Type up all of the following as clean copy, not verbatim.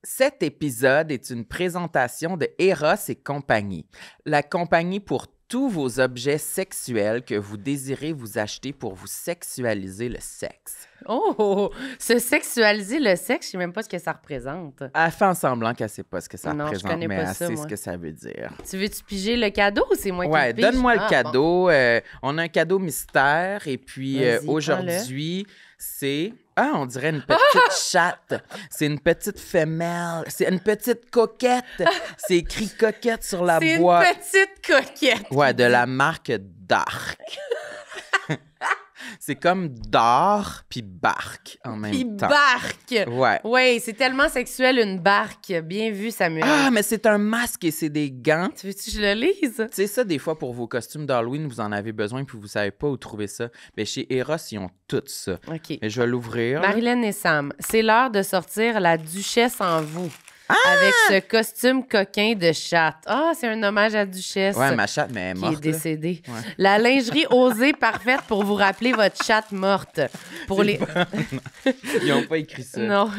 Cet épisode est une présentation de Eros et compagnie, la compagnie pour tous vos objets sexuels que vous désirez vous acheter pour vous sexualiser le sexe. Oh, se sexualiser le sexe, je sais même pas ce que ça représente. Elle fait en semblant qu'elle sait pas ce que ça Non, je représente, connais mais pas elle ça, sait moi. ce que ça veut dire. Tu veux-tu piger le cadeau ou c'est moi qui Ouais, le pige? donne-moi le Bon. cadeau. On a un cadeau mystère et puis Vas-y, aujourd'hui, c'est... Ah, on dirait une petite chatte. C'est une petite femelle. C'est une petite coquette. C'est écrit coquette sur la C'est boîte. une petite coquette. Ouais, de la marque Dark. C'est comme d'or puis barque en même Puis temps. barque. Ouais. Ouais, c'est tellement sexuel une barque. Bien vu, Samuel. Ah, mais c'est un masque et c'est des gants. Tu veux-tu que je le lise? Tu sais, ça, des fois, pour vos costumes d'Halloween, vous en avez besoin puis vous savez pas où trouver ça. Mais chez Eros, ils ont tout ça. OK. Et je vais l'ouvrir. là. Marilyn et Sam, c'est l'heure de sortir la duchesse en vous. Avec ce costume coquin de chatte. Ah, c'est un hommage à la duchesse. Ouais, ma chatte, mais elle est qui morte. est décédée. Ouais. La lingerie osée parfaite pour vous rappeler votre chatte morte. Pour les... Ils ont pas écrit ça. Non.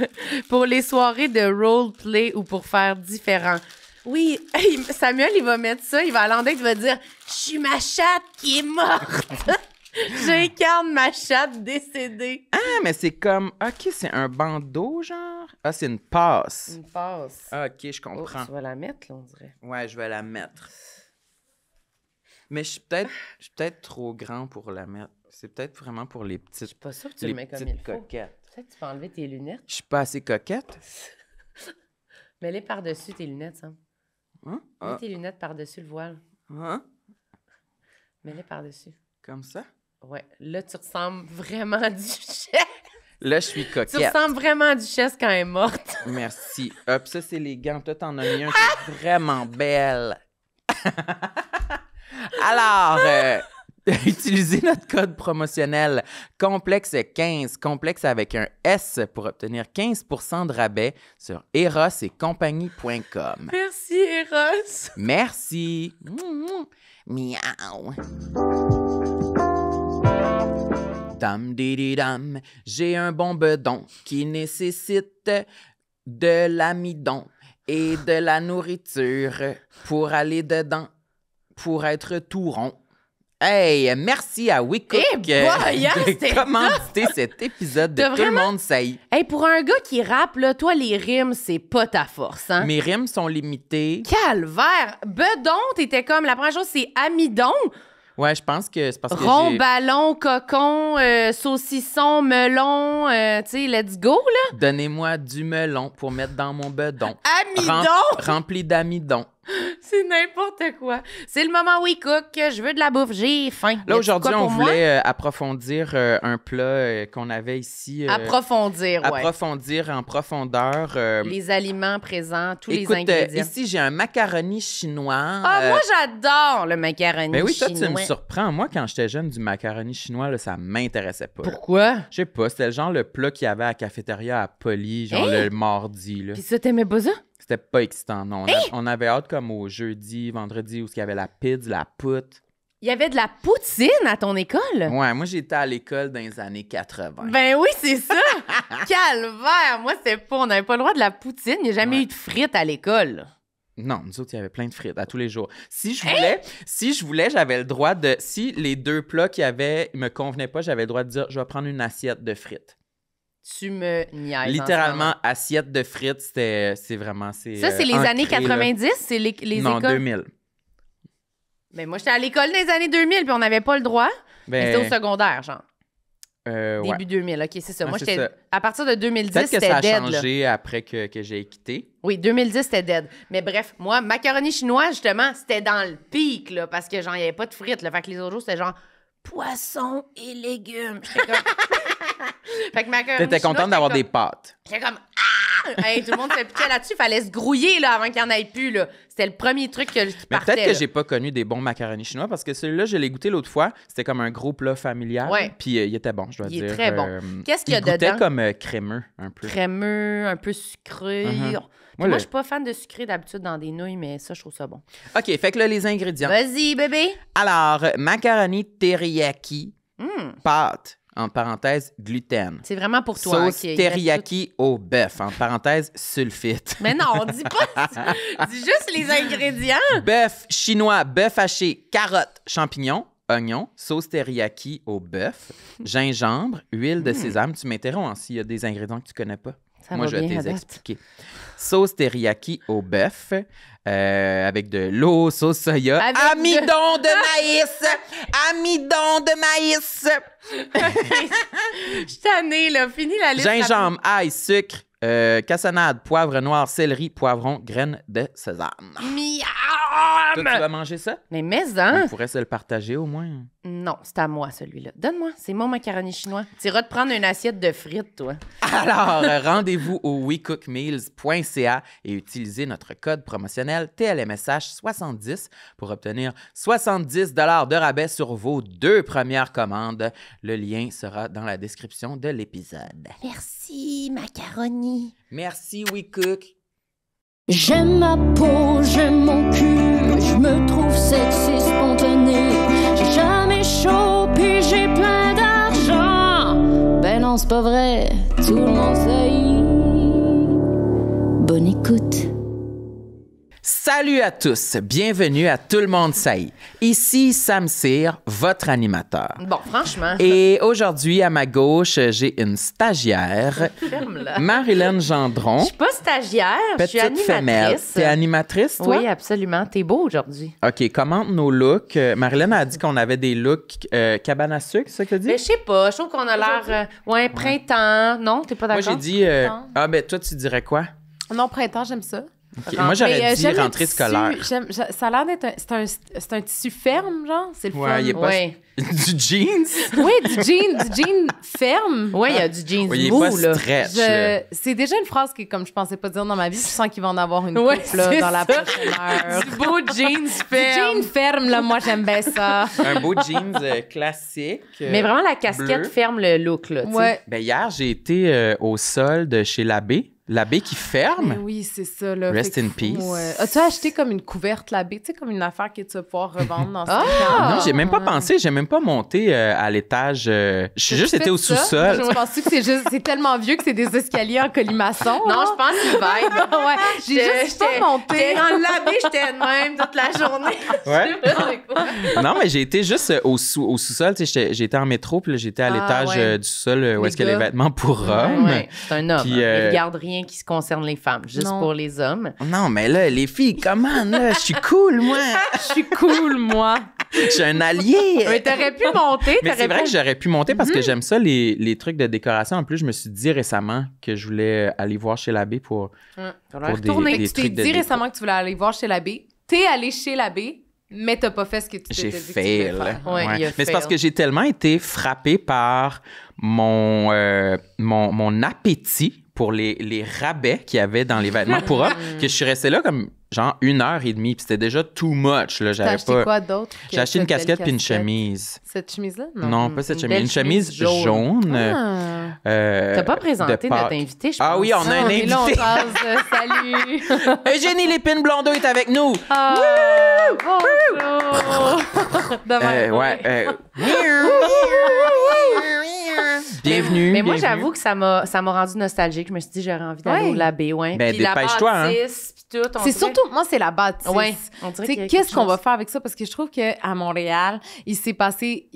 Pour les soirées de roleplay ou pour faire différent. Oui, hey, Samuel, il va mettre ça. Il va à l'endroit, il va dire « Je suis ma chatte qui est morte. » J'incarne ma chatte décédée. Ah, mais c'est comme... OK, c'est un bandeau, genre? Ah, c'est une passe. Une passe. Ah, OK, je Oh, comprends. tu vas la mettre, là, on dirait. Ouais, je vais la mettre. Mais je suis peut-être trop grand pour la mettre. C'est peut-être vraiment pour les Je suis petites, pas sûre que tu les le mets comme petites il faut. coquettes. Peut-être que tu peux enlever tes lunettes. Je suis pas assez coquette? Mets-les par-dessus tes lunettes, Sam. Hein? Mets Ah, tes lunettes par-dessus le voile. hein? Mets-les par-dessus. Comme ça? Ouais, là, tu ressembles vraiment à duchesse. Là, je suis Tu coquette. ressembles vraiment à duchesse quand elle est morte. Merci. Hop, ça, c'est les gants. Toi, t'en as mis un qui est vraiment belle. Alors, utilisez notre code promotionnel complexe15, complexe avec un S pour obtenir 15% de rabais sur erosetcompagnie.com. Merci, Eros. Merci. Miaou. Dam didi dam, j'ai un bon bedon qui nécessite de l'amidon et de la nourriture pour aller dedans, pour être tout rond. Hey, merci à WeCook Eh boy, hein, c'était de commanditer cet épisode de T'as Tout vraiment- le monde saillit. Hey, pour un gars qui rappe, là, toi, les rimes, c'est pas ta force, hein? Mes rimes sont limitées. Calvaire! Bedon, t'étais comme, la première chose, c'est amidon. Ouais, je pense que c'est parce que Rond, j'ai... ballon, cocon, saucisson, melon, tu sais, let's go, là. Donnez-moi du melon pour mettre dans mon bedon. Amidon! Rempli d'amidon. C'est n'importe quoi. C'est le moment où il cook. Je veux de la bouffe. J'ai faim. Y Là, a-tu aujourd'hui, quoi on pour moi? voulait approfondir un plat qu'on avait ici. Approfondir, ouais. Approfondir en profondeur. Les aliments présents, tous Écoute, les ingrédients. ici, j'ai un macaroni chinois. Ah, moi, j'adore le macaroni Ben oui, toi, chinois. tu me surprends. Moi, quand j'étais jeune, du macaroni chinois, là, ça m'intéressait pas. Pourquoi? Je sais pas, c'était le genre le plat qu'il y avait à la cafétéria à Poly, genre Hein? le mardi. Là. Puis ça, t'aimais pas ça? C'était pas excitant, non. On avait hâte comme au jeudi, vendredi, où il y avait la pizza, la poutre. Il y avait de la poutine à ton école? Ouais, moi, j'étais à l'école dans les années 80. Ben oui, c'est ça! Calvaire! Moi, c'est pas... On n'avait pas le droit de la poutine. Il n'y a jamais Ouais. eu de frites à l'école. Non, nous autres, il y avait plein de frites à tous les jours. Si je voulais, j'avais le droit de... Si les deux plats qu'il y avait me convenaient pas, j'avais le droit de dire, je vais prendre une assiette de frites. Tu me niaises. Littéralement, assiette de frites, c'est vraiment... Ça, c'est les années ancré, là. 90? C'est les Non, écoles? 2000. Mais moi, j'étais à l'école dans les années 2000, puis on n'avait pas le droit. Mais Ben, c'était au secondaire, genre. ouais. Début 2000, OK, c'est ça. Ah, Moi, c'est j'étais... ça. À partir de 2010, Peut-être que c'était ça a dead, là. changé après que j'ai quitté. Oui, 2010, c'était dead. Mais bref, moi, macaroni chinois, justement, c'était dans le pic, là, parce que, genre, il n'y avait pas de frites, là. Fait que les autres jours, c'était genre poisson et légumes. J'étais comme... Fait que macaroni T'étais chinois, contente d'avoir j'étais des pâtes. J'étais comme ah! Hey, tout le monde se pitchait là-dessus, fallait se grouiller là avant qu'il n'y en ait plus là. C'était le premier truc qui Mais partait. peut-être que là. j'ai pas connu des bons macaronis chinois parce que celui-là, je l'ai goûté l'autre fois. C'était comme un gros plat familial. Ouais. Puis il était bon, je dois Il dire. est très bon. Qu'est-ce qu'il y a il goûtait dedans? comme crémeux un peu. Crémeux, un peu sucré. Mhm. Puis Moi, moi, je suis pas fan de sucré d'habitude dans des nouilles, mais ça, je trouve ça bon. OK, fait que là, les ingrédients. Vas-y, bébé. Alors, macaroni teriyaki, pâte entre parenthèses, gluten. C'est vraiment pour toi. Sauce teriyaki au bœuf, entre parenthèses, sulfite. Mais non, dis pas. Dis juste les ingrédients. Bœuf chinois, bœuf haché, carottes, champignons, oignons, sauce teriyaki au bœuf, gingembre, huile de sésame. Tu m'interromps s'il y a des ingrédients que tu connais pas. Ça Moi, va je vais bien, te les à date. expliquer. Sauce teriyaki au bœuf, avec de l'eau, sauce soya, Avec amidon de maïs, amidon de maïs, Je suis tannée, là. Fini la liste. gingembre, ail, sucre, cassonade, poivre noir, céleri, poivron, graines de sésame. Toi, tu vas manger ça? Mais On hein? pourrait se le partager au moins. Non, c'est à moi, celui-là. Donne-moi. C'est mon macaroni chinois. Tu iras te prendre une assiette de frites, toi. Alors, rendez-vous au wecookmeals.ca et utilisez notre code promotionnel TLMSH70 pour obtenir 70 $ de rabais sur vos 2 premières commandes. Le lien sera dans la description de l'épisode. Merci, macaroni. Merci, WeCook. J'aime ma peau, j'aime mon cul, je me trouve sexy spontané. J'ai jamais chaud, puis j'ai plein d'argent. Ben non, c'est pas vrai, tout le monde sait. Bonne écoute. Salut à tous, bienvenue à Tout le monde sait. Ici Sam Cyr, votre animateur. Bon, franchement. Et aujourd'hui, à ma gauche, j'ai une stagiaire, Ferme-la. Marilyn Je Gendron. suis pas stagiaire, je suis Petite femelle. animatrice. T'es animatrice, toi? Oui, absolument. T'es beau aujourd'hui. OK, commente nos looks. Marilyn a dit qu'on avait des looks cabane à sucre, c'est ça que t'as dit? Mais je sais pas, je trouve qu'on a l'air... printemps. Non, t'es pas Moi, d'accord? j'ai dit... ben toi, tu dirais quoi? Non, printemps, j'aime ça. OK, moi, j'aurais Mais, dit j'aime le rentrée tissu, scolaire. ça a l'air d'être c'est un tissu ferme, genre. C'est le Ouais, fun. il est pas... Oui. Du jeans? Oui, du jean ferme. Oui, il y a du jeans Oui, il est mou, pas là. stretch. là. C'est déjà une phrase que, comme je pensais pas dire dans ma vie, je sens qu'il va en avoir une Ouais, couple là, c'est dans la ça. prochaine heure. Du beau jeans Du ferme. jean ferme, là, moi, j'aime bien ça. Un beau jeans classique. Mais vraiment, la casquette bleu. ferme le look, là. tu sais. Ouais. Ben, hier, j'ai été au solde chez l'abbé. L'abbé qui ferme. Mais oui, c'est ça, là. Rest Fait que in peace. ouais. As-tu acheté comme une couverte l'abbé, tu sais, comme une affaire que tu vas pouvoir revendre dans ce Non, j'ai même pas pensé, j'ai même pas monté à l'étage. J'ai juste été au sous-sol. Je pense que c'est tellement vieux que c'est des escaliers en colimaçon. Non, je pense qu'il vibe. Ouais, j'ai juste pas monté. J'étais dans le labé, j'étais de même toute la journée. Ouais. Non, mais j'ai été juste au sous-sol. Tu sais, j'ai été en métro, puis là, j'étais à l'étage ouais. du sol où Les est-ce qu'il y a les gars. vêtements pour hommes. Ouais, c'est un homme. Puis, Il regarde rien qui se concerne les femmes, juste Non. pour les hommes. Non, mais là, les filles, comment, là? Je suis cool, moi. Je suis cool, moi. Je suis un allié. Mais t'aurais pu monter. Mais c'est vrai que j'aurais pu monter parce que j'aime ça, les trucs de décoration. En plus, je me suis dit récemment que je voulais aller voir chez l'abbé pour des Tu t'es trucs de dit déco. récemment que tu voulais aller voir chez l'abbé. T'es allé chez l'abbé, mais t'as pas fait ce que tu J'ai t'étais dit que tu voulais fail. faire. Ouais, il a Mais c'est parce fail. que j'ai tellement été frappé par mon appétit pour les rabais qu'il y avait dans les vêtements pour hommes que je suis resté là comme genre 1h30 puis c'était déjà too much. Là, T'as j'avais acheté pas... quoi d'autre? que J'ai acheté une cette belle casquette puis une chemise. Cette chemise-là? Non, pas cette Une chemise. belle Une chemise chemise jaune. Ah. T'as pas de présenté Pâques. notre invité, je pense. Ah oui, on a un On est là, on invité. jase. Salut! Eugénie Lépine Blondeau est avec nous. Ah, bonjour! Demain, Ouais. Bienvenue. Mais moi, bienvenue. j'avoue que ça m'a rendu nostalgique. Je me suis dit, j'aurais envie d'aller Ouais. au labé, ouais. Ben, Puis la dépêche-toi, hein. bâtisse, puis tout. on C'est dirait- surtout, moi, c'est la bâtisse. Ouais, on dirait Tu qu'il y a sais, qu'est-ce quelque qu'on va chose. faire avec ça? Parce que je trouve qu'à Montréal, il s'est passé...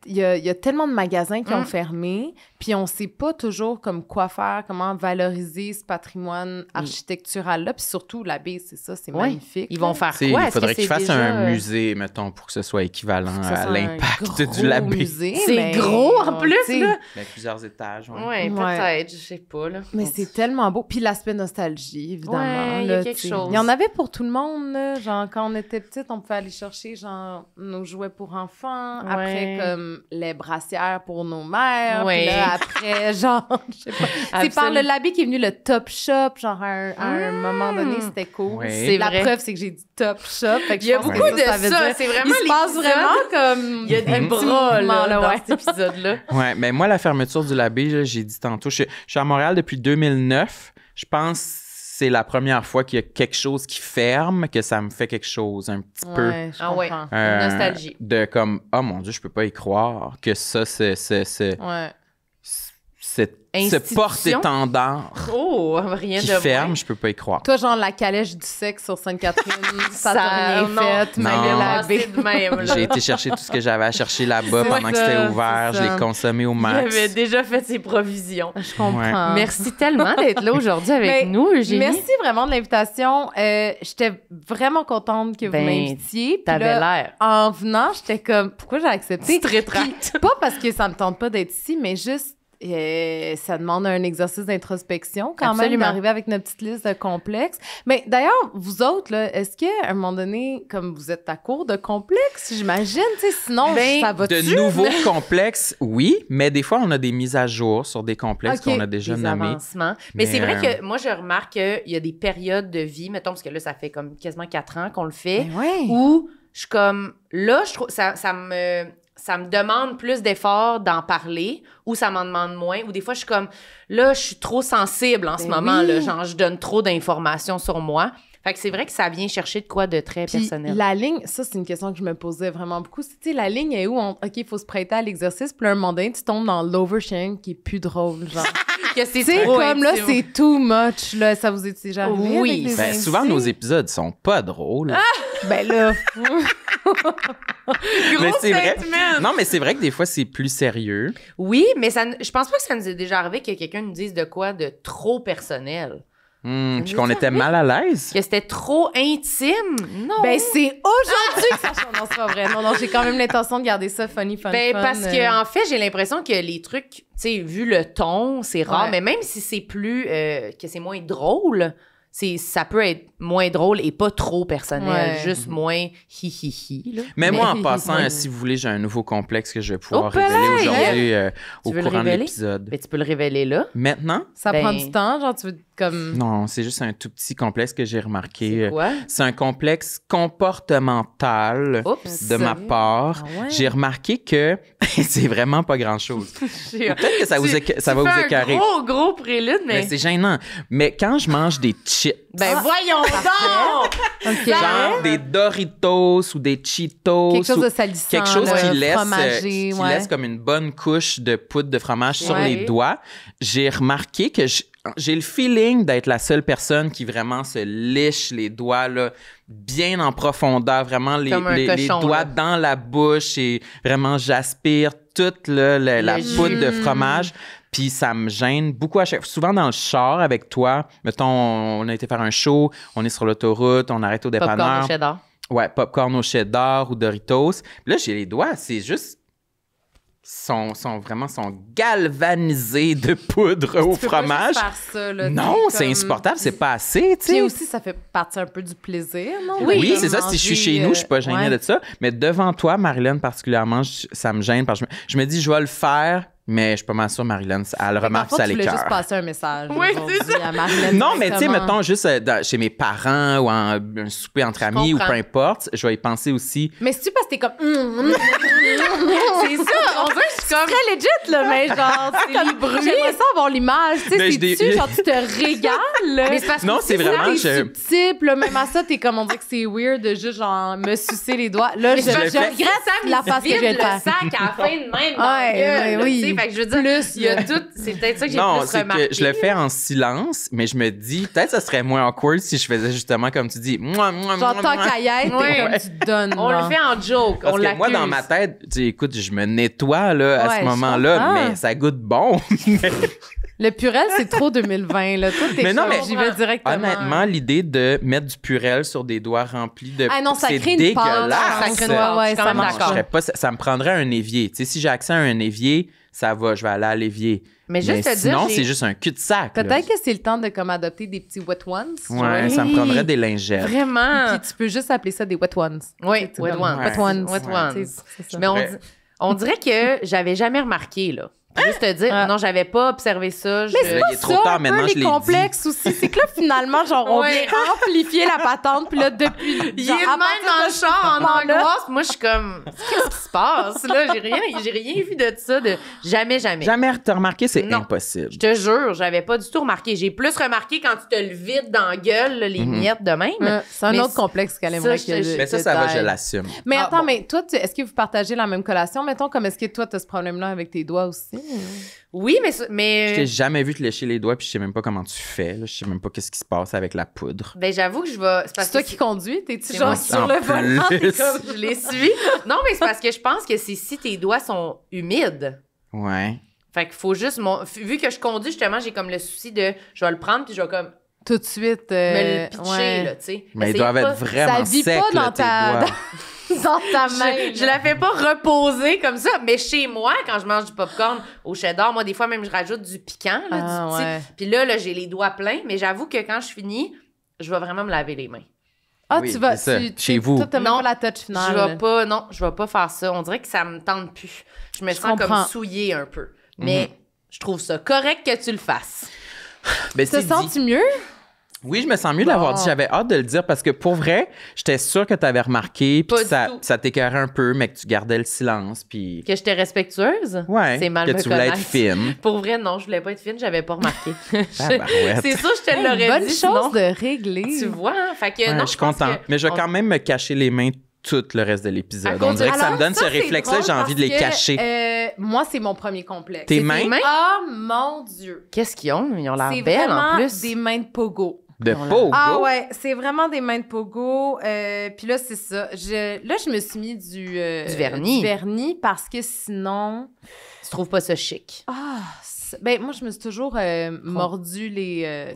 Il y a tellement de magasins qui ont fermé, puis on sait pas toujours comme quoi faire, comment valoriser ce patrimoine architectural-là. Puis surtout, l'abbé, c'est ça, c'est Ouais. magnifique. Ils vont là. faire Tu sais, quoi? il Est-ce que faudrait qu'ils c'est fassent déjà, un musée, mettons, pour que ce soit équivalent Ça, c'est à un l'impact gros du labé. musée, C'est mais- gros, en plus, tu sais, là. Ben, plusieurs étages. Ouais. Ouais, Ouais. peut-être, je sais pas, là. Mais c'est tellement beau. Puis l'aspect nostalgie, évidemment. Ouais, il y a là, quelque tu sais. chose. Il y en avait pour tout le monde, là. Genre, quand on était petite, on pouvait aller chercher, genre, nos jouets pour enfants. Ouais. Après, comme, les brassières pour nos mères. Ouais. Puis là, après, genre, je sais pas. C'est par Absolument. le labé qui est venu le Top Shop. Genre, à un moment donné, c'était cool. Ouais. C'est La vrai. preuve, c'est que j'ai dit Top Shop. Fait que Il y a je pense beaucoup que de veut ça. dire- C'est vraiment Il se passe l'épisode. vraiment comme... Il y a des un petit bras, mouvement, là, dans ouais. cet épisode-là. Ouais, mais moi, la fermeture du labé, là, j'ai dit tantôt, je suis à Montréal depuis 2009. Je pense c'est la première fois qu'il y a quelque chose qui ferme que ça me fait quelque chose un petit peu. Ouais, je Ah ouais. comprends. Nostalgie. De comme, oh mon Dieu, je peux pas y croire que ça, Ouais. cette Institution. porte-étendard Oh, rien qui de ferme, moins. je peux pas y croire. Toi, genre, la calèche du sexe sur Sainte-Catherine, ça t'a rien non. fait, Non. Marie la C'est de même, là. J'ai été chercher tout ce que j'avais à chercher là-bas C'est pendant que ça, c'était ouvert. c'est Je ça. l'ai consommé au Il max. avait déjà fait ses provisions. Je comprends. Merci tellement d'être là aujourd'hui avec Mais nous, Eugénie. Merci vraiment de l'invitation. J'étais vraiment contente que vous Ben, m'invitiez. Puis T'avais là, l'air. en venant, j'étais comme, pourquoi j'ai accepté? Tu te rétractes. Pas parce que ça me tente pas d'être ici, mais juste, ça demande un exercice d'introspection quand même, Absolument. d'arriver avec notre petite liste de complexes. Mais d'ailleurs, vous autres, là, est-ce qu'à un moment donné, comme vous êtes à court de complexes, j'imagine, tu sais, sinon, Ben, ça va-tu? De nouveaux complexes, oui, mais des fois, on a des mises à jour sur des complexes Ok. qu'on a déjà Des nommés. avancements. Mais c'est vrai Mais, que moi, je remarque qu'il y a des périodes de vie, mettons, parce que là, ça fait comme quasiment 4 ans qu'on le fait, Ben ouais. où je suis comme, là, je trouve, ça me demande plus d'efforts d'en parler, ou ça m'en demande moins, ou des fois, je suis comme, là, je suis trop sensible en ce Ben moment, oui. là, genre, je donne trop d'informations sur moi. Fait que c'est vrai que ça vient chercher de quoi de très Puis personnel. la ligne, ça, c'est une question que je me posais vraiment beaucoup. Tu sais, la ligne est où? OK, il faut se prêter à l'exercice, puis là, un moment donné, tu tombes dans l'oversharing qui est plus drôle, genre. Que c'est Tu sais, trop comme là, intime. c'est too much, là. Ça vous est déjà arrivé? Oui. avec des Ben, invités? souvent, nos épisodes sont pas drôles. Ben là, Mais c'est vrai. statement. Non, mais c'est vrai que des fois, c'est plus sérieux. Oui, mais je pense pas que ça nous est déjà arrivé que quelqu'un nous dise de quoi de trop personnel. Puis qu'on était mal à l'aise. Que c'était trop intime. Non. ben c'est aujourd'hui que ça change. Non, c'est pas vrai. Non, non, j'ai quand même l'intention de garder ça funny, fun, Ben, fun. parce que en fait, j'ai l'impression que les trucs, tu sais, vu le ton, c'est rare, Ouais. mais même si c'est plus, que c'est moins drôle, ça peut être moins drôle et pas trop personnel, Ouais. juste moins hi-hi-hi. là. Mais moi, en Mais- passant, Ouais. si vous voulez, j'ai un nouveau complexe que je vais pouvoir Oh, révéler palais! aujourd'hui au Tu veux le courant de révéler? l'épisode. Ben, tu peux le révéler là. Maintenant? ça ben- prend du temps, genre, tu veux comme... Non, c'est juste un tout petit complexe que j'ai remarqué. C'est quoi? C'est un complexe comportemental Oups. de ma part. Ah ouais? J'ai remarqué que c'est vraiment pas grand-chose. Peut-être que ça va vous Tu fais écœurer. un gros prélude, Mais mais... c'est gênant. Mais quand je mange des chips, Ben, voyons donc! OK. genre des Doritos ou des Cheetos, Quelque chose ou de salissant, quelque chose là, qui laisse, fromagé, qui ouais. laisse comme une bonne couche de poudre de fromage sur Ouais. les doigts, j'ai remarqué que j'ai le feeling d'être la seule personne qui vraiment se liche les doigts là, bien en profondeur, vraiment les Comme un cochon, doigts là. dans la bouche et vraiment j'aspire toute là, la Le poudre de jus. fromage. Puis ça me gêne beaucoup à chaque fois. Souvent dans le char avec toi, mettons, on a été faire un show, on est sur l'autoroute, on arrête au Popcorn dépanneur. au cheddar. Ouais, popcorn au cheddar ou Doritos. Puis là, j'ai les doigts, c'est juste... sont galvanisés de poudre au Tu peux pas fromage. juste faire ça, là, Non, tu sais, c'est comme- insupportable, c'est pas assez, tu Puis sais. aussi, ça fait partie un peu du plaisir, non? Oui, De c'est ça. Si je suis manger, chez nous, je suis pas gênée ouais. de ça. Mais devant toi, Marilyn, particulièrement, ça me gêne parce que je me dis, je vais le faire, mais je suis pas mal sûre, Marilyn, elle remarque Parfois, ça à tu voulais juste l'écœur. passer un message Oui, aujourd'hui c'est à Marilyn. Non, mais tu sais, directement. mettons, juste chez mes parents ou un souper entre amis ou comprends. peu importe, je vais y penser aussi. Mais c'est-tu parce que t'es comme... C'est ça, on veut c'est comme... très legit, là, mais genre, c'est comme... J'aimerais ça avoir l'image, tu sais, Mais c'est-tu, genre, tu te régales, là. Mais c'est parce que Non, aussi, c'est vraiment... T'es je- subtil, puis là, même à ça, t'es comme, on dirait que c'est weird de juste, genre, me sucer les doigts. Là, je Mais c'est parce que regrette la face que je viens de le faire. sac à la fin de même dans Ouais, la gueule, ouais, là, oui. tu sais. Fait que je veux dire, Plus, il y a là. tout... C'est peut-être ça que j'ai Non, plus c'est remarqué. que je le fais en silence, mais je me dis, peut-être ça serait moins awkward si je faisais justement comme tu dis. Genre, tant qu'à y être, Ouais. t'es comme, tu donnes, On le genre. fait en joke, Parce on que l'accuse. moi, dans ma tête, tu sais, écoute, je me nettoie là, à Ouais, ce je moment-là, comprends. mais ça goûte bon. Le purel, c'est trop 2020, là. Toi, t'es Mais non, comme, mais- j'y vais directement. Honnêtement, l'idée de mettre du purel sur des doigts remplis de... Ah non, ça c'est crée une pâte. dégueulasse. Ça crée une pâte. Ouais, Je suis quand ça même marche. Je d'accord. serais pas, ça me prendrait un évier. Tu sais, si j'ai accès à un évier, ça va, je vais aller à l'évier. Mais juste te sinon, dire, c'est juste un cul-de-sac. là. Peut-être que c'est le temps de comme adopter des petits wet ones. Ouais, ça me Oui. prendrait des lingettes. Vraiment. Puis tu peux juste appeler ça des wet ones. Oui, C'est wet comme- ones. Ouais. Wet ones. Wet ones. C'est ça. Mais Ouais. on dirait que j'avais jamais remarqué, là. Juste te dire, non, j'avais pas observé ça. Là, il est trop ça, tard un peu maintenant, je les l'ai complexes aussi. C'est que là, finalement, genre, on Ouais. vient amplifier la patente, puis là, depuis... Il genre, est à de même partir dans de le ce char en moment-là, angoisse. Moi, je suis comme, qu'est-ce qui se passe? Là, j'ai rien vu de ça. Jamais. Jamais te remarqué, c'est Non. impossible. Je te jure, j'avais pas du tout remarqué. J'ai plus remarqué quand tu te le vides dans la gueule, là, les miettes de même. c'est un Mais autre complexe qu'elle aimerait ça, que Mais ça va, je l'assume. Mais Ah, attends, bon. mais toi, est-ce que vous partagez la même collation? Mettons, comme est-ce que toi, t'as ce problème-là avec tes doigts aussi? Oui, Je mais t'ai jamais vu te lécher les doigts, puis je sais même pas comment tu fais. Là. Je sais même pas qu'est-ce qui se passe avec la poudre. ben, j'avoue que je vais. C'est parce C'est toi que qui conduis? T'es-tu C'est genre moi sur en le volant? T'es plus. comme... je les suis. Non, mais c'est parce que je pense que c'est si tes doigts sont humides. Ouais. Fait qu'il faut juste. Vu que je conduis, justement, j'ai comme le souci de. Je vais le prendre, puis je vais comme Tout de suite... me le pitcher, ouais. là, tu sais. Mais ils Essayez doivent pas- être vraiment Ça vit secs, pas là, dans tes ta- doigts. dans ta main. Je la fais pas reposer comme ça, mais chez moi, quand je mange du popcorn au cheddar, moi, des fois, même, je rajoute du piquant, là, Ah, du petit. ouais. Puis là, j'ai les doigts pleins, mais j'avoue que quand je finis, je vais vraiment me laver les mains. Ah, Oui, tu vas... c'est ça. tu- Chez vous. Toi, t'as même Non, pas la touch finale. Je vais pas faire ça. On dirait que ça me tente plus. Je me Je sens comme comprends. souillée un peu. Mais je trouve ça correct que tu le fasses. Ben, Te c'est dit. sens-tu mieux? Oui, je me sens mieux de l'avoir dit. J'avais hâte de le dire parce que pour vrai, j'étais sûre que tu avais remarqué, puis Pas du tout. ça t'écœurait un peu, mais que tu gardais le silence, puis. Que j'étais respectueuse? Ouais. C'est mal que me tu voulais être connaître. fine. Pour vrai, non, je voulais pas être fine, j'avais pas remarqué. Tabarouette. C'est ça, je te l'aurais Bonne dit. chose sinon, de régler. tu vois, hein? Fait que Ouais, non, je suis pense content. que Mais je vais on- quand même me cacher les mains tout le reste de À l'épisode. cause On dirait de- que ça me Alors, donne ce c'est réflexe-là, drôle j'ai envie de les parce que, cacher. moi, c'est mon premier complexe. Tes C'est mains? Oh mon Dieu! Qu'est-ce qu'ils ont? Ils ont l'air C'est belles vraiment en plus. des mains de pogo. De On l'a- pogo. Ah ouais, c'est vraiment des mains de pogo. Puis là, c'est ça. Là, je me suis mis du vernis. Du vernis parce que sinon... Tu trouves pas ça chic? Ben, moi, je me suis toujours mordu les...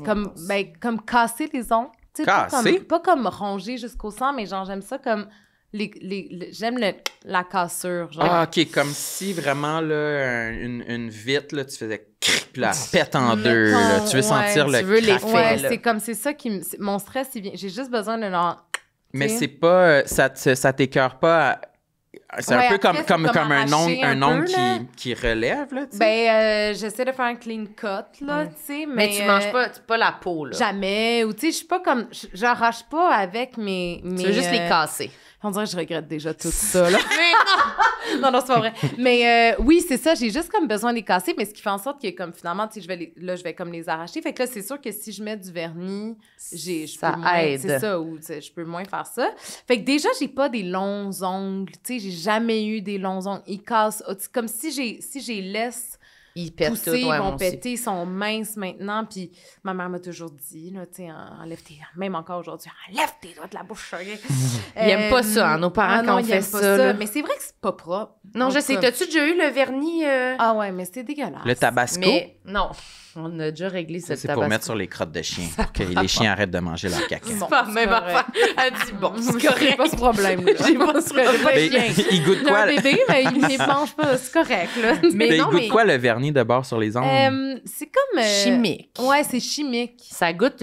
comme casser les ongles. Tu sais, Casser? pas comme ronger jusqu'au sang, mais genre, j'aime ça comme... j'aime la cassure. Genre. Ah, OK, comme si vraiment, là, une vitre, là, tu faisais cric, puis là, elle pète en deux, là. Tu veux ouais, sentir le tu veux craquement. l'effet. Ouais, là. c'est comme, c'est ça qui me... Mon stress, il vient... J'ai juste besoin de genre... Mais t'sais. c'est pas... Ça t'écœure pas... C'est Ouais, un peu après, c'est comme comme un arracher ongle, un peu, là. qui relève, là, tu sais. Ben, j'essaie de faire un clean cut, là, tu sais, Mais tu manges pas la peau, là. Jamais, ou tu sais, je suis pas comme... J'arrache pas avec mes... Tu veux juste les casser. On dirait que je regrette déjà tout ça, là. non, c'est pas vrai. Mais oui, c'est ça, j'ai juste comme besoin de les casser, mais ce qui fait en sorte que, comme, finalement, tu sais, je vais comme les arracher. Fait que là, c'est sûr que si je mets du vernis, Ça peux moins... aide. C'est ça, ou tu sais, je peux moins faire ça. Fait que déjà, j'ai pas des longs ongles, tu sais, j'ai jamais eu des longs ongles. Ils cassent... Comme si j'ai laisse... Ils pètent tout, pousser, ouais, ils moi vont aussi. péter, ils sont minces maintenant. Puis ma mère m'a toujours dit, là, tu sais, enlève tes... Même encore aujourd'hui, enlève tes doigts de la bouche. OK? Ils aiment pas ça, hein, nos parents, quand on ils fait aiment pas ça, là. Mais c'est vrai que c'est pas propre. Non, En je tout sais. cas. T'as-tu déjà eu le vernis? Ah ouais, mais c'était dégueulasse. Le tabasco, Mais non, on a déjà réglé ça, cette c'est pour tabasco. mettre sur les crottes de chiens, pour que les chiens arrêtent de manger leur caca. C'est pas la même correct. affaire. Elle dit, bon, c'est J'ai correct. pas ce problème-là. J'ai pas ce problème. Mais chien. il goûte J'ai quoi? un bébé, mais il ne mange pas. C'est correct, là. Mais Mais il non, goûte mais quoi, le vernis de bord sur les ongles? C'est comme... chimique. Ouais, c'est chimique. Ça goûte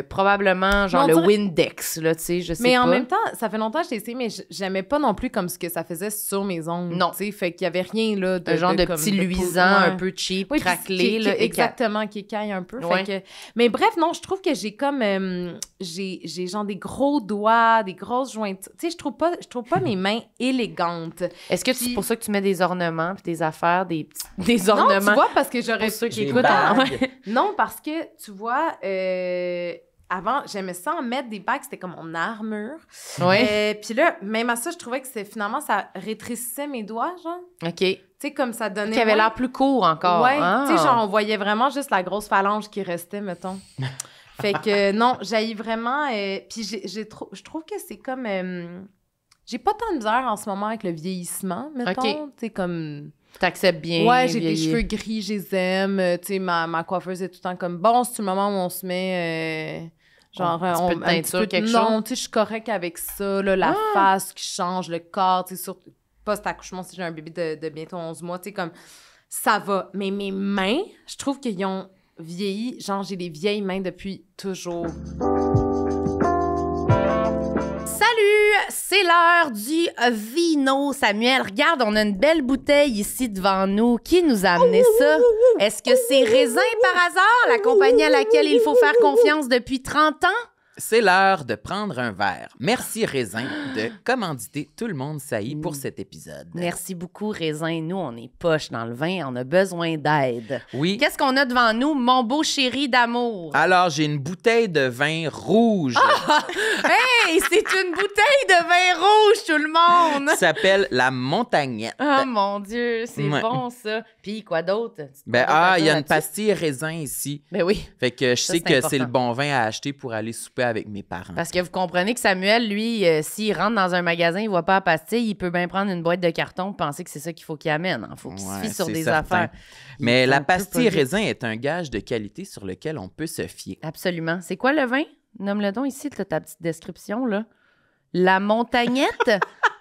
probablement genre Mais on le dirait- Windex, là, tu sais, je sais Mais pas. en même temps, ça fait longtemps que j'ai essayé, mais j'aimais pas non plus comme ce que ça faisait sur mes ongles. Non. Tu sais, fait qu'il y avait rien, là, un genre de comme petit de luisant, ouais. un peu cheap, Oui, puis craquelé, qui- là, et exactement, qui écaille un peu. Ouais. Fait que... Mais bref, non, je trouve que j'ai comme... j'ai genre des gros doigts, des grosses jointures. Tu sais, je trouve pas mes mains élégantes. Est-ce que Puis- c'est pour ça que tu mets des ornements puis des affaires, des Non, ornements? tu vois, parce que j'aurais... Pour ceux qui Des écoutent, hein. bagues. Non, parce que, tu vois, avant, j'aimais ça en mettre des bagues, c'était comme mon armure. Ouais. Puis là, même à ça, je trouvais que finalement, ça rétrécissait mes doigts, genre. OK. Tu sais, comme ça donnait... Qui avait moins- l'air plus court encore. Ouais, Ah. tu sais, genre, on voyait vraiment juste la grosse phalange qui restait, mettons. Fait que, non, j'haïs vraiment... Puis je trouve que c'est comme... j'ai pas tant de misère en ce moment avec le vieillissement, mettons. OK. Tu sais, comme... T'acceptes bien. Ouais, j'ai des vieillir. cheveux gris, je les aime. Tu sais, ma coiffeuse est tout le temps comme, bon, c'est le moment où on se met... genre, Un petit peu de teinture, quelque chose? Non, tu sais, je suis correcte avec ça, là, la face qui change, le corps, tu sais, surtout post-accouchement, si j'ai un bébé de bientôt 11 mois, tu sais, comme, ça va. Mais mes mains, je trouve qu'ils ont vieilli, genre, j'ai des vieilles mains depuis toujours. Salut Salut! C'est l'heure du vino, Samuel. Regarde, on a une belle bouteille ici devant nous. Qui nous a amené ça? Est-ce que c'est Raisin par hasard, la compagnie à laquelle il faut faire confiance depuis 30 ans? C'est l'heure de prendre un verre. Merci, Raisin, de commanditer Tout le monde saillit pour cet épisode. Merci beaucoup, Raisin. Nous, on est poche dans le vin, on a besoin d'aide. Oui. Qu'est-ce qu'on a devant nous, mon beau chéri d'amour? Alors, j'ai une bouteille de vin rouge Hey, c'est une bouteille de vin rouge, tout le monde! qui s'appelle la Montagnette. Oh mon Dieu, c'est Ouais. bon, ça. Puis, quoi d'autre? Ben, il y a une pastille raisin ici. Ben oui. Fait que je Ça, sais c'est que important. c'est le bon vin à acheter pour aller souper avec mes parents. Parce que vous comprenez que Samuel, lui, s'il rentre dans un magasin, il voit pas la pastille, il peut bien prendre une boîte de carton et penser que c'est ça qu'il faut qu'il amène. Il faut qu'il se Ouais, fie sur c'est des certain. affaires. Il Mais est la un peu pastille pas vite. raisin est un gage de qualité sur lequel on peut se fier. Absolument. C'est quoi le vin? Nomme-le donc ici, t'as ta petite description, là. La Montagnette,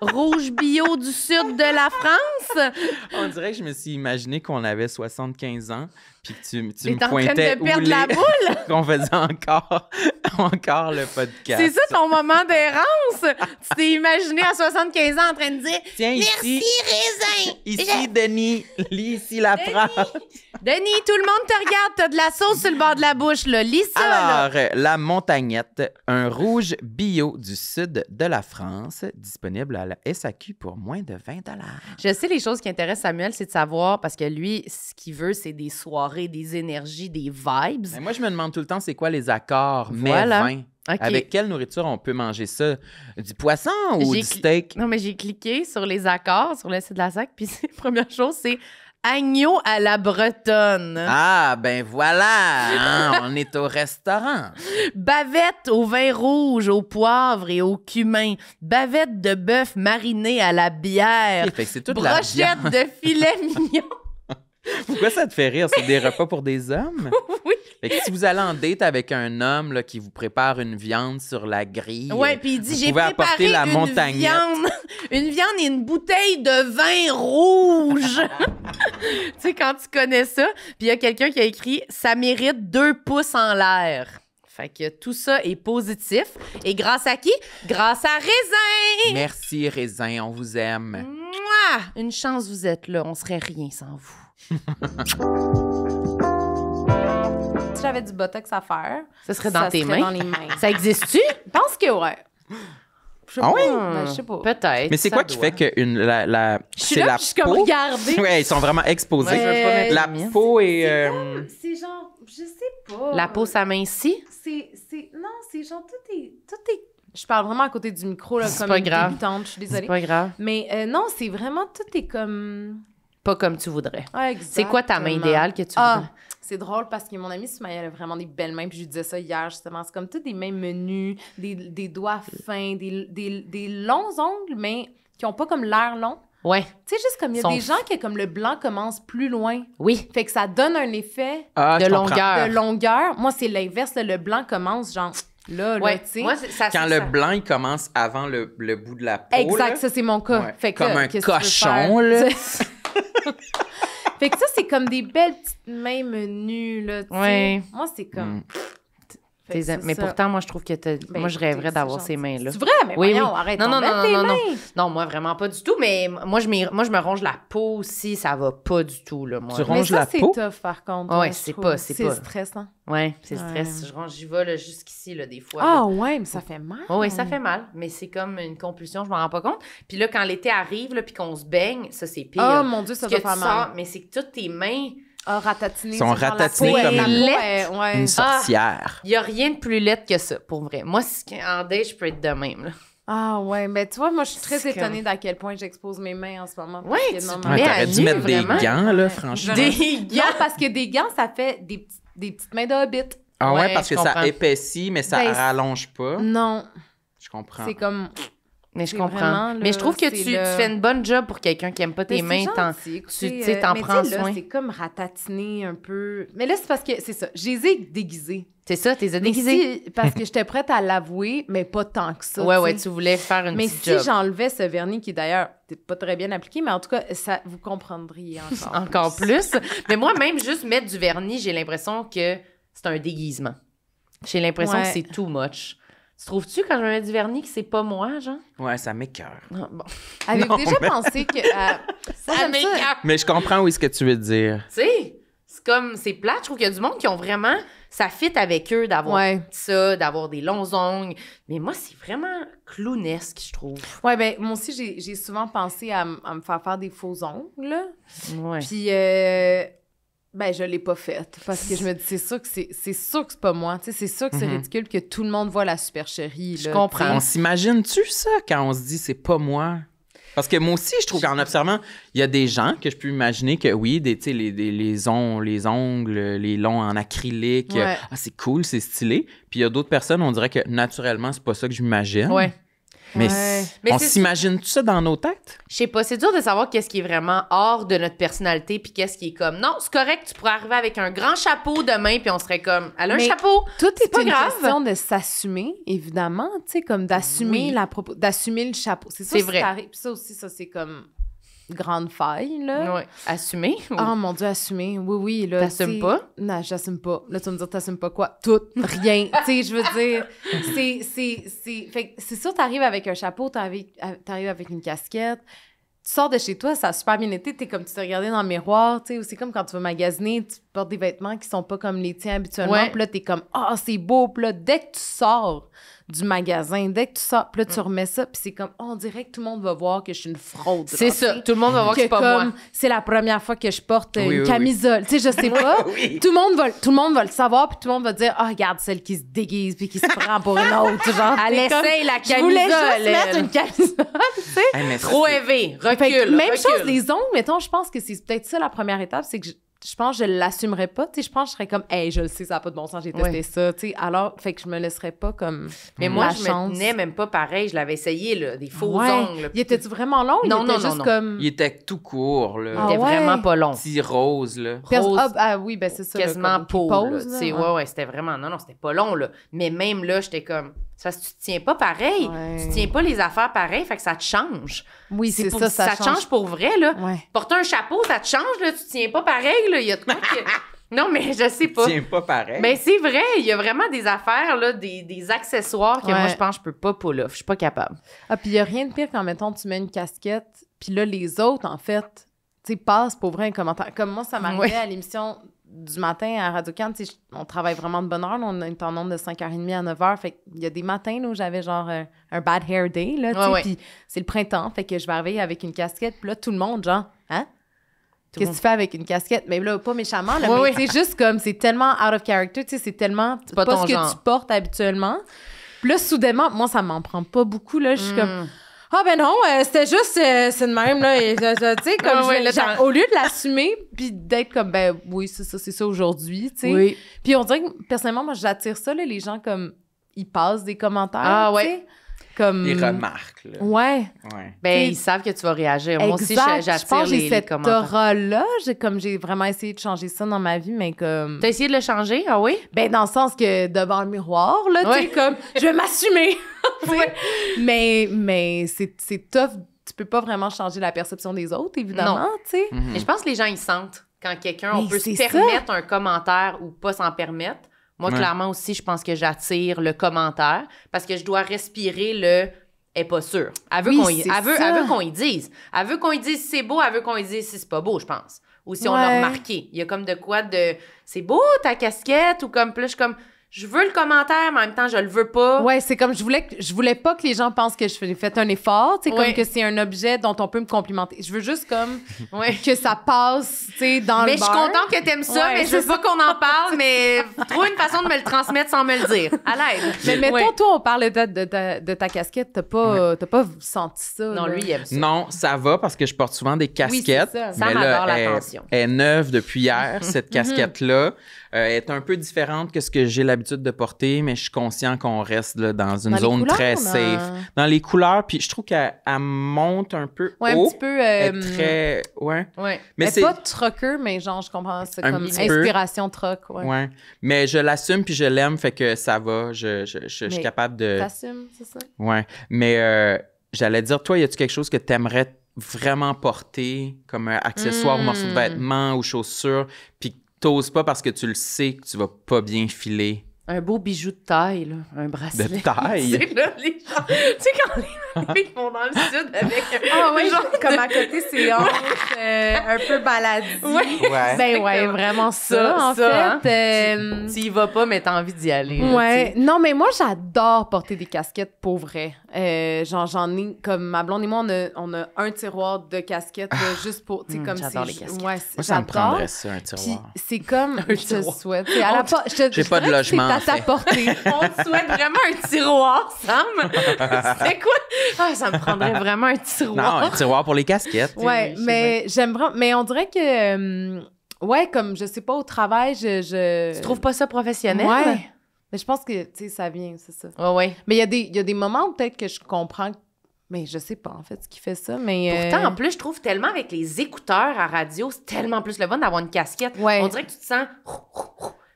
rouge bio du sud de la France. On dirait que je me suis imaginé qu'on avait 75 ans puis que tu T'es me en train pointais de perdre la boule. qu'on faisait encore le podcast. C'est ça ton moment d'errance. Tu t'es imaginé à 75 ans en train de dire Tiens, Merci, ici, Raisin. ici, Denis, lis ici la phrase. Denis, tout le monde te regarde, t'as de la sauce sur le bord de la bouche, là. Lis ça, là. Alors, la Montagnette, un rouge bio du sud de la France, disponible à la SAQ pour moins de 20 $. Je sais les choses qui intéressent Samuel, c'est de savoir, parce que lui, ce qu'il veut, c'est des soirées, des énergies, des vibes. Mais moi, je me demande tout le temps, c'est quoi les accords Voilà. mais vin? OK. Avec quelle nourriture on peut manger ça? Du poisson ou J'ai du steak? Non, mais j'ai cliqué sur les accords, sur le site de la SAC, puis la première chose, c'est agneau à la bretonne. Ah, ben voilà, hein, on est au restaurant. Bavette au vin rouge, au poivre et au cumin. Bavette de bœuf mariné à la bière. Fait que c'est toute la Brochette viande. de filet mignon. Pourquoi ça te fait rire? C'est des repas pour des hommes? Oui. Fait que si vous allez en date avec un homme là, qui vous prépare une viande sur la grille, Ouais, puis il dit vous j'ai pouvez préparé apporter la une Montagnette. une viande et une bouteille de vin rouge. Tu sais quand tu connais ça, puis il y a quelqu'un qui a écrit ça mérite 2 pouces en l'air. Fait que tout ça est positif et grâce à qui? Grâce à Raisin. Merci, Raisin, on vous aime. Mouah! Une chance vous êtes là, on serait rien sans vous. Si j'avais du botox à faire, Ça serait dans tes serait mains. dans les mains. Ça existe-tu? Je pense que ouais. Je sais Ah pas. oui? Ben, je sais pas. Peut-être. Mais c'est ça quoi qui doit. fait que Je suis c'est là, la puis je suis comme peau? regardez. Ouais, ils sont vraiment exposés. Ouais, je veux pas mettre La les miennes. peau est... C'est genre, je sais pas. La peau s'amincit? Non, c'est genre, tout est... Je parle vraiment à côté du micro, là, C'est comme pas une grave. débutante, je suis C'est désolée. pas grave. Mais non, c'est vraiment, tout est comme... Pas comme tu voudrais. Ah, C'est quoi ta main exactement. idéale que tu Ah, voudrais? c'est drôle parce que mon amie Soumaya, elle a vraiment des belles mains, puis je lui disais ça hier, justement. C'est comme tous des mains menues, des doigts fins, des longs ongles, mais qui ont pas comme l'air long. Ouais. Tu sais, juste comme il y a Sont des gens qui, comme le blanc commence plus loin. Oui. Fait que ça donne un effet je de comprends. longueur. de longueur. Moi, c'est l'inverse, là, le blanc commence genre là, Ouais. tu sais. Moi, ça, Quand le blanc, il commence avant le bout de la peau. Exact, là. ça, c'est mon cas. Ouais. Fait que, Comme là, un qu'est-ce que tu veux cochon, faire? là. Fait que ça, c'est comme des belles petites mains menues, là, tu sais. Ouais. Moi, c'est comme... Mm. Fait que c'est Mais ça. pourtant, moi, je trouve que Ben, moi, je rêverais écoutez, d'avoir c'est ces gentil. mains-là. C'est vrai? Mais Oui, voyons, oui. arrête. Non, non, t'en non, mets tes non, non. mains. Non, moi, vraiment pas du tout. Mais moi, je me ronge la peau aussi. Ça va pas du tout, là, moi. Tu Mais ronges ça, la c'est peau? tough, par contre. Ouais, je c'est trouve. pas- c'est pas- stressant. Ouais, c'est Ouais. stress. J'y vais là, jusqu'ici, là, des fois. Ah là. ouais, mais ça fait mal. Oui, ça fait mal, mais c'est comme une compulsion, je m'en rends pas compte. Puis là, quand l'été arrive, là, puis qu'on se baigne, ça, c'est pire. Oh mon Dieu, ça Parce doit que faire tu mal. sors, mais c'est que toutes tes mains, Ah, ratatiner. Ils sont sur genre la ratatinés peau, comme la une- peau, ouais. Une sorcière. il y a rien de plus laid que ça, pour vrai. Moi, en date, je peux être de même, là. Ah ouais, mais tu vois, moi, je suis très C'est étonnée comme- d'à quel point j'expose mes mains en ce moment. Ouais, parce que tu non, te non, mets Ouais, à t'aurais dû nu, mettre des vraiment. gants, là, Ouais. franchement. Des Non, gants. parce que des gants, ça fait des petites mains de hobbit. Ah ouais, Ouais, parce je que ça comprends. épaissit, mais ça Ben, rallonge pas. Non, Je comprends. c'est comme... Mais je C'est comprends. vraiment, là, mais je trouve que c'est tu le- fais une bonne job pour quelqu'un qui aime pas tes Mais mains. c'est gentil, écoutez, tu sais, t'en mais prends tu sais, là, soin. c'est comme ratatiner un peu. Mais là, c'est parce que, c'est ça, je les ai déguisés. C'est ça, t'es Mais déguisé. si- parce que j'étais prête à l'avouer, mais pas tant que ça. Ouais, tu ouais, sais. tu voulais faire une Mais petite si job. j'enlevais ce vernis, qui d'ailleurs n'est pas très bien appliqué, mais en tout cas, ça, vous comprendriez encore. Encore plus. Mais moi, même juste mettre du vernis, j'ai l'impression que c'est un déguisement. J'ai l'impression Ouais. que c'est too much. Tu trouves-tu quand je me mets du vernis que c'est pas moi, genre? Ouais, ça m'écoeure. Ah, bon. Avez-vous Non, déjà mais- pensé que... Ça j'aime ça. m'écoeure. Mais je comprends où est-ce que tu veux dire. Tu sais, c'est comme, c'est plate. Je trouve qu'il y a du monde qui ont vraiment, ça fit avec eux d'avoir Ouais. ça, d'avoir des longs ongles. Mais moi, c'est vraiment clownesque, je trouve. Ouais, ben moi aussi, j'ai souvent pensé à me faire des faux ongles, là. Ouais. Puis, ben, je l'ai pas faite. Parce que je me dis, c'est sûr que c'est pas moi. Tu sais, c'est sûr que c'est ridicule que tout le monde voit la supercherie. Je là, comprends. On tu sais. s'imagine-tu ça quand on se dit c'est pas moi? Parce que moi aussi, je trouve qu'en observant, il y a des gens que je peux imaginer que oui, tu sais, les ongles, les longs en acrylique, Ouais. c'est cool, c'est stylé. Puis il y a d'autres personnes, on dirait que naturellement, c'est pas ça que je m'imagine. Ouais. Mais, Ouais. Mais on c'est- s'imagine-tu ça dans nos têtes? Je sais pas, c'est dur de savoir qu'est-ce qui est vraiment hors de notre personnalité puis qu'est-ce qui est comme, non, c'est correct, tu pourrais arriver avec un grand chapeau demain puis on serait comme, elle a un Mais chapeau. Tout C'est est pas une grave. question de s'assumer, évidemment, tu sais, comme d'assumer Oui. d'assumer le chapeau. C'est ça, C'est si vrai. t'arrives- Puis ça aussi, ça, c'est comme grande faille, là. Ouais. Assumer. Oh mon Dieu, assumer. Oui, oui. Là, T'assumes tu sais- pas? Non, j'assume pas. Là, tu vas me dire, t'assumes pas quoi? Tout. Rien. Tu sais, je veux dire, fait que c'est sûr, t'arrives avec un chapeau, t'arrives avec une casquette. Tu sors de chez toi, ça a super bien été. T'es comme tu te regardais dans le miroir, tu sais. C'est comme quand tu vas magasiner, tu portes des vêtements qui sont pas comme les tiens habituellement. Ouais. Puis là, t'es comme, ah, c'est beau. Puis là, dès que tu sors du magasin, dès que tu sors, puis là, tu remets ça, puis c'est comme, oh, on dirait que tout le monde va voir que je suis une fraude. C'est genre, ça. tu sais. Tout le monde va voir que c'est pas comme, moi. c'est la première fois que je porte Oui, une oui, camisole. Tu sais, je sais pas. Oui. Tout le monde va le savoir, puis tout le monde va dire, ah, regarde celle qui se déguise puis qui se prend pour une autre. Genre, Elle t'es comme, essaye la je voulais juste camisole, mettre elle. une camisole. Hey, mais ça, Trop c'est- élevé. Fait que Recule. même recule. chose, les ongles, mettons, je pense que c'est peut-être ça la première étape, c'est que je pense que je l'assumerais pas. Tu sais, je pense que je serais comme, hey, je le sais, ça n'a pas de bon sens, j'ai testé Ouais. ça. Tu sais, alors, fait que je me laisserais pas comme. Mais moi, la je chance. me tenais même pas pareil. Je l'avais essayé, là, des faux Ouais. ongles. Il était-tu vraiment long? Non, il était non, juste non. comme. Il était tout court, là. Ah Il était ouais? vraiment pas long. Petit rose, là. Rose. Ah oui, ben c'est ça. là, Quasiment comme, qui peau, pose, là. là, Tu sais, ouais, c'était vraiment... Non, c'était pas long, là. Mais même là, j'étais comme... C'est parce que tu te tiens pas pareil. Ouais. Tu tiens pas les affaires pareil, fait que ça te change. Oui, c'est pour- ça, ça te change pour vrai, là. Ouais. Porter un chapeau, ça te change, là. Tu te tiens pas pareil, là. Il y a de quoi que... Non, mais je sais pas. Tiens pas pareil. Ben, c'est vrai. Il y a vraiment des affaires, là, des accessoires que Ouais. moi, je pense que je peux pas pull off. Je suis pas capable. Ah, puis il y a rien de pire quand, mettons, tu mets une casquette, puis là, les autres, en fait, tu sais, passent pour vrai un commentaire. Comme moi, ça m'arrivait Ouais. à l'émission du matin à Radio-Can, tu sais, on travaille vraiment de bonne heure, là, on est en nombre de 5h30 à 9h, fait qu'il y a des matins là, où j'avais genre un bad hair day, là, tu sais, Ouais, ouais. puis c'est le printemps, fait que je vais arriver avec une casquette, puis là, tout le monde, genre, hein? Tout le Qu'est-ce que tu fais avec une casquette? Mais là, pas méchamment, là, Ouais, mais ouais. c'est juste comme, c'est tellement out of character, tu sais, c'est tellement pas pas ton ce que genre. tu portes habituellement. Puis là, soudainement, moi, ça m'en prend pas beaucoup, là, je suis comme... Ah ben non, c'était juste, c'est de même, là, et, tu sais, comme, Ouais, ouais, là, au lieu de l'assumer, puis d'être comme, ben oui, c'est ça aujourd'hui, tu sais. Oui. Puis on dirait que, personnellement, moi, j'attire ça, là, les gens, comme, ils passent des commentaires, Ah, tu ouais. sais. Comme... Ils remarquent, là. Ouais, Ouais. Ben, T'sais, ils savent que tu vas réagir. Moi aussi, exact. Je j'attire pense que j'ai les cette commentaires. aura-là, j'ai vraiment essayé de changer ça dans ma vie, mais comme... T'as essayé de le changer? Ah oui? Ben, dans le sens que devant le miroir, là, tu Ouais. sais, comme, je vais m'assumer. Tu sais. Mais c'est tough. Tu peux pas vraiment changer la perception des autres, évidemment, tu sais. Mhm. Mais je pense que les gens, ils sentent quand quelqu'un, on Mais peut se c'est permettre un commentaire ou pas s'en permettre. Moi, Ouais. clairement aussi, je pense que j'attire le commentaire parce que je dois respirer le « elle est pas sûre ». Elle veut Oui, qu'on y, c'est elle veut ça. qu'on y dise. Elle veut qu'on y dise si c'est beau, elle veut qu'on y dise si c'est pas beau, je pense. Ou si on Ouais. l'a remarqué. Il y a comme de quoi de « c'est beau ta casquette » ou comme plus, je suis comme « je veux le commentaire, mais en même temps, je le veux pas ». Ouais, c'est comme je voulais pas que les gens pensent que j'ai fait un effort, tu sais, Ouais. comme que c'est un objet dont on peut me complimenter. Je veux juste comme Ouais. que ça passe, tu sais, dans Mais le je suis beurre. contente que t'aimes ça, Ouais, mais je veux c'est pas qu'on en parle, mais trouve une façon de me le transmettre sans me le dire. À l'aide. Mais mettons, Ouais. toi, on parle de ta casquette, t'as pas senti ça. Non, là. lui, il aime ça. Non, ça va parce que je porte souvent des casquettes. c'est ça. Ça mais m'adore là, l'attention. elle est neuve depuis hier, cette casquette-là. Elle est un peu différente que ce que j'ai l'habitude de porter, mais je suis conscient qu'on reste là, dans une Dans les zone couleurs, très dans- safe. Dans les couleurs, puis je trouve qu'elle monte un peu Ouais, haut. un petit peu... Elle est très... Ouais. Ouais. Mais Mais c'est... pas trucker, mais genre, je comprends, c'est Un comme petit peu. inspiration truck, ouais. Ouais. Mais je l'assume puis je l'aime, fait que ça va. Je suis Mais capable de... T'assumes, c'est ça? Ouais. Mais j'allais dire, toi, y a-tu quelque chose que t'aimerais vraiment porter comme un accessoire ou morceau de vêtement ou chaussure, puis que t'oses pas parce que tu le sais que tu vas pas bien filer Un beau bijou de taille, là. Un bracelet. De taille? Tu sais, là, les gens... Tu sais, quand les filles vont dans le sud avec Ah oui, genre comme à côté, c'est hanches, un peu baladie. Ouais. Ben ouais, vraiment ça, en ça, fait. Tu y vas pas, mais t'as envie d'y aller. là, Ouais. tu Non, mais moi, j'adore porter des casquettes pour vrai. Genre, j'en ai, comme ma blonde et moi, on a un tiroir de casquettes, là, juste pour, tu sais, comme j'adore si... les casquettes. Ouais, Moi, ça me j'adore. prendrait ça, un Puis tiroir. c'est comme, je te tiroir. souhaite. C'est à la porte. J'ai pas de logement, C'est à en ta fait. portée. sais. On te souhaite vraiment un tiroir, Sam. C'est quoi? Ah, ça me prendrait vraiment un Non, tiroir. un tiroir pour les casquettes. Ouais, je sais mais j'aime vraiment. Mais on dirait que, ouais, comme je sais pas, au travail, je. Tu trouves pas ça professionnel? Ouais. Mais je pense que, tu sais, ça vient, c'est ça. Ouais. Mais il y a des moments où peut-être que je comprends. Mais je sais pas, en fait, ce qui fait ça. Mais. Pourtant, en plus, je trouve tellement avec les écouteurs à radio, c'est tellement plus le fun d'avoir une casquette. Ouais. On dirait que tu te sens...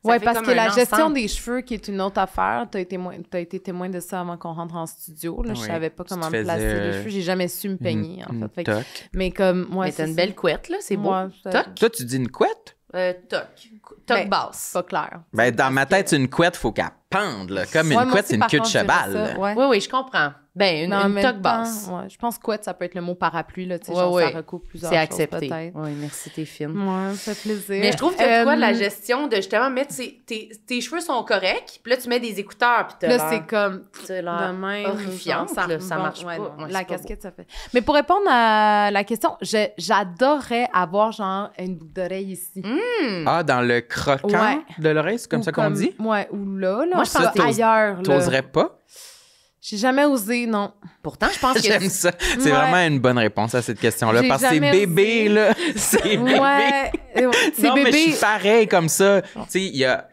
Ça Ouais, fait parce comme que la un gestion ensemble. des cheveux, qui est une autre affaire, t'as été témoin de ça avant qu'on rentre en studio. Là, Je Oui. savais pas Tu comment te me placer faisais, les cheveux. J'ai jamais su me peigner, en fait. Fait que- Toc. mais comme, moi, Mais t'as une belle couette, là, c'est beau. Ouais, ça- Toc. Toi, tu dis une couette? Toc. Toc Ben, basse. C'est pas clair. Ben, dans ma tête, une couette, faut qu'elle pende, là. Comme Ouais, une moi couette, aussi, c'est une par queue de contre, je dirais cheval. ça, là. ouais. Oui, oui, je comprends. Ben, une, Mais en une même toc temps, basse. ouais, je pense que ça peut être le mot parapluie, là, tu sais, Ouais, genre, ouais. ça recoupe plusieurs C'est choses, accepté. peut-être. Oui, merci, t'es fine. Ouais, ça fait plaisir. Mais je trouve que toi, la gestion de justement mettre tes cheveux sont corrects, puis là, tu mets des écouteurs, puis t'as Là, l'air- c'est comme t'as de l'air même. horrifiante, genre, là, ça bon, marche ouais, pas. non, Ouais, c'est la pas casquette, ça fait. Mais pour répondre à la question, j'adorerais avoir, genre, une boucle d'oreille ici. Ah, dans le croquant Ouais. de l'oreille, c'est comme Ou ça qu'on dit? Ouais, ou là. Moi, je en pense tout cas, que ailleurs, là. T'oserais pas? J'ai jamais osé, non. Pourtant, je pense que J'aime ça. C'est Ouais. vraiment une bonne réponse à cette question-là. J'ai Parce que c'est jamais bébé, osé. là. C'est bébé. Ouais, c'est Non, mais je bébé. suis pareil comme ça. Tu sais, il y a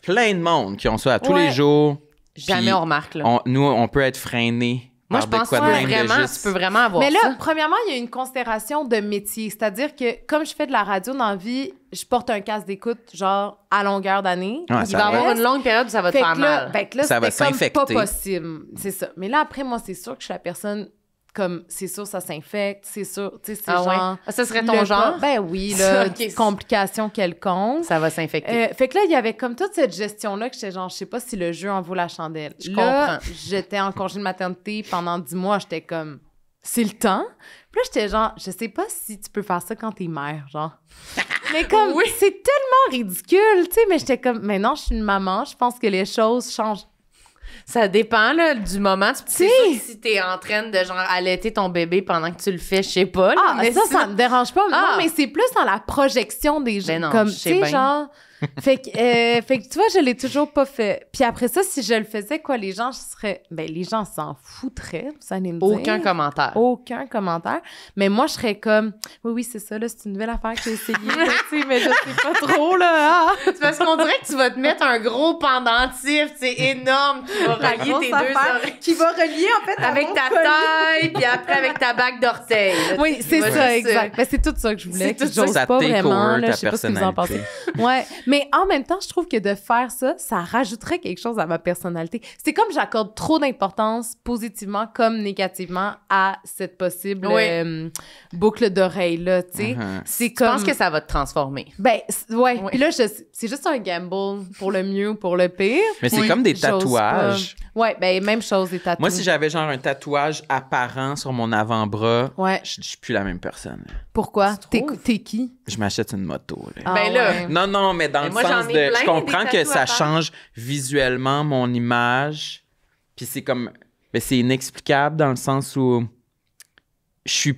plein de monde qui ont ça à tous Ouais. les jours. jamais Puis on remarque, là. Nous, on peut être freinés. Moi, par je de pense quoi de que même de vraiment, juste- tu peux vraiment avoir Mais là, ça. premièrement, il y a une considération de métier. C'est-à-dire que, comme je fais de la radio dans la vie, je porte un casque d'écoute, genre, à longueur d'année. Ouais, Il ça va y va. avoir une longue période où ça va te Fait faire que là, mal. fait que là, Ça va c'était comme pas s'infecter. possible. C'est ça. Mais là, après, moi, c'est sûr que je suis la personne, comme, c'est sûr, ça s'infecte, c'est sûr, tu sais, c'est Ah ouais? genre... Ah, ça serait le ton cas- genre? Ben oui, là, Ok. complications quelconques. Ça va s'infecter. Fait que là, il y avait comme toute cette gestion-là que j'étais genre, je sais pas si le jeu en vaut la chandelle. Je Là, comprends. j'étais en congé de maternité pendant 10 mois, j'étais comme, c'est le temps. Puis là, j'étais genre, je sais pas si tu peux faire ça quand t'es mère, genre. Mais comme, Oui. c'est tellement ridicule, tu sais, mais j'étais comme, mais non, je suis une maman, je pense que les choses changent. Ça dépend là, du moment. C'est Si. sûr que si t'es en train de genre allaiter ton bébé pendant que tu le fais, je sais pas. Là, Ah, mais ça me dérange pas. Ah. Non, mais c'est plus dans la projection des gens. Ben non, comme, je tu sais sais, bien. genre... fait que tu vois, je l'ai toujours pas fait. Puis après ça, si je le faisais, quoi, les gens seraient... Ben, les gens s'en foutraient, vous allez me dire. Aucun commentaire. Aucun commentaire. Mais moi, je serais comme... Oui, c'est ça, là, c'est une nouvelle affaire que j'ai essayé. Tu sais, mais je sais pas trop, là. Ah. C'est parce qu'on dirait que tu vas te mettre un gros pendentif, c'est énorme, qui va La relier grosse tes deux affaire oreilles. qui va relier, en fait, à Avec mon ta collier. taille, puis après avec ta bague d'orteil. là. Oui, Tu c'est vas ça, juste, exact. Ben, c'est tout ça que je voulais. C'est tout que ça. j'ose Ça pas take vraiment. over Là, ta je sais pas ce que vous en pensez. personnalité. Ouais, mais en même temps, je trouve que de faire ça, ça rajouterait quelque chose à ma personnalité. C'est comme j'accorde trop d'importance, positivement comme négativement, à cette possible Oui. boucle d'oreille-là, tu sais. Uh-huh. C'est Je comme... pense que ça va te transformer. Ben, ouais. Oui. Puis là, c'est juste un gamble pour le mieux ou pour le pire. Mais c'est Oui. comme des J'ose tatouages. pas. Ouais, ben, même chose, des tatouages. Moi, si j'avais genre un tatouage apparent sur mon avant-bras, Ouais. je suis plus la même personne. Pourquoi? Tu trouves? T'es qui? Je m'achète une moto. Là. Ah, Ben là, ouais. Non, mais dans Mais le moi, sens j'en ai de... plein, Je comprends des que ça tatous à faire. change visuellement mon image. Puis c'est comme... Ben, c'est inexplicable dans le sens où je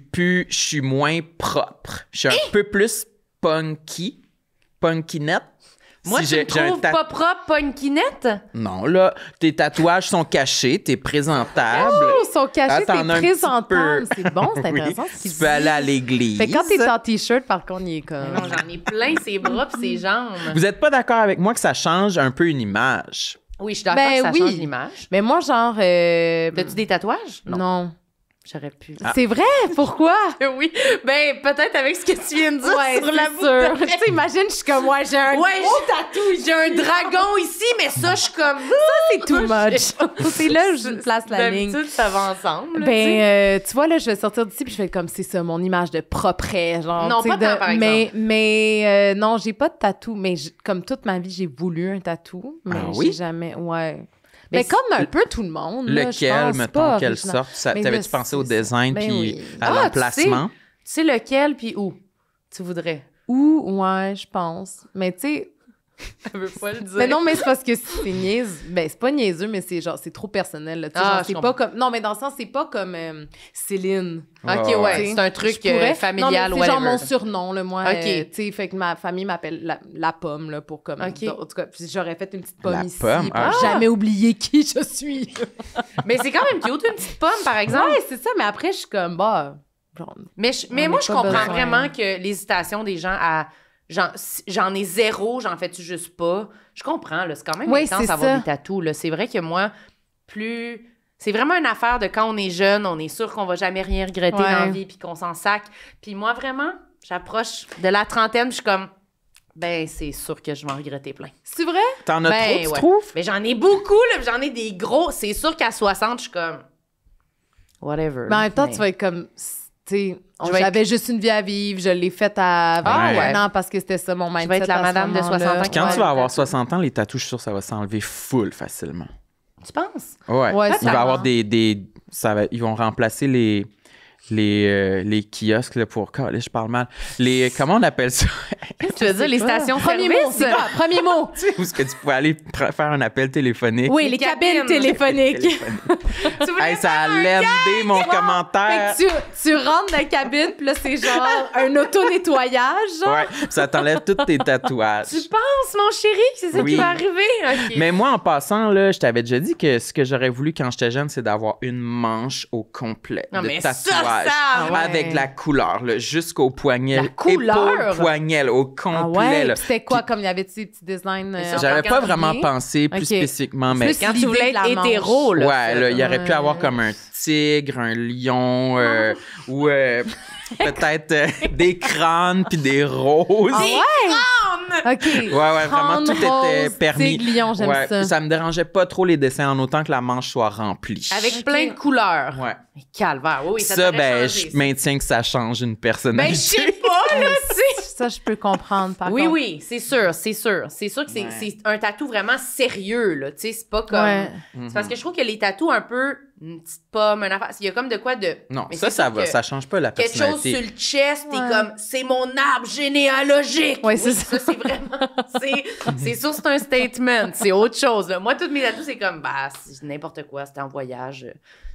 suis moins propre. Je suis un peu plus punkinette. moi, Si tu me trouves pas propre, pas une quinette? Non, là, tes tatouages sont cachés, t'es présentable. Oh, ils sont cachés, Attends c'est un petit présentable. peu. C'est bon, c'est Oui, intéressant ce qu'il tu dit. peux aller à l'église. Fait que quand t'es en t-shirt, par contre, il est comme... Non, j'en ai plein, ses bras pis ses jambes. Vous êtes pas d'accord avec moi que ça change un peu une image? Oui, je suis d'accord Ben que ça oui. change l'image. Mais moi, genre... T'as-tu des tatouages? Non. J'aurais pu. C'est vrai? Pourquoi? Oui. Ben, peut-être avec ce que tu viens de dire sur la boucle sûr. d'oreille. Tu sais, imagine, je suis comme, ouais, j'ai un gros tatou. J'ai un dragon ici, mais ça, je suis comme... C'est too much. C'est là où je place la ligne. D'habitude, ça va ensemble. là, Ben, tu vois, là, je vais sortir d'ici puis je fais comme, c'est ça, mon image de propre, genre. Non, tu sais, pas tant, par exemple. Mais non, j'ai pas de tatou. Mais comme toute ma vie, j'ai voulu un tatou. Mais Ah j'ai oui? jamais, ouais. Mais Mais comme un peu tout le monde. là, je Lequel, pense, mettons, pas quelle original. sorte? Mais T'avais-tu là, pensé au c'est ça. design Ben puis oui. à Ah, l'emplacement? Tu sais lequel, puis où tu voudrais? Ou, ouais, je pense. Mais tu sais, Elle veut pas le dire. mais non, mais c'est parce que c'est niaise. Ben, c'est pas niaiseux, mais c'est genre, c'est trop personnel. Là, tu sais, Ah, genre, je c'est comprends. pas comme. Non, mais dans le sens, c'est pas comme Céline. OK, ouais, c'est un Je truc pourrais. familial, non, mais c'est genre whatever. mon surnom, là, moi. OK. Tu sais, fait que ma famille m'appelle la pomme, là, pour comme. OK. En tout cas, puis j'aurais fait une petite pomme La ici. pomme, pour ah. jamais oublier qui je suis. Mais c'est quand même cute, une petite pomme, par exemple. Ouais, c'est ça, mais après, je suis comme, bah. Genre, Mais On moi, n'a je pas comprends besoin. vraiment que l'hésitation des gens à... J'en ai zéro, j'en fais-tu juste pas? Je comprends, là, c'est quand même Oui, intense c'est d'avoir ça. des tatous, là. C'est vrai que moi, c'est vraiment une affaire de quand on est jeune, on est sûr qu'on va jamais rien regretter Ouais. dans la vie puis qu'on s'en sac. Puis moi, vraiment, j'approche de la trentaine, je suis comme... Ben, c'est sûr que je vais en regretter plein. c'est vrai? T'en as Ben, trop, tu ouais. trouves? Mais j'en ai beaucoup, là, puis j'en ai des gros. C'est sûr qu'à 60, je suis comme... Whatever. Mais en même temps, Mais- tu vas être comme. Tu sais, Je vais j'avais juste une vie à vivre, je l'ai faite à 21 ouais. ans parce que c'était ça mon mindset. vais être la à ce madame de moment-là. 60 ans Puis quand Ouais, tu vas le avoir tatou. 60 ans, les tatous, je suis sûr que ça va s'enlever full facilement. Tu penses? Ouais. Ouais, Il va y sûrement. avoir ils vont remplacer les kiosques là, pour... Là, je parle mal. Comment on appelle ça? Qu'est-ce que tu veux dire? Les stations Premier service? mot, c'est quoi? Premier mot. Tu sais, où est-ce que tu pouvais aller faire un appel téléphonique? Oui, les cabines téléphoniques. Tu voulais Hey, ça a faire un lendé mon Fait commentaire. que tu rentres dans la cabine, puis là, c'est genre un auto-nettoyage, genre. Ouais, ça t'enlève tous tes tatouages. Tu penses, mon chéri, que c'est ça Oui. qui va arriver? OK. Mais moi, en passant, là, je t'avais déjà dit que ce que j'aurais voulu quand j'étais jeune, c'est d'avoir une manche au complet Non, de mais ça, tatouage. ça, ouais. Avec la couleur, là, jusqu'au poignet. La couleur? Épaule, poignet, là, au Ah complet. ouais? là. Puis c'était quoi, comme il y avait des petits designs? Mais ça, J'avais pas Regarde vraiment bien. pensé plus Ok. spécifiquement, mais... Plus Quand tu l'idée voulais de la être manche. hétéro, là. Ouais, là, il aurait pu Ouais. avoir comme un tigre, un lion, ou peut-être des crânes puis des roses. Ah ouais? OK. Ouais, vraiment, Crâne, tout était rose, permis. tigre, lion, j'aime Ouais, ça. puis ça me dérangeait pas trop les dessins en autant que la manche soit remplie. Avec OK. plein de couleurs. Ouais. Mais calvaire, oui, ça Ça, t'aurait ben, changé, je maintiens que ça change une Ben, personnalité. je sais pas, là, tu sais. Ça, je peux comprendre, par Oui, contre. oui, c'est sûr, c'est sûr. C'est sûr que Ouais. c'est un tatou vraiment sérieux, là. Tu sais, c'est pas comme... Ouais. C'est parce que je trouve que les tatous, un peu, une petite pomme, une affaire, il y a comme de quoi de... Non, Mais ça, c'est ça sûr va. que Ça change pas la quelque chose personnalité. sur le chest, t'es Ouais. comme, c'est mon arbre généalogique. Ouais, Oui, c'est ça, c'est vraiment... C'est sûr, c'est un statement. C'est autre chose, là. Moi, toutes mes tatous, c'est comme, bah, c'est n'importe quoi, c'était en voyage.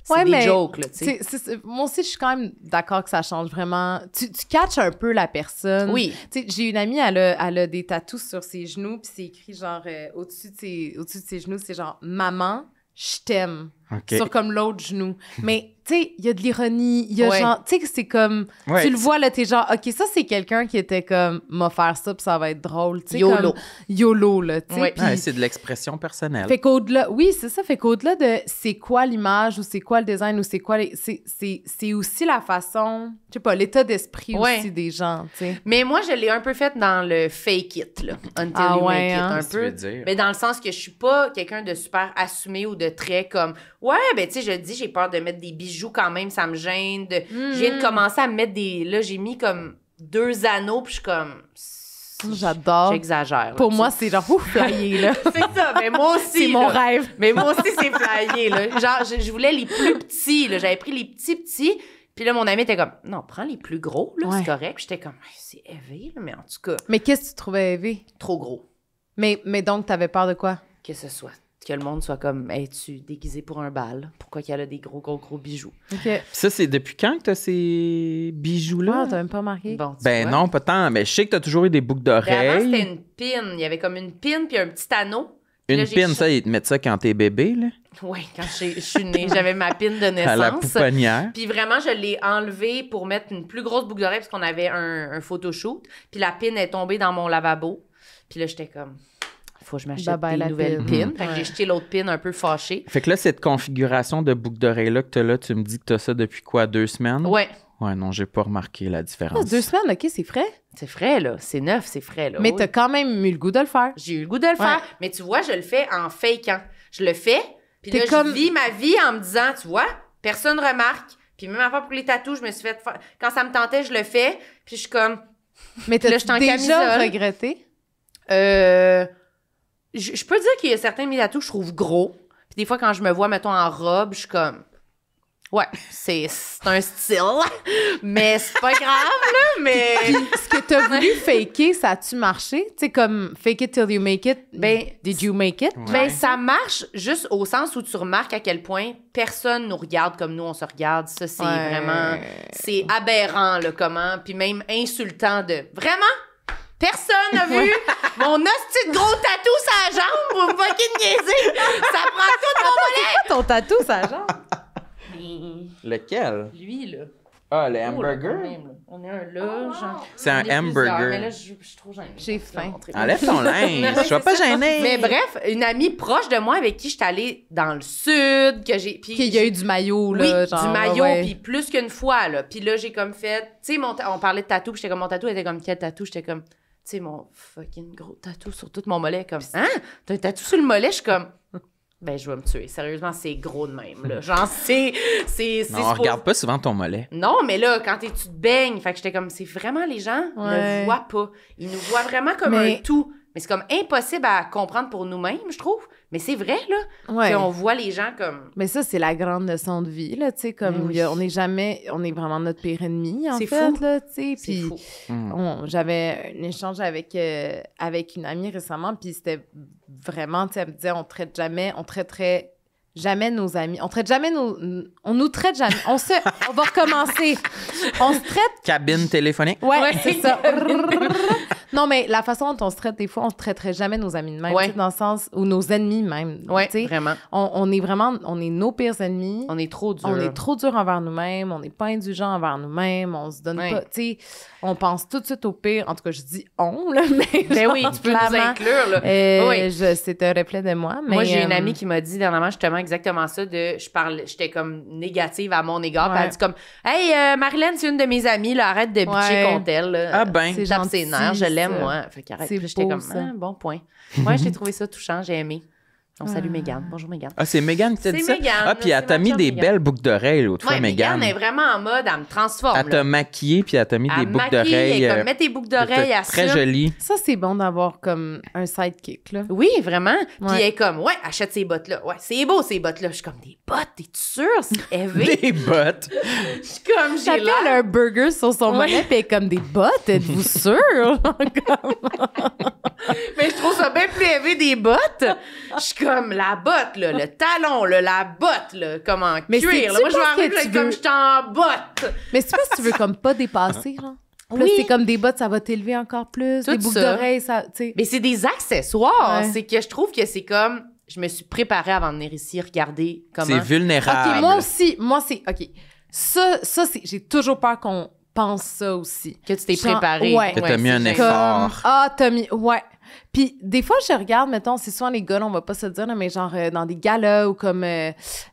C'est Ouais, des mais jokes, là, tu sais. moi aussi, je suis quand même d'accord que ça change vraiment. Tu catches un peu la personne. Oui. Tu sais, j'ai une amie, elle a des tatous sur ses genoux, puis c'est écrit genre au-dessus de ses genoux, c'est genre maman, je t'aime. OK. Sur comme l'autre genou. Mais tu sais, il y a de l'ironie, il y a Ouais. genre, tu sais, que c'est comme, Ouais, tu le vois là, t'es genre, OK, ça c'est quelqu'un qui était comme, m'a faire ça, puis ça va être drôle. Tu sais, YOLO. comme YOLO, là, tu sais. Ouais. puis- Ouais, c'est de l'expression personnelle. fait qu'au-delà, oui, c'est ça. Fait qu'au-delà de c'est quoi l'image ou c'est quoi le design ou c'est quoi c'est aussi la façon, je sais pas, l'état d'esprit Ouais. aussi des gens, tu sais. Mais moi, je l'ai un peu fait dans le fake it, là. Until Ah you ouais, make it, hein? un Qu'est-ce que tu peu. veux dire? Mais dans le sens que je suis pas quelqu'un de super assumé ou de très comme, ouais, ben, tu sais, je dis, j'ai peur de mettre des bijoux quand même, ça me gêne. Je viens de commencer à mettre là, j'ai mis comme 2 anneaux, puis je suis comme. J'adore. J'exagère. là, Pour tu moi, sais. c'est genre ouf, flyé, là. C'est ça, mais moi aussi. C'est mon là. rêve. Mais moi aussi, c'est flyé, là. Genre, je voulais les plus petits, là. J'avais pris les petits. Puis là, mon ami était comme, non, prends les plus gros, là, Ouais. c'est correct. Puis j'étais comme, c'est élevé, là, mais en tout cas, Mais qu'est-ce que tu trouvais élevé? trop gros. Mais donc, t'avais peur de quoi? Que ce soit. Que le monde soit comme, es-tu déguisé pour un bal? Pourquoi qu'il y a là des gros bijoux? OK. Puis ça, c'est depuis quand que t'as ces bijoux-là? Ah, t'as même pas marqué? Bon, tu Ben vois. non, pas tant. Mais je sais que t'as toujours eu des boucles Ben, avant, c'était d'oreilles. une pin. Il y avait comme une pin puis un petit anneau. Puis là, Une j'ai pin, ça, ils te mettent ça quand t'es bébé, là, Oui, quand je suis née, j'avais ma pin de à la naissance. pouponnière. Puis vraiment, je l'ai enlevée pour mettre une plus grosse boucle d'oreille parce qu'on avait un photoshoot. Puis la pin est tombée dans mon lavabo. Puis là, j'étais comme, faut que je m'achète Bye-bye, des la nouvelles pin. pins. Fait que Ouais. j'ai jeté l'autre pin un peu fâchée. Fait que là, cette configuration de boucle d'oreille-là que t'as là, tu me dis que t'as ça depuis quoi, 2 semaines? Ouais. Ouais, non, j'ai pas remarqué la Ah, différence. 2 semaines, OK, c'est frais. C'est frais, là. C'est neuf, c'est frais, là. Mais Oui. t'as quand même eu le goût de le faire. J'ai eu le goût de le faire. Ouais. Mais tu vois, je le fais en fakeant. Je le fais, puis T'es là, comme- je vis ma vie en me disant, tu vois, personne remarque. Puis même affaire pour les tatous, je me suis fait faire... Quand ça me tentait, je le fais. Puis je suis comme... Mais Là, t'as j'étais en déjà camisole. regretté? Je peux dire qu'il y a certains de mes tatous que je trouve gros. Puis des fois, quand je me vois, mettons, en robe, je suis comme... Ouais, c'est un style. Mais c'est pas grave, là, mais... Ce que t'as voulu faker, ça a-tu marché? Tu sais, comme fake it till you make it. Ben, did you make it? Ouais. Ben, ça marche juste au sens où tu remarques à quel point personne nous regarde comme nous, on se regarde. Ça, c'est Ouais. vraiment... C'est aberrant, là, comment... Puis même insultant de... Vraiment? Personne n'a vu mon hostie de gros tatou sur la jambe pour me fucking niaiser. Ça prend tout mon Ton tatou, ça genre. mollet. Lequel? Lui, là. Ah, le Oh, là, quand hamburger? même, là. On est un là, genre... C'est on un est plusieurs, hamburger. Mais là, je suis trop gênée. J'ai Je vais faim. montrer. Enlève ton linge, je suis pas gênée. Mais bref, une amie proche de moi avec qui je suis allée dans le sud, que j'ai... puis Qu'il y a eu du maillot, oui, là. genre, du maillot, ouais. puis plus qu'une fois, là. Puis là, j'ai comme fait... Tu sais, on parlait de tatou, puis j'étais comme, mon tatou était comme, quel tatou? J'étais comme, tu sais, mon fucking gros tatou sur tout mon mollet. Comme, hein? T'as un tatou sur le mollet? Je suis comme, ben, je vais me tuer. Sérieusement, c'est gros de même, là. Genre, c'est Non, on regarde pas souvent ton mollet. Non, mais là, quand tu te baignes, fait que j'étais comme, c'est vraiment, les gens Ouais. ne voient pas. Ils nous voient vraiment comme Mais- un tout. Mais c'est comme impossible à comprendre pour nous-mêmes, je trouve. Mais c'est vrai, là. Ouais. Qu'on voit les gens comme... Mais ça, c'est la grande leçon de vie, là, tu sais, comme Oui. on est vraiment notre pire ennemi, en C'est fait, fou. là, tu sais, C'est puis fou. j'avais un échange avec une amie récemment, puis c'était vraiment, tu sais, elle me disait, on traiterait jamais nos amis, on nous traite jamais, on va recommencer, on se traite. Cabine téléphonique? Ouais, c'est ça. Non, mais la façon dont on se traite, des fois, on ne traiterait jamais nos amis de même, Ouais. tu sais, dans le sens, ou nos ennemis même. Ouais, tu sais. vraiment. On est nos pires ennemis. On est trop dur. On est trop dur envers nous-mêmes, on n'est pas indulgent envers nous-mêmes, on se donne Ouais. pas, tu sais, on pense tout de suite au pire. En tout cas, je dis on, là, mais Ben genre, oui, tu peux nous clairement, inclure, là. Oui. c'est un reflet de moi, mais... Moi, j'ai une amie qui m'a dit dernièrement justement exactement ça j'étais comme négative à mon égard. Puis Ouais. elle dit comme, hey, Marilyn, c'est une de mes amies, là, arrête de bitcher Ouais. contre elle. Là. Ah ben. C'est Tape ses gentil, nerfs, je l'aime, ça. moi. Fait qu'arrête. C'est Puis j'étais beau, comme, ça. ah, bon point. Ouais, j'ai trouvé ça touchant, j'ai aimé. On salue Ah. Mégane. Bonjour Mégane. Ah, c'est Mégane qui t'a C'est dit ça? Mégane, Ah, puis là, elle c'est t'a ma mis chum, des Mégane. belles boucles d'oreilles l'autre fois, Ouais, Mégane Mégane. est vraiment en mode, elle me transforme. Elle t'a là. maquillé, puis elle t'a mis des Elle me boucles maquille, d'oreilles. elle est comme, mets tes boucles d'oreilles, très assume. jolies. Ça, c'est bon d'avoir comme un sidekick, là. Oui, vraiment. Puis Ouais. elle est comme, ouais, achète ces bottes-là. Ouais, c'est beau, ces bottes-là. Je suis comme, des bottes, t'es sûre? C'est élevé. Des bottes. Je suis comme, j'ai Chacun l'air. a un burger sur son Ouais. mollet, puis elle est comme des bottes, êtes-vous sûr? Mais je trouve ça bien plus élevé des bottes. Je suis comme, la botte, là, le talon, là, la botte, là, comme en Mais cuir. Là. c'est-tu Moi, je vais parce arriver que là, tu comme veux- je suis en botte. Mais c'est pas si tu veux comme pas dépasser, genre. Puis là, Oui. c'est comme des bottes, ça va t'élever encore plus. Tout Des boucles ça. d'oreilles, ça, tu sais. Mais c'est des accessoires. Ouais. C'est que je trouve que c'est comme, je me suis préparée avant de venir ici, regarder comment. C'est vulnérable. OK, moi aussi, c'est... OK. Ça c'est... J'ai toujours peur qu'on pense ça aussi. Que tu t'es Genre, préparée. ouais. Que t'as mis c'est un gênant. effort. Ah, t'as mis... Ouais. Puis des fois, je regarde, mettons, c'est souvent les gars, là, on va pas se le dire, là, mais genre dans des galas ou comme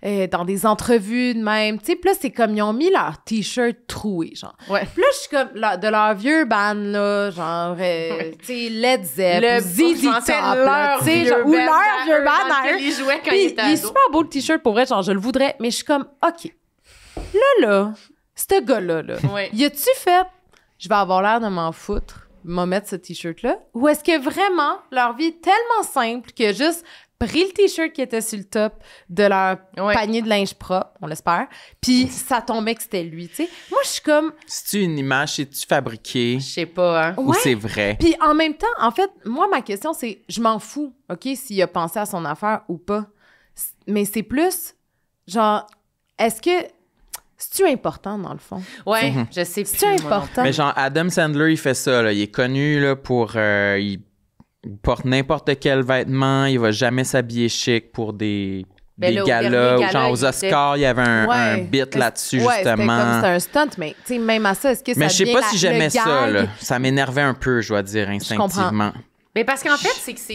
dans des entrevues de même. Tu sais, puis là, c'est comme ils ont mis leur T-shirt troué, genre. Ouais. Puis là, je suis comme de leur vieux band, là, genre, tu sais, Led Zepp, Le ZZ je pensais Top, là, tu sais, genre, ou leur vieux band, dans à lequel eux. ils jouaient quand Puis ils il étaient est ados. super beau le T-shirt, pour vrai, genre, je le voudrais, mais je suis comme, OK, là, ce gars-là, Ouais. y a-tu fait, je vais avoir l'air de m'en foutre, m'en mettre ce T-shirt-là, ou est-ce que vraiment, leur vie est tellement simple que juste pris le T-shirt qui était sur le top de leur Ouais. panier de linge propre, on l'espère, puis ça tombait que c'était lui, tu sais. Moi, je suis comme, C'est-tu une image, c'est-tu fabriqué Je sais pas, hein. ou ouais. c'est vrai? Puis en même temps, en fait, moi, ma question, c'est, je m'en fous, OK, s'il a pensé à son affaire ou pas. Mais c'est plus, genre, est-ce que c'est-tu important, dans le fond? Ouais, je sais plus. C'est-tu moi non plus. important? Mais genre, Adam Sandler, il fait ça, là. Il est connu, là, pour... il porte n'importe quel vêtement. Il va jamais s'habiller chic pour des Ben des là, au galas. dernier Ou gala, genre, aux il était- Oscars, il y avait un Ouais. bit Mais là-dessus, ouais, justement. c'était un stunt, mais tu sais, même à ça, est-ce que ça Mais je sais devient pas si j'aimais le ça, gag? là. Ça m'énervait un peu, je dois dire, instinctivement. Mais parce qu'en fait,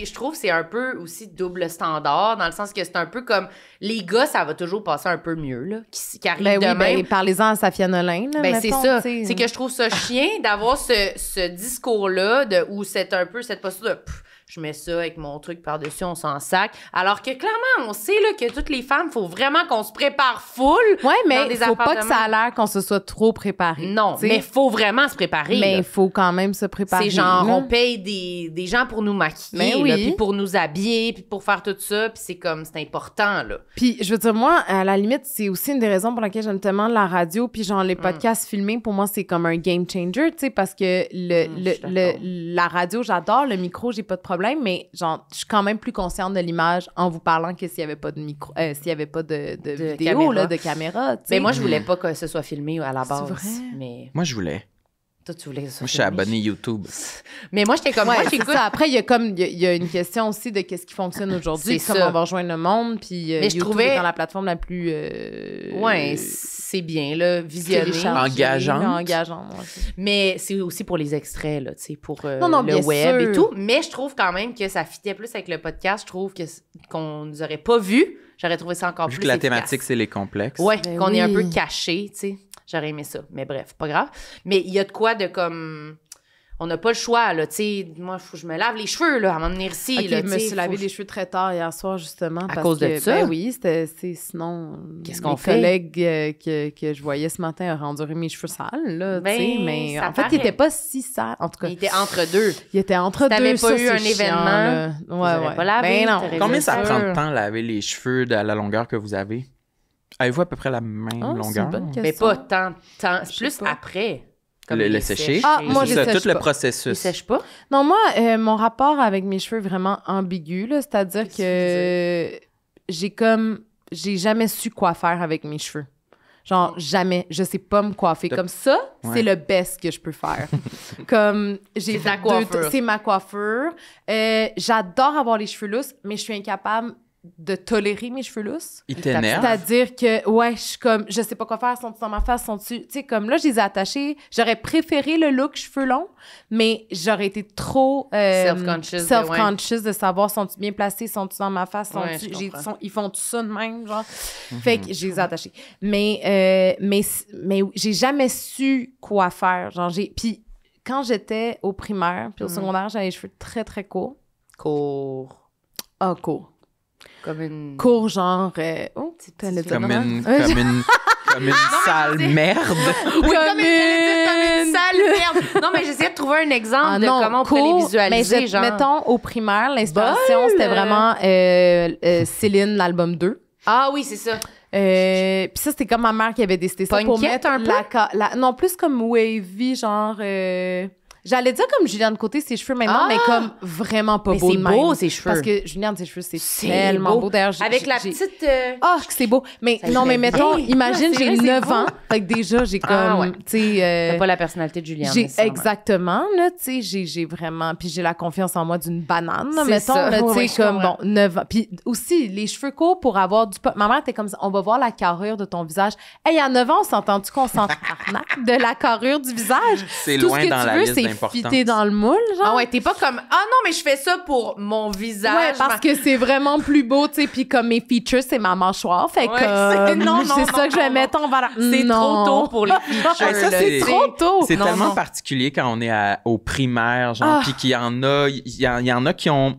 je trouve que c'est un peu aussi double standard, dans le sens que c'est un peu comme les gars, ça va toujours passer un peu mieux, là, qui arrivent Ben de oui, même. ben parlez-en à Safia Nolin, là, Ben, c'est mettons, ça. t'sais. C'est que je trouve ça chien d'avoir ce discours-là où c'est un peu cette posture de je mets ça avec mon truc par-dessus, on s'en sac. Alors que clairement, on sait là, que toutes les femmes, il faut vraiment qu'on se prépare full. Ouais, mais dans des faut pas que appartements. ça a l'air qu'on se soit trop préparé. Non, t'sais. mais il faut vraiment se préparer. Mais là. il faut quand même se préparer. C'est genre, là. on paye des gens pour nous maquiller, Mais oui. là, puis pour nous habiller, puis pour faire tout ça, puis c'est comme, c'est important, là. Puis, je veux dire, moi, à la limite, c'est aussi une des raisons pour laquelle j'aime tellement la radio. Puis, genre, les podcasts filmés, pour moi, c'est comme un game changer, tu sais, parce que je suis d'accord. la radio, j'adore. Le micro, j'ai pas de problème, mais genre, je suis quand même plus consciente de l'image en vous parlant que s'il y avait pas de micro, s'il y avait pas de vidéo, caméra. là, de caméra, tu sais. Mais moi, je voulais pas que ce soit filmé à la base. vrai? Mais Moi, je voulais. toi, tu voulais que ce soit Moi, je suis filmé. abonné YouTube. Mais moi, j'étais comme, Ouais, moi, c'est j'écoute. ça. Après, il y a comme il y a une question aussi de qu'est-ce qui fonctionne aujourd'hui, C'est comment ça. on va rejoindre le monde, puis Mais je YouTube trouvais- est dans la plateforme la plus Ouais, c'est bien, là, visionné. téléchargée, Engageante. engageante, ouais. Mais c'est aussi pour les extraits, là, tu sais, pour Non, le bien web et sûr. tout. Mais je trouve quand même que ça fitait plus avec le podcast. Je trouve qu'on nous aurait pas vu. J'aurais trouvé ça encore Vu plus que la efficace. thématique, c'est les complexes. Ouais, Ben qu'on est un peu oui. caché, tu sais. J'aurais aimé ça. Mais bref, pas grave. Mais il y a de quoi de comme... On n'a pas le choix, là, tu sais. Moi, il faut que je me lave les cheveux, là, avant de venir ici, Ok, là, je me tu sais, suis lavé faut- les cheveux très tard hier soir, justement. À parce cause de que, ça? Ben oui, sinon... Qu'est-ce mes qu'on fait? collègues que je voyais ce matin ont enduré mes cheveux sales, là, tu sais. Ben, Mais ça en fait, ils paraît. n'étaient pas si sales. En tout cas, Il était entre deux. ils étaient entre t'avais deux. pas ça, eu c'est un chiant, événement, là. vous aurez Ouais. pas lavé, Ben non. t'aurais Combien raison. ça prend sûr. de temps laver les cheveux à la longueur que vous avez? Avez-vous à peu près la même Ah, c'est une longueur? bonne question. Mais pas tant. C'est Je plus sais pas. après. Comme Le les sécher? sèches. Ah, moi, C'est je ça, sèche tout le pas. Ils processus. sèchent pas? Non, moi, mon rapport avec mes cheveux est vraiment ambigu, là. C'est-à-dire Qu'est-ce que j'ai jamais su quoi faire avec mes cheveux. Genre, jamais. Je sais pas me coiffer. T'as- Comme ça, Ouais. c'est le best que je peux faire. Comme, j'ai C'est ta fait coiffure. c'est ma coiffure. J'adore avoir les cheveux lousses, mais je suis incapable de tolérer mes cheveux lousses. Il t'énerve? C'est-à-dire que, ouais, je suis comme, je sais pas quoi faire, sont-ils dans ma face, sont-ils... Tu sais, comme là, je les ai attachés. J'aurais préféré le look cheveux longs, mais j'aurais été trop... self-conscious de savoir, sont-ils bien placés, sont-ils dans ma face, Ouais, sont-ils... je comprends. Ils font tout ça de même, genre. Fait que je les ai attachés. Mais j'ai jamais su quoi faire. Genre, Puis quand j'étais au primaire, puis au secondaire, j'avais les cheveux très, très courts. Court. Ah, court. Comme une... Court, genre... oh, petite fille. Comme une mais sale je dis- merde. Oui, comme une sale merde. Non, mais j'essayais de trouver un exemple de comment on pourrait les court, visualiser, mais genre. mettons, au primaire, l'inspiration, Bol! c'était vraiment Céline, l'album 2. Ah oui, c'est ça. Puis ça, c'était comme ma mère qui avait décidé ça pour Punkette mettre un peu? non, plus comme wavy, genre... j'allais dire comme Juliane Côté, ses cheveux maintenant, Ah! mais comme vraiment pas Mais beau c'est de beau, même. ses cheveux. Parce que Juliane, ses cheveux, c'est C'est tellement beau. beau. D'ailleurs, Avec la petite... Ah, que c'est beau. Mais Ça non, mais irait mettons, bien. imagine, Ouais, c'est j'ai vrai, c'est 9 beau. ans. Fait que déjà, j'ai comme, Ah ouais. tu sais... T'as pas la personnalité de Juliane, J'ai nécessairement. exactement, là, tu sais, j'ai vraiment... Puis j'ai la confiance en moi d'une banane, là, C'est mettons, ça. là, tu sais, Ouais, je comme, comprends. bon, 9 ans. Puis aussi, les cheveux courts pour avoir du... Ma mère était comme ça, on va voir la carrure de ton visage. Hey, à 9 ans, on s'entend-tu qu'on s'entarnaque de la carrure du visage? C'est Tout loin ce que dans tu la veux, liste c'est d'importance. fitter dans le moule, genre. Ah ouais, t'es pas comme... Ah non, mais je fais ça pour mon visage. Ouais, parce que c'est vraiment plus beau, tu sais, puis comme mes features, c'est ma mâchoire, fait Ouais, que non, c'est ça que je vais mettre en valeur. C'est trop tôt pour les features. Ouais, ça, là, c'est tu sais. trop tôt. C'est Non, tellement non. particulier quand on est au primaire, genre, Ah. puis qu'il y en a, il y en a qui ont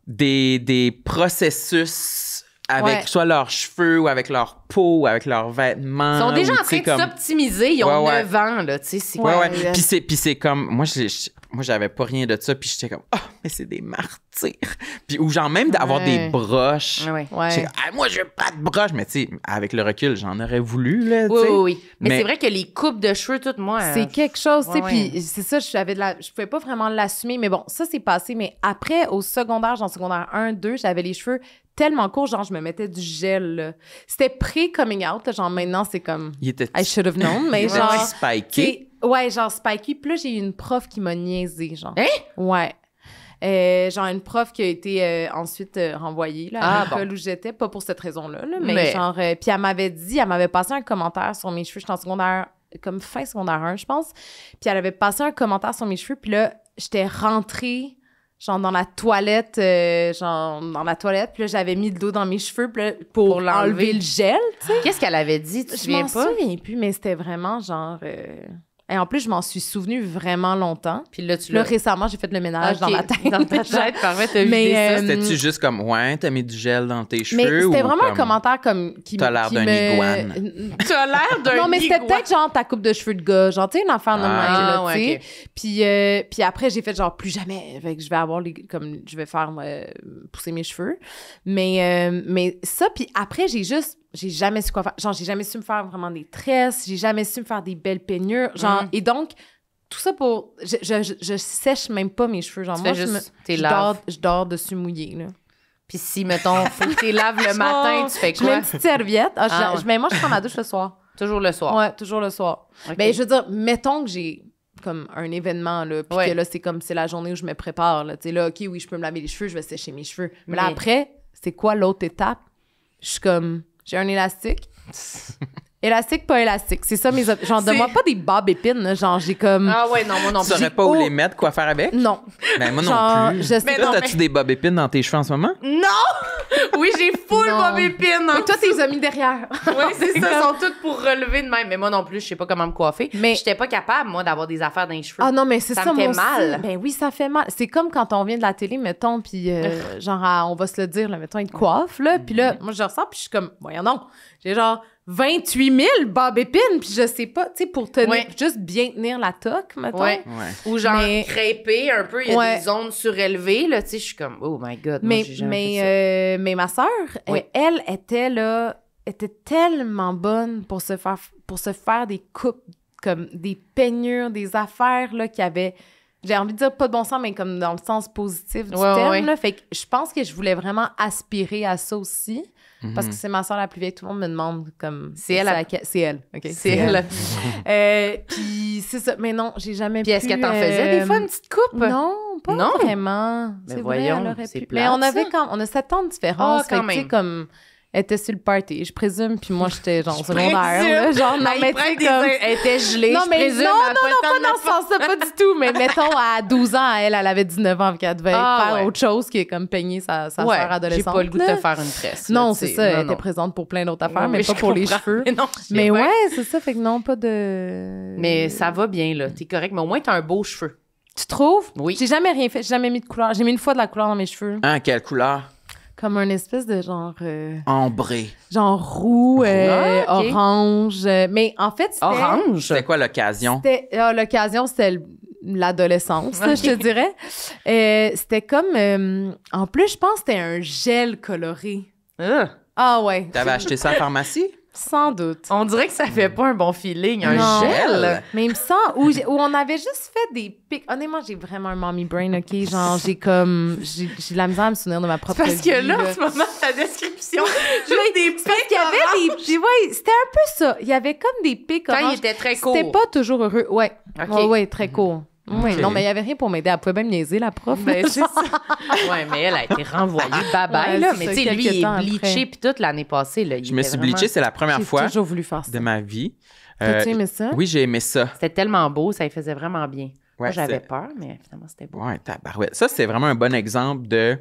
des processus avec Ouais. soit leurs cheveux ou avec leur peau ou avec leurs vêtements. Ils sont déjà ou, en tu sais, train de comme... s'optimiser. Ils ont Ouais, ouais. 9 ans, là, tu sais. c'est- Ouais, ouais. Ouais. Puis c'est comme... Moi, j'avais pas rien de ça, puis j'étais comme... Ah, mais c'est des martyrs. Puis ou genre même d'avoir Ouais. des broches. Ouais. Ouais. J'étais comme, ah, moi, je veux pas de broches. Mais tu sais, avec le recul, j'en aurais voulu, là, tu Oui, sais. oui, oui. Mais, Mais- c'est vrai que les coupes de cheveux, toutes moi... C'est quelque chose, tu sais, ouais, puis c'est ça, je pouvais pas vraiment l'assumer, mais bon, ça, c'est passé. Mais après, au secondaire, genre secondaire 1, 2, j'avais les cheveux tellement courts, genre, je me mettais du gel, là. C'était pré-coming out, là, genre, maintenant, c'est comme, Il était I should have known, mais il était genre, spiké. tu sais, ouais, genre spiky. Puis là, j'ai eu une prof qui m'a niaisé, genre. Hein? Ouais. Genre une prof qui a été ensuite renvoyée là, Ah, à l'école où j'étais, pas pour cette raison-là, là, mais, Mais- genre... puis elle m'avait passé un commentaire sur mes cheveux, j'étais en secondaire, comme fin secondaire 1, je pense, puis elle avait passé un commentaire sur mes cheveux, puis là, j'étais rentrée, genre dans la toilette, puis là, j'avais mis de l'eau dans mes cheveux pour enlever le gel, tu sais. Qu'est-ce qu'elle avait dit? Tu te Je souviens m'en pas? souviens plus, mais c'était vraiment genre... Et en plus, je m'en suis souvenue vraiment longtemps. Puis là, tu Là, l'as... récemment, j'ai fait le ménage dans ma tête. Dans ta tête, parfait, t'as Mais, vidé ça. C'était-tu juste comme, ouais, t'as mis du gel dans tes Mais cheveux? c'était ou vraiment un comme, commentaire comme... T'as l'air d'un iguane. Tu as l'air d'un Non, mais c'était iguane. peut-être genre ta coupe de cheveux de gars, genre, tu sais, une affaire de même, là, ouais, tu sais. ok. Puis après, j'ai fait genre plus jamais. Fait que je vais avoir je vais faire pousser mes cheveux. Mais ça, puis après, j'ai jamais su quoi faire. Genre, j'ai jamais su me faire vraiment des tresses, j'ai jamais su me faire des belles peignures. Genre, et donc, tout ça pour. Je sèche même pas mes cheveux. Genre, Tu moi, fais juste tes laves. je dors dessus mouillé, là. Puis si, mettons, faut que tu laves le matin, tu fais Je mets quoi? une petite serviette. Ah, ouais. Mais moi, je prends ma douche le soir. Toujours le soir. Ouais, toujours le soir. Ok. Ben, je veux dire, mettons que j'ai comme un événement, là, puis Ouais. que là, c'est la journée où je me prépare, là. Tu sais, là, OK, oui, je peux me laver les cheveux, je vais sécher mes cheveux. Mais là, Mais- après, c'est quoi l'autre étape? Je suis comme, j'ai un élastique. Élastique, pas élastique. C'est ça mes genre, donne-moi pas des bobs épines, là. Genre, j'ai comme... Ah ouais, non, moi non Tu plus. saurais pas où les mettre, quoi faire avec? Non. Ben, moi Genre, non plus. je sais Mais Là, non, t'as-tu des bob épines dans tes cheveux en ce moment? Non! Oui, j'ai full Non. bob épine. Mais toi, t'es les as mis derrière. Oui, c'est ça. Ils sont toutes pour relever de même. Mais moi non plus, je sais pas comment me coiffer. Mais- J'étais pas capable, moi, d'avoir des affaires dans les cheveux. Ah non, mais c'est Ça ça, me fait moi aussi. mal. Ben oui, ça fait mal. C'est comme quand on vient de la télé, mettons, puis genre, on va se le dire, là, mettons, il te coiffe, là, puis là, moi, je ressors, puis je suis comme, voyons donc, j'ai genre 28 000 bob épines, puis je sais pas, tu sais, pour tenir, Ouais. juste bien tenir la toque, mettons. Ouais. Ouais. Ou genre Mais- crêpé un peu, il y a Ouais. des zones surélevées, là, tu sais, je suis comme, oh my God, moi, j'ai jamais fait Mais ma sœur, Oui. elle était tellement bonne pour se faire des coupes, comme des peignures, des affaires, là, qui avaient, j'ai envie de dire pas de bon sens, mais comme dans le sens positif du Ouais, terme, ouais. là. Fait que je pense que je voulais vraiment aspirer à ça aussi, parce que c'est ma sœur la plus vieille. Tout le monde me demande, comme... C'est elle, C'est elle, OK? ça. C'est elle. Puis c'est ça. Mais non, j'ai jamais Puis est-ce pu, qu'elle t'en faisait des fois, une petite coupe? Non, pas Non? vraiment. Mais C'est vrai, voyons, elle aurait c'est pu. plate, Mais on avait ça. on a 7 ans de différence. Ah, quand fait que, tu sais, même. comme, elle était sur le party, je présume, puis moi, j'étais genre secondaire. présume. Là, genre, non, Ben, mais il tu sais, prend des- comme... Elle était gelée, Non, je mais présume. non, elle a non, le non, temps pas de dans le ce sens-là, pas du tout. Mais mettons, à 12 ans, elle avait 19 ans, puis qu'elle devait Ah, faire ouais. autre chose qui est comme peigner sa sœur Ouais, adolescente. j'ai pas le goût de là. te faire une tresse. là, Non, tu c'est sais. ça, elle Non, était non. présente pour plein d'autres affaires, Oui, mais je pas pour les comprends. cheveux. Mais non, je sais Mais bien. ouais, c'est ça, fait que non, pas de... Mais ça va bien, là. T'es correct. Mais au moins, t'as un beau cheveu. Tu trouves? Oui. J'ai jamais rien fait, j'ai jamais mis de couleur. J'ai mis une fois de la couleur dans mes cheveux. Ah, quelle couleur? Comme un espèce de Ambré. genre roux, Ah, ok. orange. Mais en fait, c'était... Orange? C'était quoi l'occasion? L'occasion, c'était l'adolescence, là, je te dirais. C'était comme... en plus, je pense que c'était un gel coloré. Ah ouais, T'avais acheté ça à la pharmacie? sans doute. On dirait que ça fait pas un bon feeling, un Non. gel. Mais il me semble... Où on avait juste fait des pics... Honnêtement, j'ai vraiment un mommy brain, OK? Genre, j'ai de la misère à me souvenir de ma propre Parce que vie, là, en ce moment, ta description, juste des pics. Parce qu'il y avait des... Ouais, c'était un peu ça. Il y avait comme des pics Quand il orange. était très court. C'était pas toujours heureux. Ouais. OK. Ouais, très court. Ouais, OK. non, mais il y avait rien pour m'aider. Elle pouvait même niaiser, la prof. Ben, c'est ça. Ouais, mais elle a été renvoyée bye-bye, Ouais, là. c'est Mais ça, tu sais, lui, quelques il est temps bleaché, après. puis toute l'année passée, là. Je me suis bleaché, c'est la première J'ai fois toujours voulu faire ça. de ma vie. T'as-tu aimé ça? Oui, j'ai aimé ça. C'était tellement beau, ça lui faisait vraiment bien. Moi, Ouais, j'avais c'est- peur, mais finalement, c'était beau. Ouais, tabarouette. Ça, c'est vraiment un bon exemple de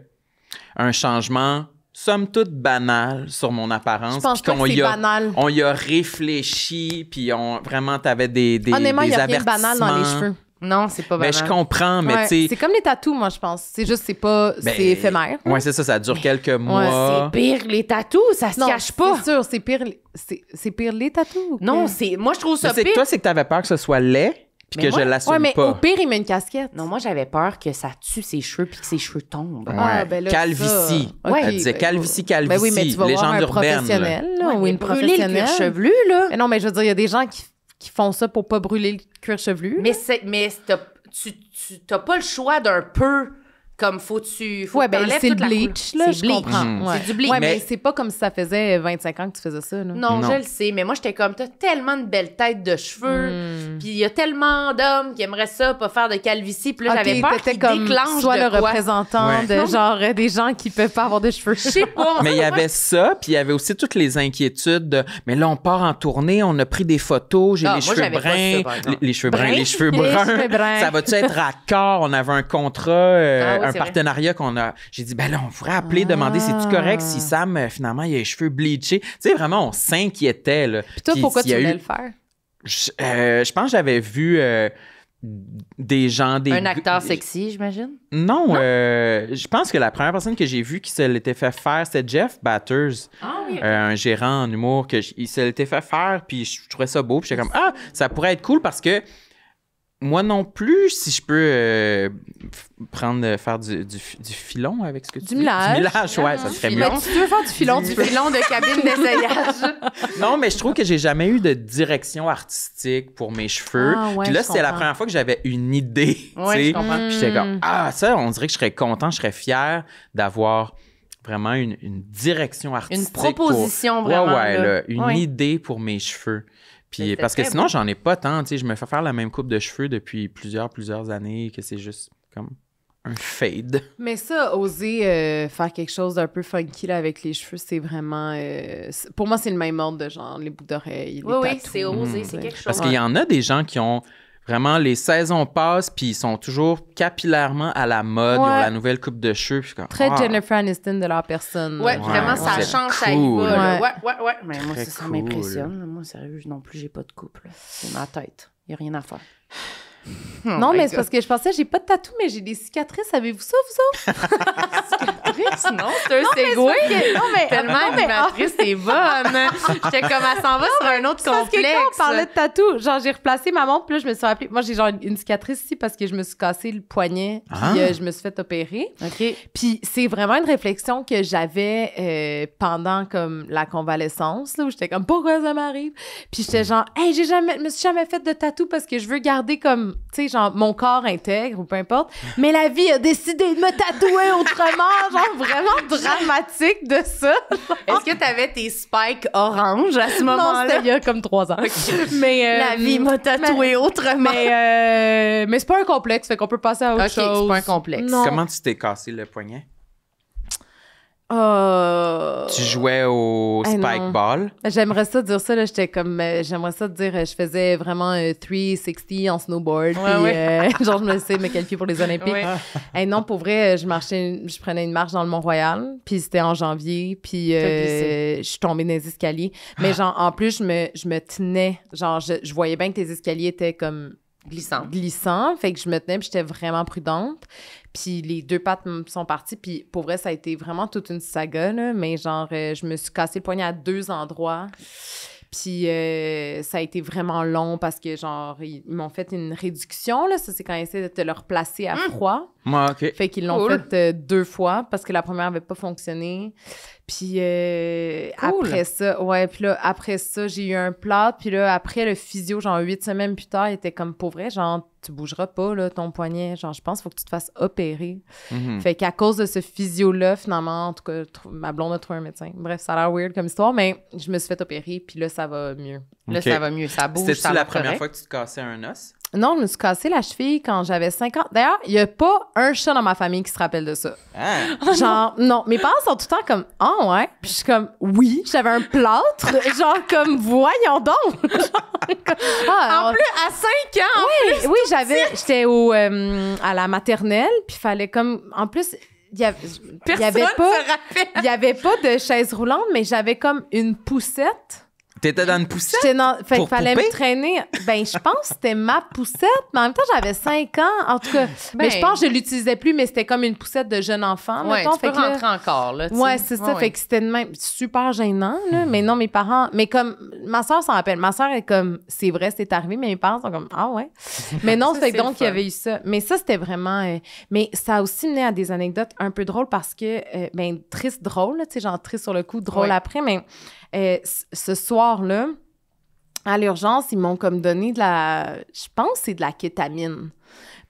un changement, somme toute banal, sur mon apparence. Je pense puis pas qu'on que c'est y a- banal. On y a réfléchi, puis vraiment, t'avais des Honnêtement, il des n'y a rien de banal dans les avertissements. cheveux. Non, c'est pas Mais banal. je comprends, mais Ouais, tu sais... c'est comme les tatous, moi, je pense. C'est juste, c'est pas... ben, c'est éphémère. Ouais, c'est ça, ça dure quelques mois. C'est pire, les tatous, ça se Non, cache pas. c'est sûr, c'est pire... C'est pire les tatous. ou Non, quoi? moi, je trouve ça Mais c'est que pire. toi, c'est que t'avais peur que ce soit laid, puis Mais que moi- je l'assume Ouais, mais pas. au pire, il met une casquette. Non, moi, j'avais peur que ça tue ses cheveux puis que ses cheveux tombent. Ouais. Ah, ben là, Calvitie. ça. Ouais, Elle disait ben, calvitie, Ben oui, mais tu vas voir légende un urbaine. professionnel, là, Ouais, ou mais une brûler le professionnelle. cuir chevelu, là. Mais non, mais je veux dire, il y a des gens qui font ça pour pas brûler le cuir chevelu. Mais tu t'as pas le choix d'un peu comme faut Ouais, ben t'enlèves c'est le toute la bleach, couleur. là, C'est je bleach. comprends. Mm. Ouais. C'est du bleach. Ouais, mais Mais- c'est pas comme si ça faisait 25 ans que tu faisais ça, là. Non, Non. je le sais, mais moi, j'étais comme, t'as tellement de belles têtes de cheveux, Mm. puis il y a tellement d'hommes qui aimeraient ça, pas faire de calvitie, puis là, Ok, j'avais peur t'étais qu'ils comme déclenchent soit de le quoi. représentant Ouais. de genre des gens qui peuvent pas avoir de cheveux. Je sais pas. Mais il y avait ça, puis il y avait aussi toutes les inquiétudes de mais là, on part en tournée, on a pris des photos, j'ai Ah, les moi, cheveux j'avais pas bruns. ça, par exemple. Les cheveux bruns, Bruns? les cheveux Les bruns. cheveux bruns. Ça va-tu être raccord? On avait un contrat, Ah oui, un un c'est vrai. partenariat qu'on a. J'ai dit, ben là, on pourrait appeler, demander, c'est-tu correct si Sam, finalement, il a les cheveux bleachés? Tu sais, vraiment, on s'inquiétait, là. Puis toi, pourquoi tu voulais le faire? Je pense que j'avais vu des gens... Un acteur sexy, j'imagine? Non, je pense que la première personne que j'ai vue qui se l'était fait faire, c'était Jeff Batters, un gérant en humour, il se l'était fait faire, puis je trouvais ça beau, puis j'étais comme, ça pourrait être cool parce que moi non plus, si je peux faire du filon avec ce que tu dis. millage. Du millage, ouais, ça serait mieux. Mais tu veux faire du filon, Du filon de cabine d'essayage. Non, mais je trouve que j'ai jamais eu de direction artistique pour mes cheveux. Ah, ouais, puis là, je c'était la comprends. première fois que j'avais une idée. Ouais, tu sais. je comprends. Puis j'étais comme, ça, on dirait que je serais content, je serais fier d'avoir vraiment une direction artistique. Une proposition, vraiment. Ouais, là. une idée pour mes cheveux. Puis C'est parce que très sinon, beau. j'en ai pas tant. Tu sais, je me fais faire la même coupe de cheveux depuis plusieurs années, que c'est juste comme un fade. Mais ça, oser faire quelque chose d'un peu funky là, avec les cheveux, c'est vraiment... pour moi, c'est le même ordre de genre les boucles d'oreilles, les Oui, tatous. c'est osé, c'est quelque chose. Parce qu'il y en a des gens qui ont vraiment, les saisons passent, puis ils sont toujours capillairement à la mode. Ils ont Ouais. la nouvelle coupe de cheveux. Puis je suis comme, Très ah. Jennifer Aniston de leur personne. Ouais, là. vraiment, ça c'est change, ça y cool. va. là. Ouais. Ouais. Mais moi, Très ça cool. m'impressionne. Moi, sérieux, non plus, j'ai pas de couple. C'est ma tête. Il n'y a rien à faire. Non, mais c'est parce que je pensais, j'ai pas de tatou, mais j'ai des cicatrices. Avez-vous ça, vous autres? Cicatrice, non, c'est un segway. Non, mais... Tellement non, mais- animatrice, c'est bonne. J'étais comme, elle s'en va sur un autre Parce que complexe. quand on parlait de tatou, genre, j'ai replacé ma montre, puis là, je me suis rappelé. Moi, j'ai genre une cicatrice ici parce que je me suis cassé le poignet, puis Ah. je me suis fait opérer. OK. Puis c'est vraiment une réflexion que j'avais pendant comme la convalescence, là, où j'étais comme pourquoi ça m'arrive. Puis j'étais genre hey, me suis jamais fait de tatou parce que je veux garder comme tu sais genre mon corps intègre ou peu importe. Mais la vie a décidé de me tatouer autrement, genre vraiment dramatique de ça. Est-ce que t'avais tes spikes orange à ce Non, moment-là? c'était il y a comme 3 ans. Mais La vie m'a tatoué autrement. mais c'est pas un complexe, fait qu'on peut passer à autre OK, chose. c'est pas un complexe. Non. Comment tu t'es cassé le poignet? Tu Tu jouais au non. spike ball. J'aimerais ça dire ça, là, j'étais comme, j'aimerais ça dire, je faisais vraiment 360 en snowboard, Ouais, puis genre, je me sais me qualifier pour les Olympiques. Ouais. Hey, non, pour vrai, je prenais une marche dans le Mont-Royal, puis c'était en janvier, puis T'as glissé. je suis tombée dans les escaliers. Mais genre, en plus, je me tenais, genre, je voyais bien que tes escaliers étaient comme glissants, fait que je me tenais, puis j'étais vraiment prudente. Puis les 2 pattes sont parties, puis pour vrai, ça a été vraiment toute une saga, là, mais genre, je me suis cassé le poignet à 2 endroits. Puis ça a été vraiment long parce que, genre, ils m'ont fait une réduction, là. Ça, c'est quand ils essaient de te le replacer à froid. Moi, OK. Fait qu'ils l'ont Cool. fait 2 fois parce que la première avait pas fonctionné. Puis Cool. après ça, ouais, puis là, après ça, j'ai eu un plâtre. Puis là, après le physio, genre 8 semaines plus tard, il était comme, pour vrai, genre, tu bougeras pas, là, ton poignet. Genre, je pense qu'il faut que tu te fasses opérer. Mhm. Fait qu'à cause de ce physio-là, finalement, en tout cas, ma blonde a trouvé un médecin. Bref, ça a l'air weird comme histoire, mais je me suis fait opérer, puis là, ça va mieux. Là, OK. ça va mieux, ça bouge, ça C'était-tu va la première correct. fois que tu te cassais un os? Non, je me suis cassé la cheville quand j'avais 5 ans. D'ailleurs, il y a pas un chat dans ma famille qui se rappelle de ça. Ah! Genre, non, mes parents sont tout le temps comme, ah ouais. Puis je suis comme, oui, j'avais un plâtre. Genre, comme, voyons donc. En plus, à 5 ans! oui, j'étais à la maternelle, puis fallait comme, en plus, il y avait Personne pas, se rappelle. il y avait pas de chaise roulante, mais j'avais comme une poussette. T'étais dans une poussette? Fait Pour qu'il fallait poupée? me traîner. Ben, je pense que c'était ma poussette, mais en même temps, j'avais 5 ans. En tout cas, mais je pense que je l'utilisais plus, mais c'était comme une poussette de jeune enfant, Ouais, mettons. tu peux Fait que là- rentrer encore, là. tu Ouais, sais. c'est ça. Fait que c'était de même super gênant, là. Mais non, mes parents... Mais comme... Ma soeur s'en rappelle. Ma soeur est comme... C'est vrai, c'est arrivé, mais mes parents sont comme... Ah ouais? Mais non, Ça, c'est c'est donc le qu'il y fun. avait eu ça. Mais ça, c'était vraiment... mais ça a aussi mené à des anecdotes un peu drôles parce que... ben, triste, drôle, là, tu sais, genre triste sur le coup, drôle Ouais. après. Mais ce soir-là, à l'urgence, ils m'ont comme donné de la... Je pense que c'est de la kétamine.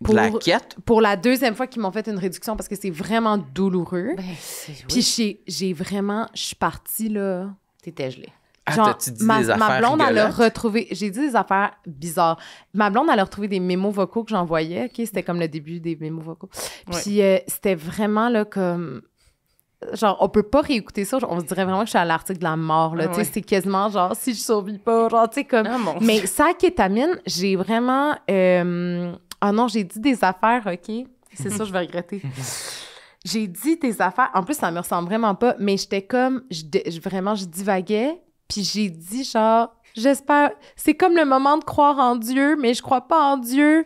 De la quête? Pour la 2e fois qu'ils m'ont fait une réduction parce que c'est vraiment douloureux. Ben, c'est... Puis j'ai vraiment... Je suis partie, là... T'étais gelée. Ah, Genre, t'as-tu dit des affaires ma blonde, elle a rigolotes? retrouvé... J'ai dit des affaires bizarres. Ma blonde, elle a retrouvé des mémos vocaux que j'envoyais. OK? C'était comme le début des mémos vocaux. Puis c'était vraiment, là, comme... Genre, on peut pas réécouter ça. On se dirait vraiment que je suis à l'article de la mort, là. Ah Tu sais, ouais. c'est quasiment genre, si je survis pas, genre, tu sais, comme... Ah, mon Mais ça, kétamine, j'ai vraiment... Ah non, j'ai dit des affaires, OK? C'est ça, je vais regretter. J'ai dit des affaires. En plus, ça me ressemble vraiment pas, mais j'étais comme... Vraiment, je divaguais. Puis j'ai dit genre... J'espère... C'est comme le moment de croire en Dieu, mais je crois pas en Dieu.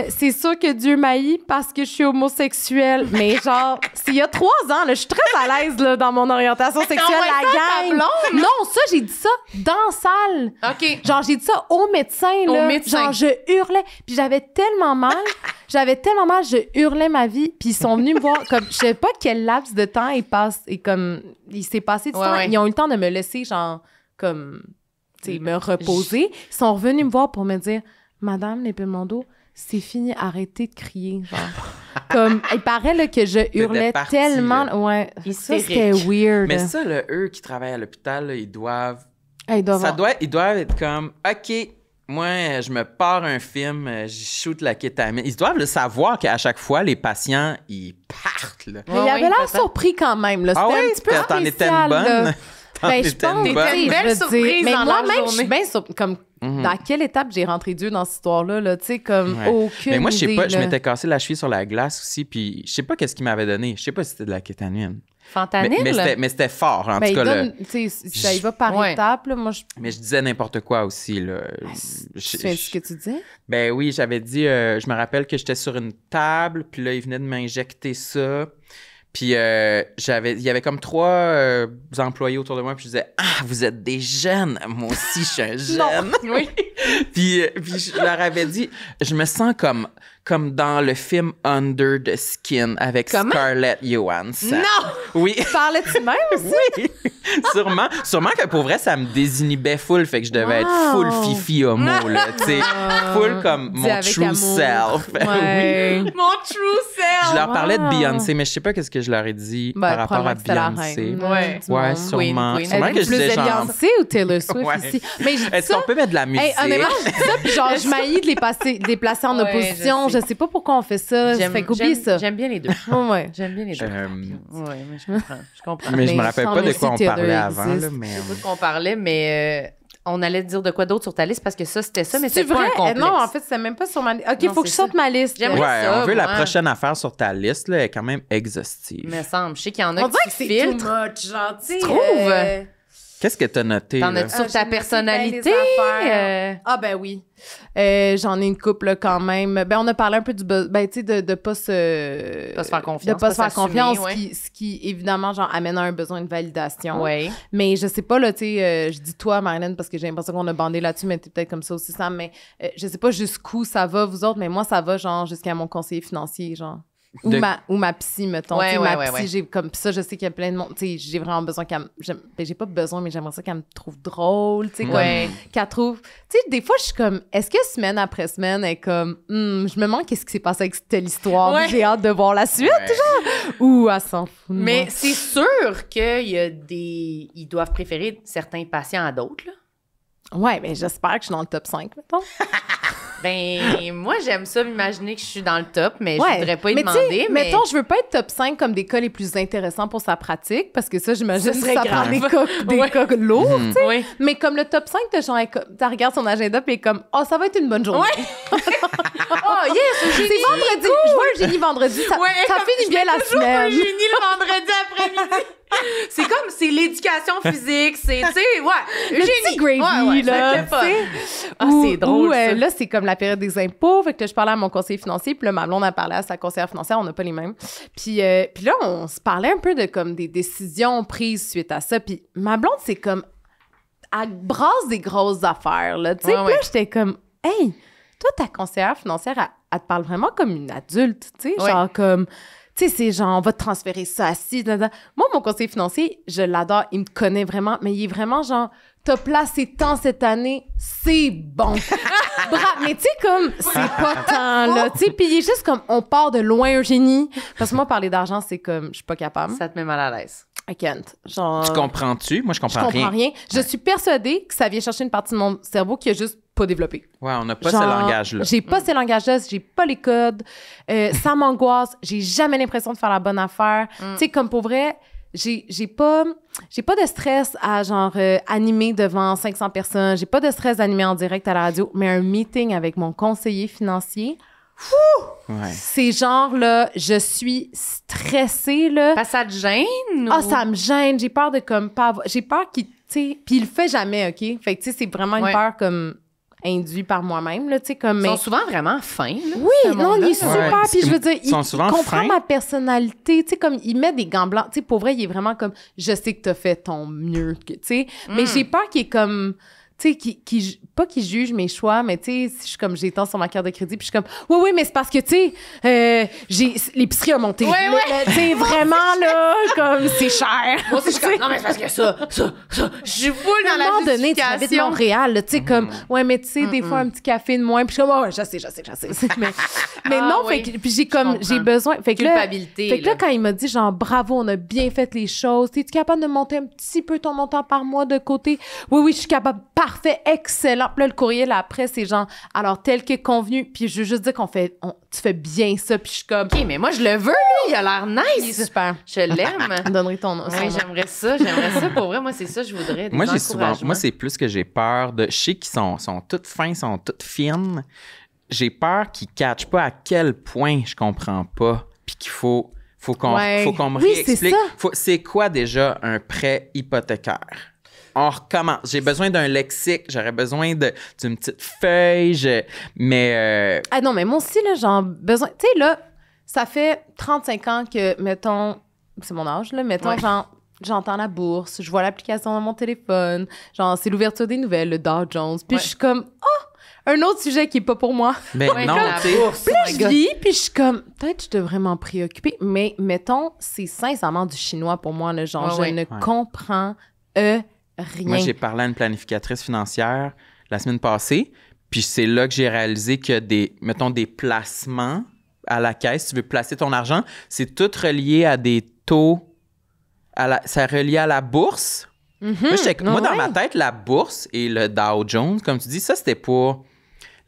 C'est sûr que Dieu m'haït parce que je suis homosexuelle. Mais genre, c'est il y a 3 ans, là, je suis très à l'aise là, dans mon orientation sexuelle, la gang. Non, ça, j'ai dit ça dans la salle. OK. Genre, j'ai dit ça au médecin, là. Au médecin. Genre, je hurlais. Puis j'avais tellement mal. Je hurlais ma vie. Puis ils sont venus me voir, comme, je sais pas quel laps de temps il s'est passé du temps. Ouais. Ils ont eu le temps de me laisser, genre, comme... me reposer. Ils sont revenus me voir pour me dire « Madame Lépelmondo, c'est fini, arrêtez de crier. » Genre, comme, il paraît là, que je hurlais partie, tellement... là. Ouais, ça, Hystérique. c'était weird. Mais ça, là, eux qui travaillent à l'hôpital, là, ils doivent... Ils doivent Ils doivent être comme, OK, moi, je me pars un film, je shoot la kétamine. Ils doivent le savoir qu'à chaque fois, les patients, ils partent, là. Mais il avait l'air surpris quand même. Là. C'était un petit peu T'en étais spécial, une bonne? là. T'en Ben, je étais pense, une bonne? T'étais une belle je veux surprise dire. Mais dans la moi-même, je suis journée. bien surprise. Comme, dans quelle étape j'ai rentré Dieu dans cette histoire-là, là, tu sais, comme Ouais. aucune Mais moi, je sais idée, pas, je là. m'étais cassé la cheville sur la glace aussi, puis je sais pas qu'est-ce qu'il m'avait donné. Je sais pas si c'était de la kétamine. Fentanyl? Mais c'était fort, en Ben, tout il cas. donne, tu sais, ça y va par Ouais. étapes, là. Moi, je... Mais je disais n'importe quoi aussi, là. Tu fais ce que tu dis? Ben oui, j'avais dit, je me rappelle que j'étais sur une table, puis là, il venait de m'injecter ça. Puis il y avait comme 3 employés autour de moi, puis je disais, « Ah, vous êtes des jeunes! Moi aussi, je suis un jeune! » Oui. puis je leur avais dit, je me sens comme dans le film Under the Skin avec Comment? Scarlett Johansson. Non! Oui. Parlais-tu même aussi? Oui, sûrement que pour vrai, ça me désinhibait full, fait que je devais être full Wow. fifi homo, là, tu sais, full comme Dis mon avec true amour. self. Ouais. Mon true self! Je leur parlais de Wow. Beyoncé, mais je sais pas qu'est-ce que je leur ai dit Ben, par rapport à probablement que c'était la Beyoncé. reine. Ouais. Du Ouais, monde. sûrement. Queen. Sûrement Elle que est je plus disais de genre... Beyoncé ou Taylor Swift Ouais. ici? Mais je dis Est-ce ça... qu'on peut mettre de la musique? Hey, honnêtement, je dis ça, puis genre, je m'haïs de les placer en Ouais, opposition. je Je sais pas pourquoi on fait ça. Fait qu'oublie ça. J'aime bien les deux. Ouais. J'aime bien les deux. Euh, Oui, mais je comprends. Je comprends. mais je me Mais rappelle sans pas de merci, quoi on Taylor parlait avant, existe. là, mais... C'est pas de quoi on parlait, mais on allait dire de quoi d'autre sur ta liste parce que ça, c'était ça, mais C'est c'est pas vrai? un complexe. Non, en fait, c'est même pas sur ma liste. OK, il Non, faut que c'est je sorte ça. ma liste. J'aimerais Ouais, ça, on veut la moi. prochaine affaire sur ta liste, là, est quand même exhaustive. Il me semble. Je sais qu'il y en a On dirait qui que c'est filtrent. too much, genre, tu sais. Tu trouves? Qu'est-ce que t'as noté, T'en là? as-tu sur j'ai ta noté personnalité? bien les affaires. Ah ben oui. J'en ai une couple là, quand même. Ben on a parlé un peu du ben tu sais de pas se Pas se faire confiance, de pas se faire s'assumer, confiance, ouais. ce qui évidemment genre amène à un besoin de validation. Oui. Mais je sais pas là, tu sais, je dis toi Marilyn parce que j'ai l'impression qu'on a bandé là-dessus, mais t'es peut-être comme ça aussi Sam, mais je sais pas jusqu'où ça va vous autres, mais moi ça va genre jusqu'à mon conseiller financier genre. Ou ma psy, mettons. Ouais, Tu sais, ouais, ma ouais, psy, ouais. j'ai comme ça, je sais qu'il y a plein de monde. Tu sais, j'ai vraiment besoin qu'elle j'ai pas besoin, mais j'aimerais ça qu'elle me trouve drôle, tu sais, Ouais. comme qu'elle trouve. Tu sais, des fois, je suis comme, est-ce que semaine après semaine, elle est comme, je me demande qu'est-ce qui s'est passé avec telle histoire, Ouais. puis j'ai hâte de voir la suite, Ouais. ou elle s'en fout. de Mais moi. c'est sûr qu'il y a des... Ils doivent préférer certains patients à d'autres, là. Ouais, mais j'espère que je suis dans le top 5, mettons. Ben, moi, j'aime ça m'imaginer que je suis dans le top, mais Ouais. je voudrais pas y mais tu sais, demander. Mais mettons, je veux pas être top 5 comme des cas les plus intéressants pour sa pratique, parce que ça, j'imagine Ce que serait ça prend grave. des Ouais. cas lourds, tu sais. Oui. Mais comme le top 5 de genre, tu regardes son agenda puis elle est comme, oh, ça va être une bonne journée. Ouais. Oh, yes! C'est vendredi. Je vois un génie vendredi. Ça, Ouais, ça finit bien la Un semaine. génie le vendredi après-midi. C'est l'éducation physique, c'est, tu sais, ouais. Le petit gravy, là, tu sais. Ah, Ou- c'est drôle, ou, ça. là, c'est comme la période des impôts. Fait que là, je parlais à mon conseiller financier, puis là, ma blonde a parlé à sa conseillère financière. On n'a pas les mêmes. Puis là, on se parlait un peu de comme des décisions prises suite à ça. Puis ma blonde, c'est comme, elle brasse des grosses affaires, là. Tu sais, Ouais, puis là, ouais. j'étais comme, hey, toi, ta conseillère financière, elle te parle vraiment comme une adulte, tu sais, Ouais. genre comme... Tu sais, c'est genre, on va te transférer ça, ci, là. Moi, mon conseiller financier, je l'adore, il me connaît vraiment, mais il est vraiment genre, t'as placé tant cette année, c'est bon. Mais tu sais, comme, c'est pas tant, là. Tu sais, puis il est juste comme, on part de loin, Eugénie. Parce que moi, parler d'argent, c'est comme, je suis pas capable. Ça te met mal à l'aise. I can't. Genre. Tu comprends-tu? Moi, je Je comprends comprends rien. Je suis persuadée que ça vient chercher une partie de mon cerveau qui a juste pas développé. Ouais, on n'a pas Genre, ce langage-là. J'ai pas ces langages-là, j'ai pas les codes. Ça m'angoisse. J'ai jamais l'impression de faire la bonne affaire. Tu sais, comme pour vrai, j'ai pas de stress à genre animer devant 500 personnes. J'ai pas de stress d'animer en direct à la radio, mais un meeting avec mon conseiller financier, Ouais. C'est genre, là, je suis stressée, là. Parce que ça te gêne? Ah, ou- ça me gêne. J'ai peur de comme pas avoir... J'ai peur qu'il, tu sais... Puis il le fait jamais, OK? Fait que, tu sais, c'est vraiment une Ouais. peur comme induite par moi-même, là, tu sais, comme... Ils sont souvent vraiment fins, là. Oui, ce non, monde-là, il est là. super. Ouais, Puis je veux dire, ils sont il souvent comprend fins. ma personnalité. Tu sais, comme il met des gants blancs. Tu sais, pour vrai, il est vraiment comme, je sais que t'as fait ton mieux. Tu sais, mais j'ai peur qu'il est comme... Tu sais, pas qu'il juge mes choix, mais tu sais, si je suis comme, j'ai tant sur ma carte de crédit, puis je suis comme, oui, mais c'est parce que, tu sais, l'épicerie a monté. Ouais. Tu sais, vraiment, là, comme, c'est cher. Moi aussi, je suis comme, non, mais c'est parce que ça. Je suis full À dans un la moment donné, tu habites justification. Montréal, là, tu sais, comme, ouais, mais tu sais, des fois, un petit café de moins, puis je suis comme, ouais, je sais. Mais Ah, non, oui. fait que, puis j'ai comme, comprends. j'ai besoin. Fait que là, Culpabilité, fait que là, là. quand il m'a dit, genre, bravo, on a bien fait les choses, t'es-tu capable de monter un petit peu ton montant par mois de côté? Oui, je suis capable. Parfait, excellent. Puis là, le courriel après, c'est genre, alors, tel que convenu, puis je veux juste dire tu fais bien ça, puis je suis comme, OK, mais moi, je le veux, lui. Il a l'air il est nice. super. Je l'aime. Je donnerai ton nom. Oui, j'aimerais ça. Pour vrai, moi, c'est ça, je voudrais. Des Moi, j'ai souvent. encouragements. Moi, c'est plus que j'ai peur de. Je sais qu'ils sont toutes fins, sont toutes fines. J'ai peur qu'ils ne catchent pas à quel point je comprends pas. Puis qu'il faut qu'on Ouais. qu'on me Oui, c'est réexplique. ça. C'est quoi déjà un prêt hypothécaire? On recommence. J'ai besoin d'un lexique, j'aurais besoin d'une petite feuille, mais Ah non, mais moi aussi, là, j'ai besoin. Tu sais, là, ça fait 35 ans que, mettons, c'est mon âge, là, mettons, Ouais. genre, j'entends la bourse, je vois l'application dans mon téléphone, genre, c'est l'ouverture des nouvelles, le Dow Jones, puis Ouais. je suis comme, un autre sujet qui est pas pour moi. ben Ouais, non, comme la tu sais. bourse. Puis là, Oh my je God. lis, puis je suis comme, peut-être je devrais m'en préoccuper, mais mettons, c'est sincèrement du chinois pour moi, là, genre, Ouais, je ne Ouais. comprends rien. Moi, j'ai parlé à une planificatrice financière la semaine passée, puis c'est là que j'ai réalisé que mettons, des placements à la caisse, si tu veux placer ton argent, c'est tout relié à des taux, c'est relié à la bourse. Là, moi, dans ma tête, la bourse et le Dow Jones, comme tu dis, ça, c'était pour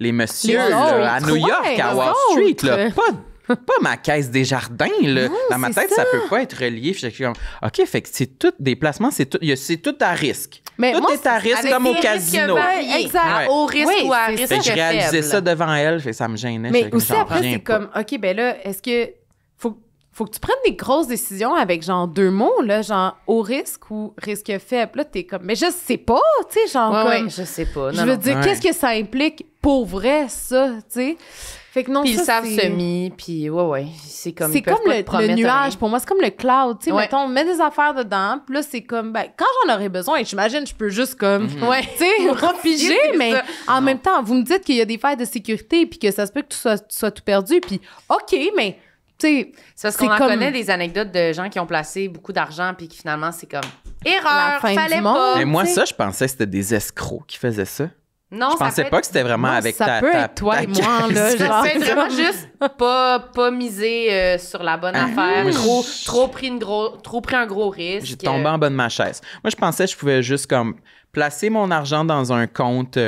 les messieurs Les là, à autres, New York, ouais, à les Wall Street. Là. autres. Pas ma caisse des jardins. Là. Non, Dans ma c'est tête, ça peut pas être relié. Puis j'étais comme, OK, fait que c'est tout des placements, c'est tout à risque. Mais tout moi, est à risque Avec comme au des casino. risques variés. Exact. À haut risque Oui, ou à c'est risque Fait que je réalisais faible. ça devant elle, fait que ça me gênait. Mais J'étais comme, aussi, j'en après, reviens c'est pas. comme, OK, ben là, est-ce que faut que tu prennes des grosses décisions avec, genre, 2 mots, là, genre, haut risque ou risque faible? Là, t'es comme, mais je sais pas, tu sais, genre, Ouais, comme... ouais, je sais pas. Je veux dire, Ouais. qu'est-ce que ça implique pour vrai, ça, tu sais? Fait que non, Puis ils ça, savent c'est... semi, puis ouais. C'est comme. C'est ils peuvent comme pas te le promettre nuage, rien. pour moi, c'est comme le cloud, tu sais, Ouais. mettons, on met des affaires dedans, puis là, c'est comme, ben, quand j'en aurais besoin, j'imagine, je peux juste comme, Ouais. tu sais, refiger, C'est mais ça. en même temps, vous me dites qu'il y a des failles de sécurité, puis que ça se peut que tu sois tout perdu, puis OK, mais, tu sais, C'est parce c'est qu'on en comme- connaît des anecdotes de gens qui ont placé beaucoup d'argent, puis qui finalement, c'est comme La erreur, fin du fallait monde. pas. Mais moi, tu sais. ça, je pensais que c'était des escrocs qui faisaient ça. Non, Je ça pensais peut pas être- que c'était vraiment Non, avec ça ta peut ta- être toi ta et moi, là, caisse. Ça genre. peut être vraiment juste pas miser sur la bonne affaire, moi, trop pris un gros risque. J'ai tombé en bas de ma chaise. Moi, je pensais que je pouvais juste comme placer mon argent dans un compte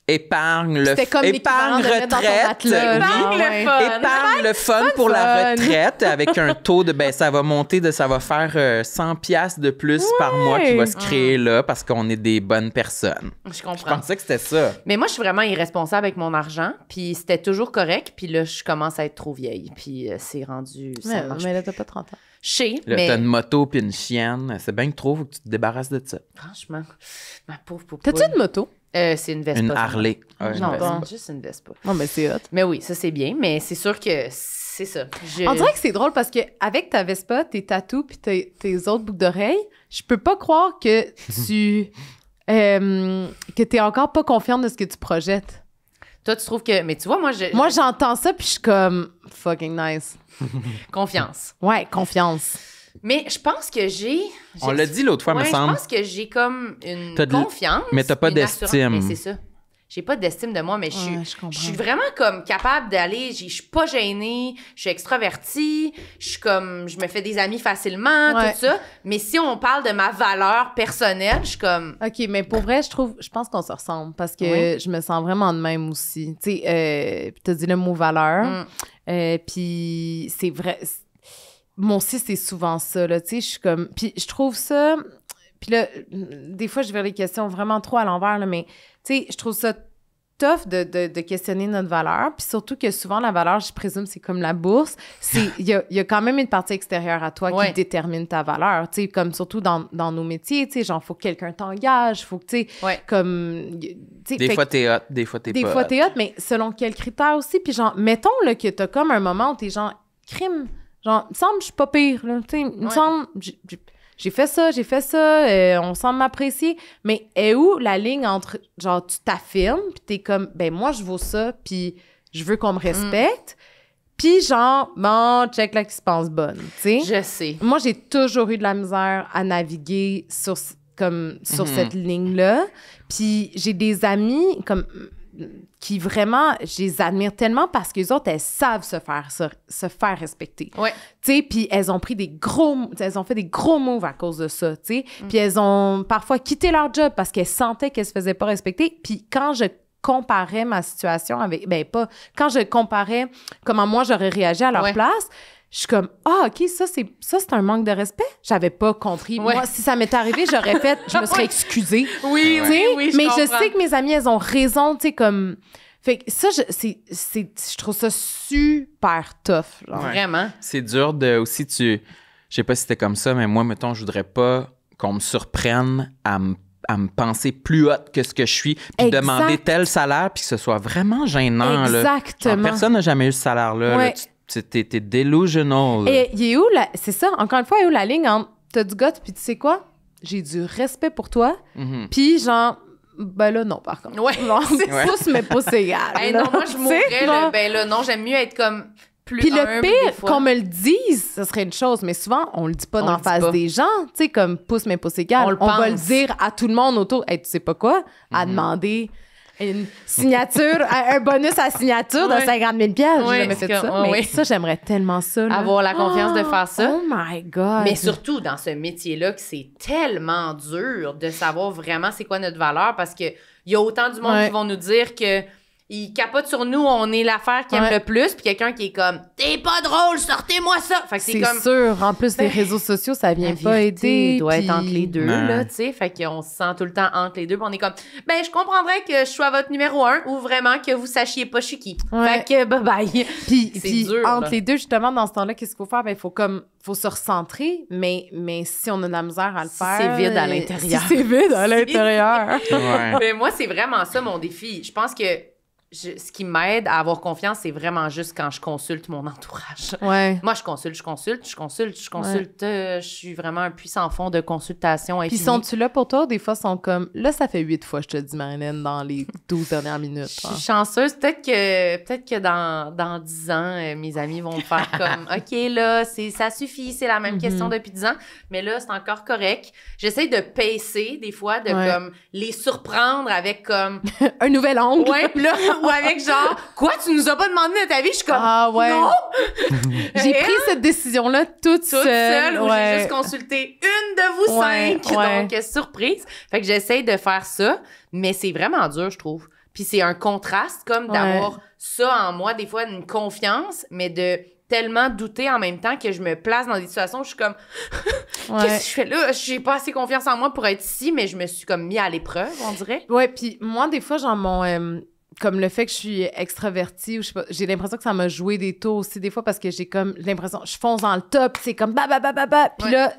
épargne, C'était comme l'équivalent épargne de mettre dans ton retraite. matelas, oui. genre, le ouais. fun. Épargne le fun pour la fun. retraite avec un taux de ça va monter ça va faire 100 piastres de plus par mois qui va se créer là parce qu'on est des bonnes personnes. Je Je comprends. pensais que c'était ça. Mais moi, je suis vraiment irresponsable avec mon argent, puis c'était toujours correct, puis là, je commence à être trop vieille, puis c'est rendu... Ça marche mais là, t'as pas 30 ans. Je sais, Là, mais t'as une moto puis une chienne, c'est bien que trop, faut que tu te débarrasses de ça. franchement, ma pauvre poupou. T'as-tu une moto? C'est une Vespa. Une ça. Harley. Ouais, une Non, Vespa. c'est juste une Vespa. Non, mais c'est hot. Mais oui, ça, c'est bien, mais c'est sûr que c'est ça. On dirait que c'est drôle parce que avec ta Vespa, tes tatous puis tes autres boucles d'oreilles, je peux pas croire que tu... que t'es encore pas confiante de ce que tu projettes. Toi, tu trouves que... Mais tu vois, Moi, j'entends ça puis je suis comme... Fucking nice. confiance. Ouais, confiance. Mais je pense que j'ai... On l'a dit l'autre fois, me Ouais, semble. je pense que j'ai comme une T'as de- confiance. mais t'as pas une assurance. d'estime. Mais c'est ça. J'ai pas d'estime de moi, mais Ouais, je comprends. je suis vraiment comme capable d'aller. Je suis pas gênée, je suis extravertie, je suis comme. Je me fais des amis facilement, Ouais. tout ça. Mais si on parle de ma valeur personnelle, je suis comme. OK, mais pour vrai, je pense qu'on se ressemble parce que Oui. je me sens vraiment de même aussi. Tu sais, puis t'as dit le mot valeur. Puis c'est vrai. Moi aussi, c'est souvent ça, là. Tu sais, je suis comme. Puis je trouve ça. Puis là, des fois, je vais les questions vraiment trop à l'envers, là, mais tu sais, je trouve ça tough de questionner notre valeur. Puis surtout que souvent, la valeur, je présume, c'est comme la bourse. Il y a quand même une partie extérieure à toi qui détermine ta valeur. Tu sais, comme surtout dans nos métiers, tu sais, genre, faut que quelqu'un t'engage, faut que, tu sais, comme... Des fois, t'es hot, des fois, t'es pas hot. Des fois, t'es hot, mais selon quels critères aussi. Puis genre, mettons là, que t'as comme un moment où t'es genre, crime, genre, il me semble que je suis pas pire, là. Tu sais, il me semble... J'ai fait ça, on semble m'apprécier. Mais est où la ligne entre, genre, tu t'affirmes, puis t'es comme, ben moi, je vaux ça, puis je veux qu'on me respecte. Puis genre, bon, check là qui se pense bonne, tu sais. Je sais. Moi, j'ai toujours eu de la misère à naviguer sur cette ligne-là. Puis j'ai des amis, comme... qui vraiment, je les admire tellement parce qu'eux autres, elles savent se faire respecter. Ouais. Tu sais, puis elles ont fait des gros moves à cause de ça, tu sais. Puis elles ont parfois quitté leur job parce qu'elles sentaient qu'elles se faisaient pas respecter. Puis quand je comparais ma situation avec... quand je comparais comment moi, j'aurais réagi à leur place... Je suis comme, OK, ça, c'est un manque de respect. J'avais pas compris. Ouais. Moi, si ça m'était arrivé, je me serais excusée. Oui, mais je sais que mes amies, elles ont raison, tu sais, comme... Fait que ça, je trouve ça super tough. Genre. Vraiment. C'est dur de aussi, je sais pas si c'était comme ça, mais moi, mettons, je voudrais pas qu'on me surprenne à me penser plus haute que ce que je suis, puis demander tel salaire, puis que ce soit vraiment gênant. Exactement. Là. Genre, personne n'a jamais eu ce salaire-là. Ouais. Là. T'es delusional. Là. Et il est où, c'est ça, encore une fois, il est où la ligne entre t'as du goût, puis tu sais quoi? J'ai du respect pour toi, puis genre, ben là, non, par contre. Ouais, pouce, mais pouce égal. Non, moi, je mourrais, là, ben là, non, j'aime mieux être comme plus puis le humble, pire, qu'on me le dise, ce serait une chose, mais souvent, on le dit pas d'en face des gens, tu sais, comme pouce, mais pouce égal. On va le dire à tout le monde autour. Hey, tu sais pas quoi? À demander... une signature, un bonus à signature de 50 000 $. J'ai jamais fait ça. Mais ça, j'aimerais tellement ça. Là. Avoir la confiance de faire ça. Oh my God! Mais surtout dans ce métier-là, que c'est tellement dur de savoir vraiment c'est quoi notre valeur parce qu'il y a autant du monde qui vont nous dire que ils capotent sur nous, on est l'affaire qu'ils aiment le plus, puis quelqu'un qui est comme « T'es pas drôle, sortez-moi ça! » Fait que c'est comme... sûr. En plus, les réseaux sociaux, ça vient pas aider. Doit être entre les deux, là, tu sais. Fait qu'on se sent tout le temps entre les deux, puis on est comme « Ben, je comprendrais que je sois votre numéro 1 ou vraiment que vous sachiez pas je suis qui. » Fait que bye-bye. Puis dur, entre là. les deux, justement, dans ce temps-là, qu'est-ce qu'il faut faire? Ben, faut se recentrer, mais si on a de la misère à le faire... c'est vide à l'intérieur. Si c'est vide à l'intérieur. Mais moi, c'est vraiment ça, mon défi. Je pense que ce qui m'aide à avoir confiance, c'est vraiment juste quand je consulte mon entourage. Ouais. Moi, je consulte. Je suis vraiment un puissant fond de consultation infinie. Puis sont-tu là pour toi? Des fois, ils sont comme... Là, ça fait 8 fois, je te dis, Marilyn, dans les 12 dernières minutes. Je suis chanceuse. Peut-être que dans 10 ans, mes amis vont me faire comme « OK, là, ça suffit, c'est la même question depuis 10 ans. » Mais là, c'est encore correct. J'essaie de pacer, des fois, de comme les surprendre avec comme... un nouvel angle. Ouais, puis là... Ou avec genre, quoi, tu nous as pas demandé notre avis? Je suis comme, non! J'ai pris cette décision-là toute seule. Où j'ai juste consulté une de vous 5. Donc, surprise. Fait que j'essaye de faire ça, mais c'est vraiment dur, je trouve. Puis c'est un contraste, comme d'avoir ça en moi, des fois, une confiance, mais de tellement douter en même temps que je me place dans des situations où je suis comme, qu'est-ce que je fais là? J'ai pas assez confiance en moi pour être ici, mais je me suis comme mis à l'épreuve, on dirait. Ouais, puis moi, des fois, genre, comme le fait que je suis extravertie, ou je sais pas, j'ai l'impression que ça m'a joué des tours aussi des fois parce que j'ai l'impression, je fonce dans le top, c'est comme bah. Puis là,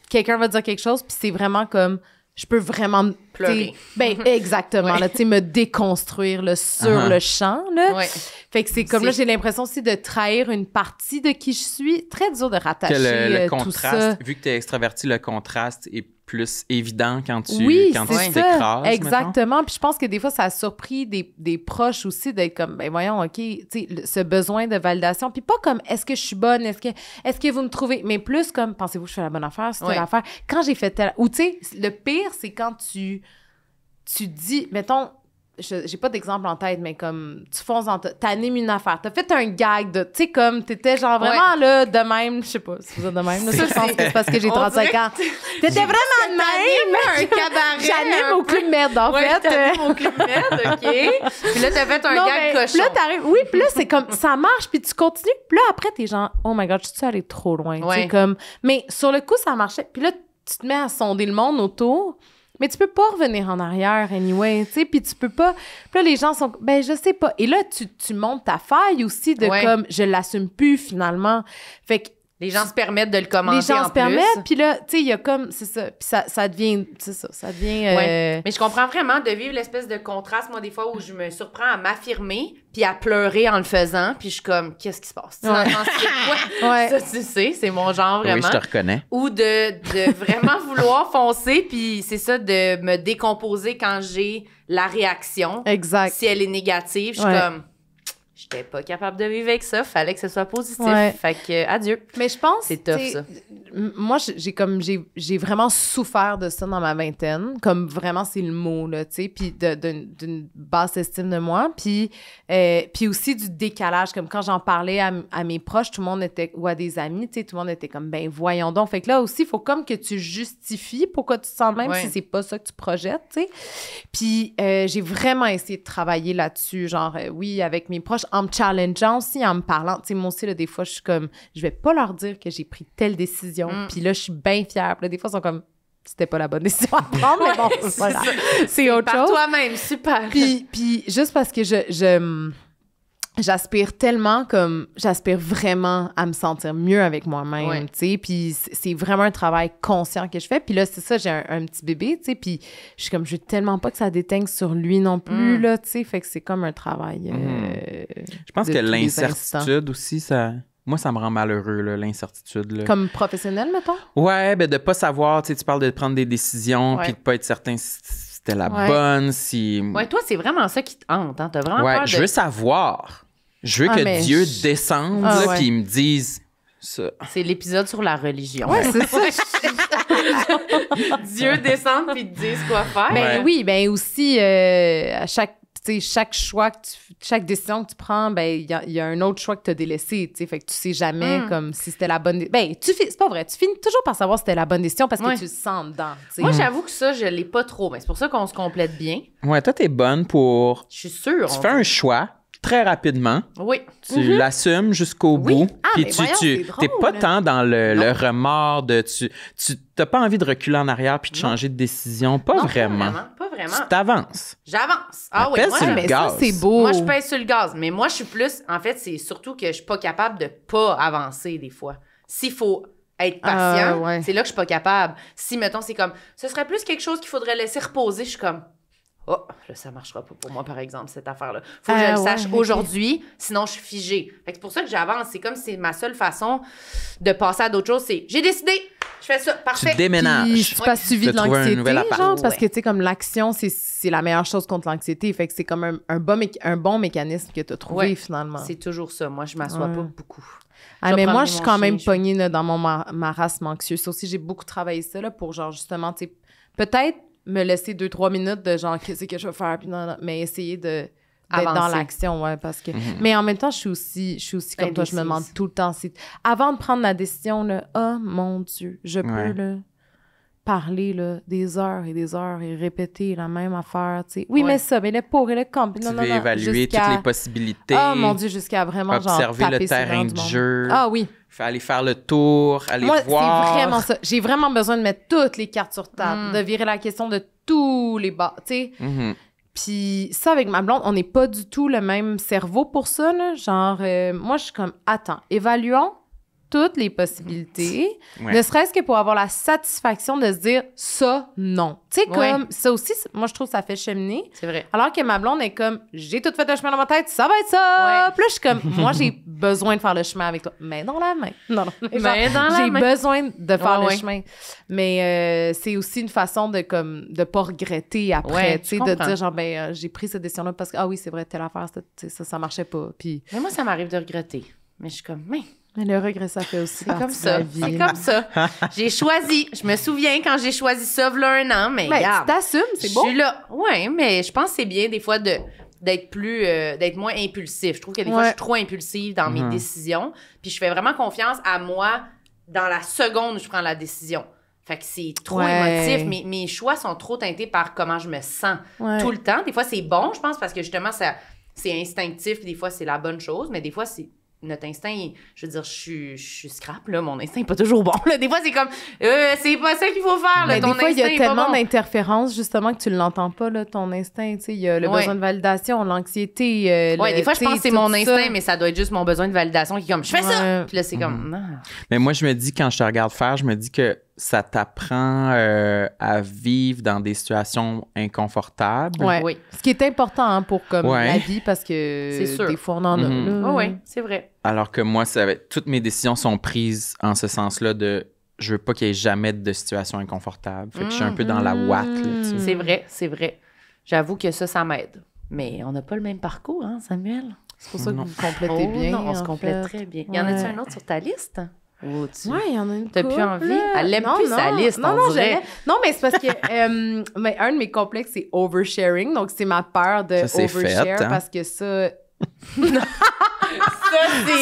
quelqu'un va dire quelque chose, puis c'est vraiment comme, je peux vraiment pleurer. Ben, exactement, là, tu sais, me déconstruire là, sur le champ, là. Fait que c'est comme là, j'ai l'impression aussi de trahir une partie de qui je suis. Très dur de rattacher le tout contraste, ça. vu que tu es extraverti, le contraste est plus évident quand tu c'est t'écrases. Exactement. Puis je pense que des fois, ça a surpris des proches aussi d'être comme, ben voyons, OK, tu sais, ce besoin de validation. Puis pas comme, est-ce que je suis bonne? Est-ce que vous me trouvez? Mais plus comme, pensez-vous que je fais la bonne affaire? C'est telle affaire. Quand j'ai fait telle... Ou tu sais, le pire, c'est quand tu dis, mettons... J'ai pas d'exemple en tête, mais comme tu fonces t'animes une affaire, t'as fait un gag de, tu sais, comme t'étais genre vraiment là, de même, je sais pas si vous êtes de même, là, je pense que c'est parce que j'ai 35 ans. T'étais vraiment de même! Un cabaret! J'anime au Club Merde, en fait. T'animes au Club Merde, OK. Puis là, t'as fait un gag cochon. Puis là, t'arrives, puis là, c'est comme, ça marche, puis tu continues, puis là, après, t'es genre, oh my God, je suis allée trop loin, tu sais, comme, mais sur le coup, ça marchait, puis là, tu te mets à sonder le monde autour. Mais tu peux pas revenir en arrière, anyway, tu sais, puis tu peux pas... Puis là, les gens sont... Ben, je sais pas. Et là, tu montes ta faille aussi de comme, je l'assume plus, finalement. Fait que les gens se permettent de le commenter. Les gens en se permettent, plus. puis là, tu sais, il y a comme, c'est ça, puis ça devient, c'est ça, ça devient... Ouais. Mais je comprends vraiment de vivre l'espèce de contraste, moi, des fois, où je me surprends à m'affirmer, puis à pleurer en le faisant, puis je suis comme, qu'est-ce qui se passe? Tu sais, dans le sens que, Ouais. Ça, tu sais, c'est mon genre, vraiment. Oui, je te reconnais. Ou de vraiment vouloir foncer, puis c'est ça, de me décomposer quand j'ai la réaction. Exact. Si elle est négative, je suis comme... J'étais pas capable de vivre avec ça. Fallait que ce soit positif. Ouais. Fait que, adieu. Mais je pense... C'est tough, ça. Moi, j'ai vraiment souffert de ça dans ma vingtaine. Comme vraiment, c'est le mot, là, tu sais. Puis d'une basse estime de moi. Puis aussi du décalage. Comme quand j'en parlais à mes proches, tout le monde était... Ou à des amis, tu sais, tout le monde était comme, ben voyons donc. Fait que là aussi, il faut comme que tu justifies pourquoi tu te sens même si c'est pas ça que tu projettes, tu sais. Puis j'ai vraiment essayé de travailler là-dessus. Genre, oui, avec mes proches, en me challengeant aussi, en me parlant. Tu sais, moi aussi, là, des fois, je suis comme, je vais pas leur dire que j'ai pris telle décision. Puis là, je suis bien fière. Puis là, des fois, ils sont comme, c'était pas la bonne décision à prendre, mais bon, voilà. C'est autre par chose. toi-même, super. Puis juste parce que j'aspire tellement j'aspire vraiment à me sentir mieux avec moi-même, tu sais, puis c'est vraiment un travail conscient que je fais, puis là, c'est ça, j'ai un petit bébé, tu sais, puis je suis comme, je veux tellement pas que ça déteigne sur lui non plus, là, tu sais, fait que c'est comme un travail Je pense de que tous les l'incertitude aussi, moi, ça me rend malheureux, là, l'incertitude. Là. Comme professionnel, mettons? Ouais, ben de pas savoir, tu sais, tu parles de prendre des décisions, puis de pas être certain si c'était la bonne, si... Ouais, toi, c'est vraiment ça qui te hante, hein? T'as vraiment peur de... je veux savoir. Je veux que Dieu descende, là, puis il me dise ça. C'est l'épisode sur la religion. Ouais, c'est ça. Dieu descend puis te dise quoi faire. Ben oui, ben aussi, à chaque choix, chaque décision que tu prends, ben il y a un autre choix que tu as délaissé, tu sais, fait que tu sais jamais comme si c'était la bonne... c'est pas vrai, tu finis toujours par savoir si c'était la bonne décision parce que tu le sens dedans, tu sais. Moi, j'avoue que ça, je l'ai pas trop, mais c'est pour ça qu'on se complète bien. Ouais, toi, t'es bonne pour... Je suis sûre. Tu fais un choix très rapidement. Oui. Tu l'assumes jusqu'au bout. Puis tu t'es pas tant dans le remords de... Tu t'as pas envie de reculer en arrière puis de changer de décision. Pas vraiment. Pas vraiment. Tu t'avances. J'avance. Ah oui, moi, mais ça, c'est beau. Moi, je pèse sur le gaz. Mais moi, je suis plus... En fait, c'est surtout que je suis pas capable de pas avancer des fois. S'il faut être patient, c'est là que je suis pas capable. Si, mettons, c'est comme... Ce serait plus quelque chose qu'il faudrait laisser reposer. Je suis comme... Oh, là, ça marchera pas pour moi, par exemple, cette affaire-là. Faut que je le sache aujourd'hui, sinon je suis figée. Fait que c'est pour ça que j'avance. C'est comme si c'est ma seule façon de passer à d'autres choses. C'est, j'ai décidé, je fais ça, parfait. Tu déménages. Puis c'est pas suivi de l'anxiété, genre, parce que, tu sais, comme l'action, c'est la meilleure chose contre l'anxiété. Fait que c'est comme un bon mécanisme que tu as trouvé, finalement. C'est toujours ça. Moi, je m'assois pas beaucoup. Mais moi, je suis quand même pognée là, dans mon marasme anxieux. Ça aussi, j'ai beaucoup travaillé ça là, pour, genre, justement, tu sais, peut-être me laisser 2-3 minutes de genre, qu'est-ce que je veux faire, puis non, mais essayer d'être dans l'action, parce que... Mais en même temps, je suis aussi comme toi, je me demande tout le temps, avant de prendre la décision, là, oh mon Dieu, je peux, là, parler, là, des heures et répéter la même affaire, tu sais. Oui, mais ça, mais le pour et le contre. Tu veux évaluer toutes les possibilités. Oh mon Dieu, jusqu'à vraiment, genre, observer le terrain de jeu. Ah oui. Aller faire le tour, aller voir. Moi, c'est vraiment ça. J'ai vraiment besoin de mettre toutes les cartes sur table, de virer la question de tous les bas, tu sais. Puis ça, avec ma blonde, on n'est pas du tout le même cerveau pour ça, là. Genre, moi, je suis comme, attends, évaluons toutes les possibilités, ne serait-ce que pour avoir la satisfaction de se dire ça, non. Tu sais, comme, ça aussi, moi, je trouve que ça fait cheminer. C'est vrai. Alors que ma blonde est comme, j'ai tout fait le chemin dans ma tête, ça va être ça! Puis là, je suis comme, moi, j'ai besoin de faire le chemin avec toi. Mais dans la main. Non, mais dans la main. J'ai besoin de faire le chemin. Mais c'est aussi une façon de pas regretter après, tu sais, de dire, genre, j'ai pris cette décision-là parce que, ah oui, c'est vrai, telle affaire, ça marchait pas. Puis... Mais moi, ça m'arrive de regretter. Mais je suis comme, mais le regret, ça fait aussi partie de la vie. C'est comme ça. J'ai choisi. Je me souviens quand j'ai choisi ça, v'là un an, mais regarde. Tu t'assumes, c'est beau. Je suis là. Ouais, mais je pense que c'est bien, des fois, d'être moins impulsif. Je trouve que des fois, je suis trop impulsive dans mes décisions. Puis je fais vraiment confiance à moi dans la seconde où je prends la décision. Fait que c'est trop émotif. Mes choix sont trop teintés par comment je me sens tout le temps. Des fois, c'est bon, je pense, parce que justement, c'est instinctif. Puis des fois, c'est la bonne chose. Mais des fois, c'est notre instinct, je veux dire, je suis scrap, là, mon instinct n'est pas toujours bon. Là. Des fois, c'est comme, c'est pas ça qu'il faut faire, là, Mais ton des fois, il y instinct a est pas tellement bon. d'interférences, justement, que tu l'entends pas, là, ton instinct. Tu sais, il y a le besoin de validation, l'anxiété. Ouais, des fois, je pense que c'est tout mon ça. instinct, mais ça doit être juste mon besoin de validation qui est comme, je fais ça! Puis là, c'est comme, non. Mais moi, je me dis, quand je te regarde faire, je me dis que ça t'apprend à vivre dans des situations inconfortables. Ouais. Oui. Ce qui est important hein, pour comme, Ouais. la vie, parce que C'est sûr. des fois, on en a. Mhm. là. Oui, c'est vrai. Alors que moi, toutes mes décisions sont prises en ce sens-là de je veux pas qu'il y ait jamais de situation inconfortable. Fait que je suis un peu dans la ouate. Là, tu sais. C'est vrai, c'est vrai. J'avoue que ça m'aide. Mais on n'a pas le même parcours, hein, Samuel? C'est pour ça que Non. vous complétez bien. Non, on se en complète fait. très bien. Y en a-tu Ouais. un autre sur ta liste? Ou tu... Ouais, il y en a une T'as plus couple, envie? là. Elle l'aime Non, plus, sa non. liste, Non, on non, dirait. non, mais c'est parce que mais un de mes complexes, c'est oversharing. Donc, c'est ma peur de Ça, c'est overshare fait, hein? parce que ça...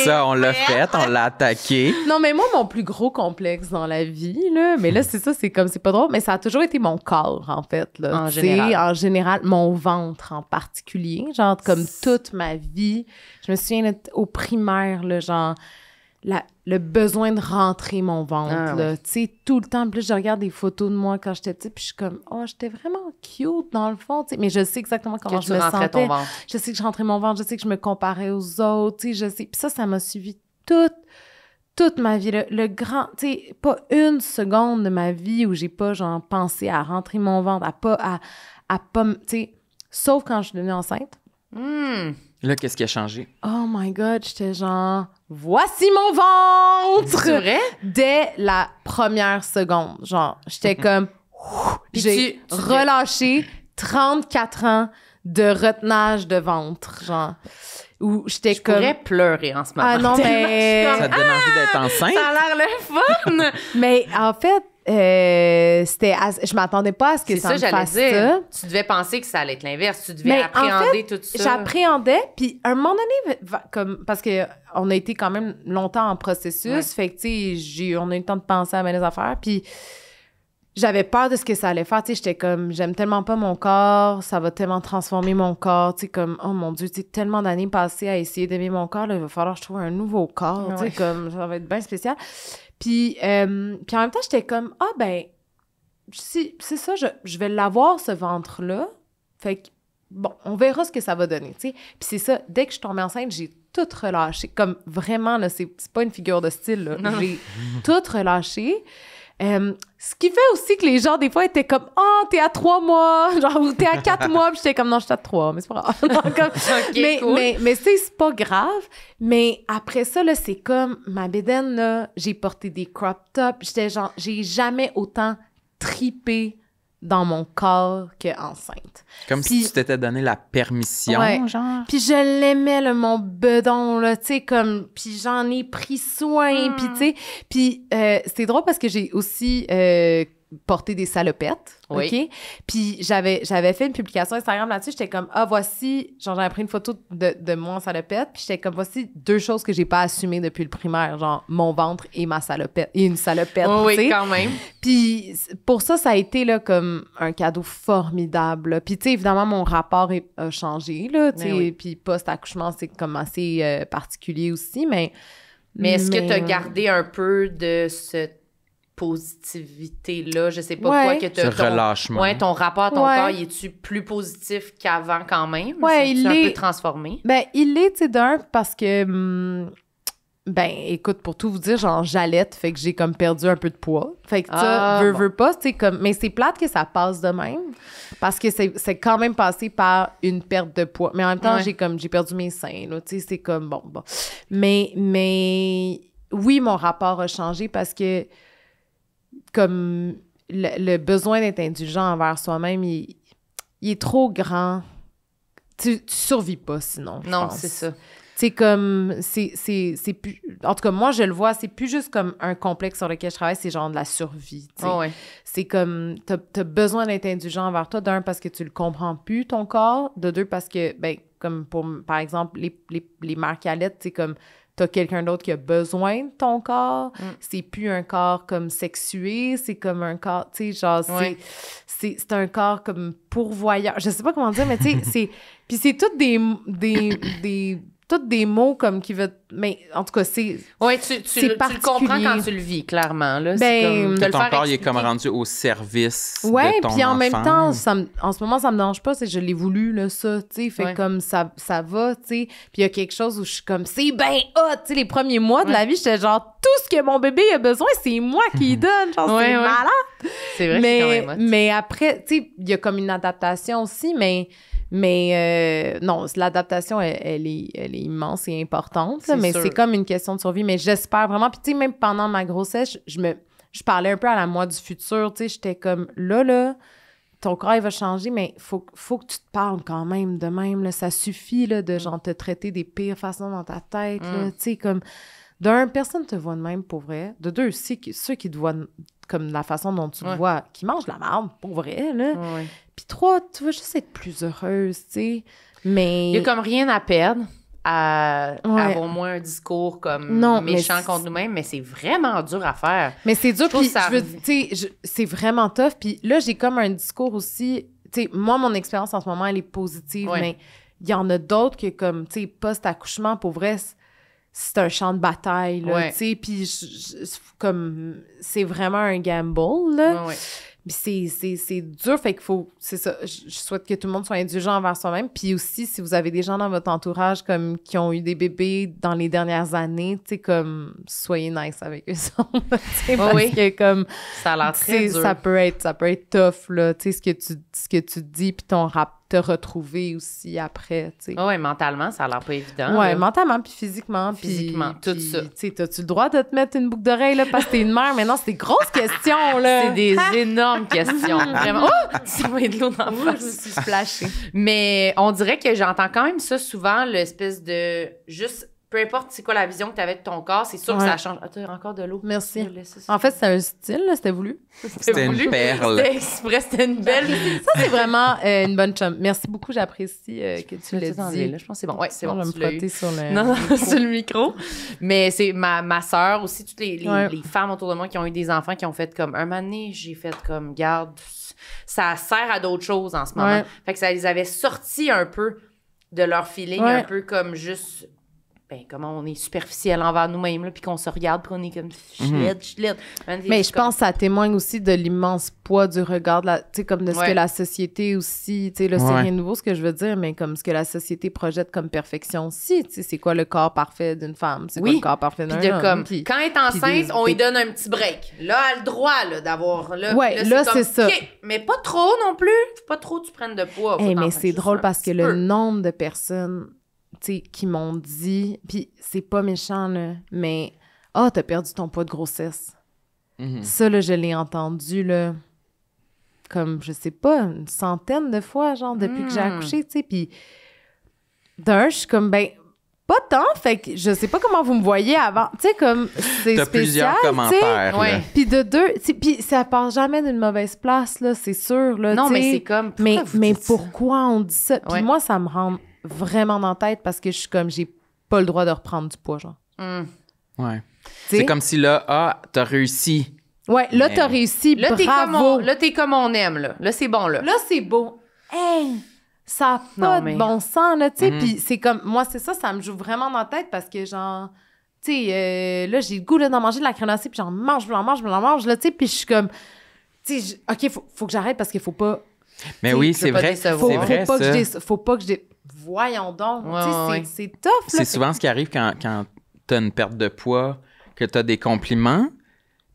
Ça, on l'a fait, on l'a attaqué. Non, mais moi, mon plus gros complexe dans la vie, là, mais là, c'est ça, c'est comme, c'est pas drôle, mais ça a toujours été mon corps, en fait, là. En Tu sais, général. en général, mon ventre en particulier, genre, comme toute ma vie. Je me souviens, là, au primaire, là, genre, le besoin de rentrer mon ventre, Ah, là. Tu sais, tout le temps. Puis là, je regarde des photos de moi quand j'étais petite, puis je suis comme, oh, j'étais vraiment cute, dans le fond, tu sais. Mais je sais exactement comment Que je tu me rentrais ton sentais. ventre. Je sais que je rentrais mon ventre, je sais que je me comparais aux autres, tu sais, je sais. Puis ça m'a suivi toute ma vie. Le grand, tu sais, pas une seconde de ma vie où j'ai pas, genre, pensé à rentrer mon ventre, à pas, tu sais, sauf quand je suis devenue enceinte. Là, qu'est-ce qui a changé? Oh my God, j'étais genre, voici mon ventre! C'est vrai? Dès la première seconde, genre, j'étais comme, Puis j'ai tu relâché 34 ans de retenage de ventre, genre, où j'étais Je comme... pourrais pleurer en ce moment. Ah non, Tellement mais... Ça te donne envie d'être enceinte? Ça a l'air le fun! Mais en fait, je m'attendais pas à ce que C'est ça ça, me j'allais fasse dire. ça. Tu devais penser que ça allait être l'inverse. Tu devais Mais en appréhender tout ça. J'appréhendais, puis à un moment donné, comme, parce qu'on a été quand même longtemps en processus, fait que, tu sais, on a eu le temps de penser à mes affaires, puis j'avais peur de ce que ça allait faire, tu sais, j'étais comme, j'aime tellement pas mon corps, ça va tellement transformer mon corps, tu sais, comme, oh mon Dieu, tu sais, tellement d'années passées à essayer d'aimer mon corps, là, il va falloir que je trouve un nouveau corps, tu sais, comme, ça va être bien spécial. Puis en même temps, j'étais comme, ah ben, c'est ça, je vais l'avoir, ce ventre-là, fait que, bon, on verra ce que ça va donner, tu sais. Puis c'est ça, dès que je suis tombée enceinte, j'ai tout relâché, comme vraiment, là, c'est pas une figure de style, là, j'ai tout relâché. Ce qui fait aussi que les gens, des fois, étaient comme « Oh, t'es à 3 mois! » Genre, ou « T'es à 4 mois! » Puis j'étais comme « Non, je suis à 3, mais c'est pas grave. » cool. Mais tu sais, c'est pas grave. Mais après ça, là, c'est comme ma bédaine, là, j'ai porté des crop tops. J'étais genre, j'ai jamais autant tripé dans mon corps qu'enceinte. Comme Puis- si tu t'étais donné la permission, Ouais. genre. Puis je l'aimais, là, mon bedon, là, tu sais, comme... Puis j'en ai pris soin, puis tu sais... Puis c'est drôle parce que j'ai aussi porté des salopettes, Oui. OK? Puis j'avais fait une publication Instagram là-dessus, j'étais comme, ah, voici... Genre, j'avais pris une photo de moi en salopette, puis j'étais comme, voici 2 choses que j'ai pas assumées depuis le primaire, genre mon ventre et ma salopette, et une salopette, Oh, tu sais. oui, quand même. Puis pour ça a été là, comme un cadeau formidable. Là. Puis tu sais, évidemment, mon rapport a changé, là, tu sais. Mais oui. Puis post-accouchement, c'est comme assez particulier aussi, mais... Mais est-ce que tu as gardé un peu de cette positivité-là? Je sais pas Ouais. quoi que tu Ce relâchement. Ouais, ton rapport à ton Ouais. corps, il est-tu plus positif qu'avant quand même? Ouais, C'est-tu il un est- peu transformé? Ben, il est, tu sais, d'un, parce que... ben, écoute, pour tout vous dire, genre, j'allaite, fait que j'ai comme perdu un peu de poids. Fait que ça, Ah, veux pas, tu sais, comme... Mais c'est plate que ça passe de même, parce que c'est quand même passé par une perte de poids. Mais en même temps, Ouais. j'ai perdu mes seins, là, tu sais, c'est comme, bon. Mais oui, mon rapport a changé parce que, comme, le besoin d'être indulgent envers soi-même, il est trop grand. Tu survis pas, sinon, je Non, pense. c'est ça. C'est comme, c'est plus... En tout cas, moi, je le vois, c'est plus juste comme un complexe sur lequel je travaille, c'est genre de la survie, tu sais. Oh, ouais. C'est comme, t'as besoin d'être indulgent envers toi, d'un, parce que tu le comprends plus, ton corps, de deux, parce que, ben, comme pour, par exemple, les marques à lettres, c'est comme, t'as quelqu'un d'autre qui a besoin de ton corps, c'est plus un corps comme sexué, c'est comme un corps, tu sais, genre, Ouais. c'est un corps comme pourvoyeur, je sais pas comment dire, mais tu sais, c'est... Puis c'est toutes tous des mots comme qui veulent... Mais en tout cas, c'est... Oui, tu le comprends quand tu le vis, clairement. Là. Ben, c'est comme, ton corps, il est comme rendu au service de ton ouais, puis en même temps, enfant. en ce moment, ça me dérange pas, c'est que je l'ai voulu, là, ça, tu sais, fait comme ça va, tu sais. Puis il y a quelque chose où je suis comme, c'est ben hot, tu sais, les premiers mois de la vie, j'étais genre, tout ce que mon bébé a besoin, c'est moi qui lui donne, genre, c'est malade. C'est vrai que c'est quand même hot. Mais après, tu sais, il y a comme une adaptation aussi, mais non, l'adaptation, elle est immense et importante, là, mais sûr. c'est comme une question de survie. Mais j'espère vraiment. Puis, tu sais, même pendant ma grossesse, je parlais un peu à la moi du futur. Tu sais, j'étais comme, là, ton corps, il va changer, mais faut que tu te parles quand même de même. Là. Ça suffit là, de genre te traiter des pires façons dans ta tête. Là, tu sais, comme, d'un, personne te voit de même pour vrai. De deux, ceux qui te voient comme la façon dont tu te vois, qui mangent la merde pour vrai, là. Ouais. Puis trois, tu vas juste être plus heureuse, tu sais. Mais... Il y a comme rien à perdre à avoir moins un discours comme méchant contre nous-mêmes, mais c'est vraiment dur à faire. Mais c'est dur, puis tu sais, c'est vraiment tough. Puis là, j'ai comme un discours aussi... Tu sais, moi, mon expérience en ce moment, elle est positive, mais il y en a d'autres que comme, tu sais, post-accouchement, pour vrai, c'est un champ de bataille, là, tu sais. Puis comme, c'est vraiment un gamble, là. Puis c'est dur, fait qu'il faut... C'est ça, je souhaite que tout le monde soit indulgent envers soi-même. Puis aussi, si vous avez des gens dans votre entourage comme qui ont eu des bébés dans les dernières années, tu sais, comme, soyez nice avec eux autres, tu sais, parce que comme... Ça a l'air très dur. Ça peut être tough, là, tu sais, ce que tu dis, puis ton rap te retrouver aussi après, tu sais. Oui, mentalement, ça a l'air pas évident. Oui, mentalement, puis physiquement. Tout ça. Tu sais, t'as-tu le droit de te mettre une boucle d'oreille, là, parce que t'es une mère? Mais non, c'est des grosses questions, là. C'est des énormes questions. Vraiment. Oh! Ça va être de l'eau dans la face. Je me suis splashée. Mais on dirait que j'entends quand même ça souvent, l'espèce de juste... Peu importe c'est quoi la vision que tu avais de ton corps, c'est sûr que ça change. Ah, tu as encore de l'eau. Merci. En fait, c'est un style, là, c'était voulu. C'était une perle. C'était exprès, c'était une belle... Ça, c'est vraiment une bonne chum. Merci beaucoup, j'apprécie que tu l'aies dit. Là, je pense que c'est bon. Oui, c'est bon. Je vais me frotter sur le... Non, sur le micro. Mais c'est ma sœur aussi, toutes les femmes autour de moi qui ont eu des enfants qui ont fait comme... Un moment donné, j'ai fait comme, garde, ça sert à d'autres choses en ce moment. Ouais. Fait que ça les avait sortis un peu de leur feeling, un peu comme juste... comment on est superficiel envers nous-mêmes, là, puis qu'on se regarde, puis on est comme chilette. Mais je pense que ça témoigne aussi de l'immense poids du regard, tu sais, comme de ce que la société aussi, tu sais, là, c'est rien de nouveau ce que je veux dire, mais comme ce que la société projette comme perfection aussi, tu sais, c'est quoi le corps parfait d'une femme, c'est quoi le corps parfait d'un homme. Quand elle est enceinte, on lui donne un petit break. Là, elle a le droit là, d'avoir... Là, c'est ça. Okay, mais pas trop non plus. Faut pas trop que tu prennes de poids. Mais c'est drôle parce que le nombre de personnes... tu sais, qui m'ont dit, puis c'est pas méchant, là, mais « Ah, t'as perdu ton poids de grossesse. Ça, là, je l'ai entendu, là, comme, je sais pas, une centaine de fois, genre, depuis que j'ai accouché, tu sais, puis d'un, je suis comme, ben, pas tant, fait que je sais pas comment vous me voyez avant, tu sais, comme, c'est T'as spécial, plusieurs commentaires, là. Puis de deux, puis ça part jamais d'une mauvaise place, là, c'est sûr, là, non, t'sais, mais c'est comme, mais pourquoi on dit ça? Puis moi, ça me rend vraiment dans la tête parce que je suis comme, j'ai pas le droit de reprendre du poids, genre. Ouais. C'est comme si là, t'as réussi. Ouais, là, t'as réussi, là, bravo. T'es comme on aime, là. Là, c'est bon, là. Là, c'est beau. Hey! Ça n'a pas de bon sens, là, tu sais. Puis c'est comme, moi, c'est ça me joue vraiment dans la tête parce que, genre, tu sais, là, j'ai le goût, là, d'en manger de la crème glacée, puis j'en mange, là, tu sais. Puis je suis comme, tu sais, OK, faut que j'arrête parce qu'il faut pas... Mais oui, c'est vrai. Faut pas que je... Voyons donc. C'est tough, là. C'est souvent ce qui arrive quand t'as une perte de poids, que t'as des compliments,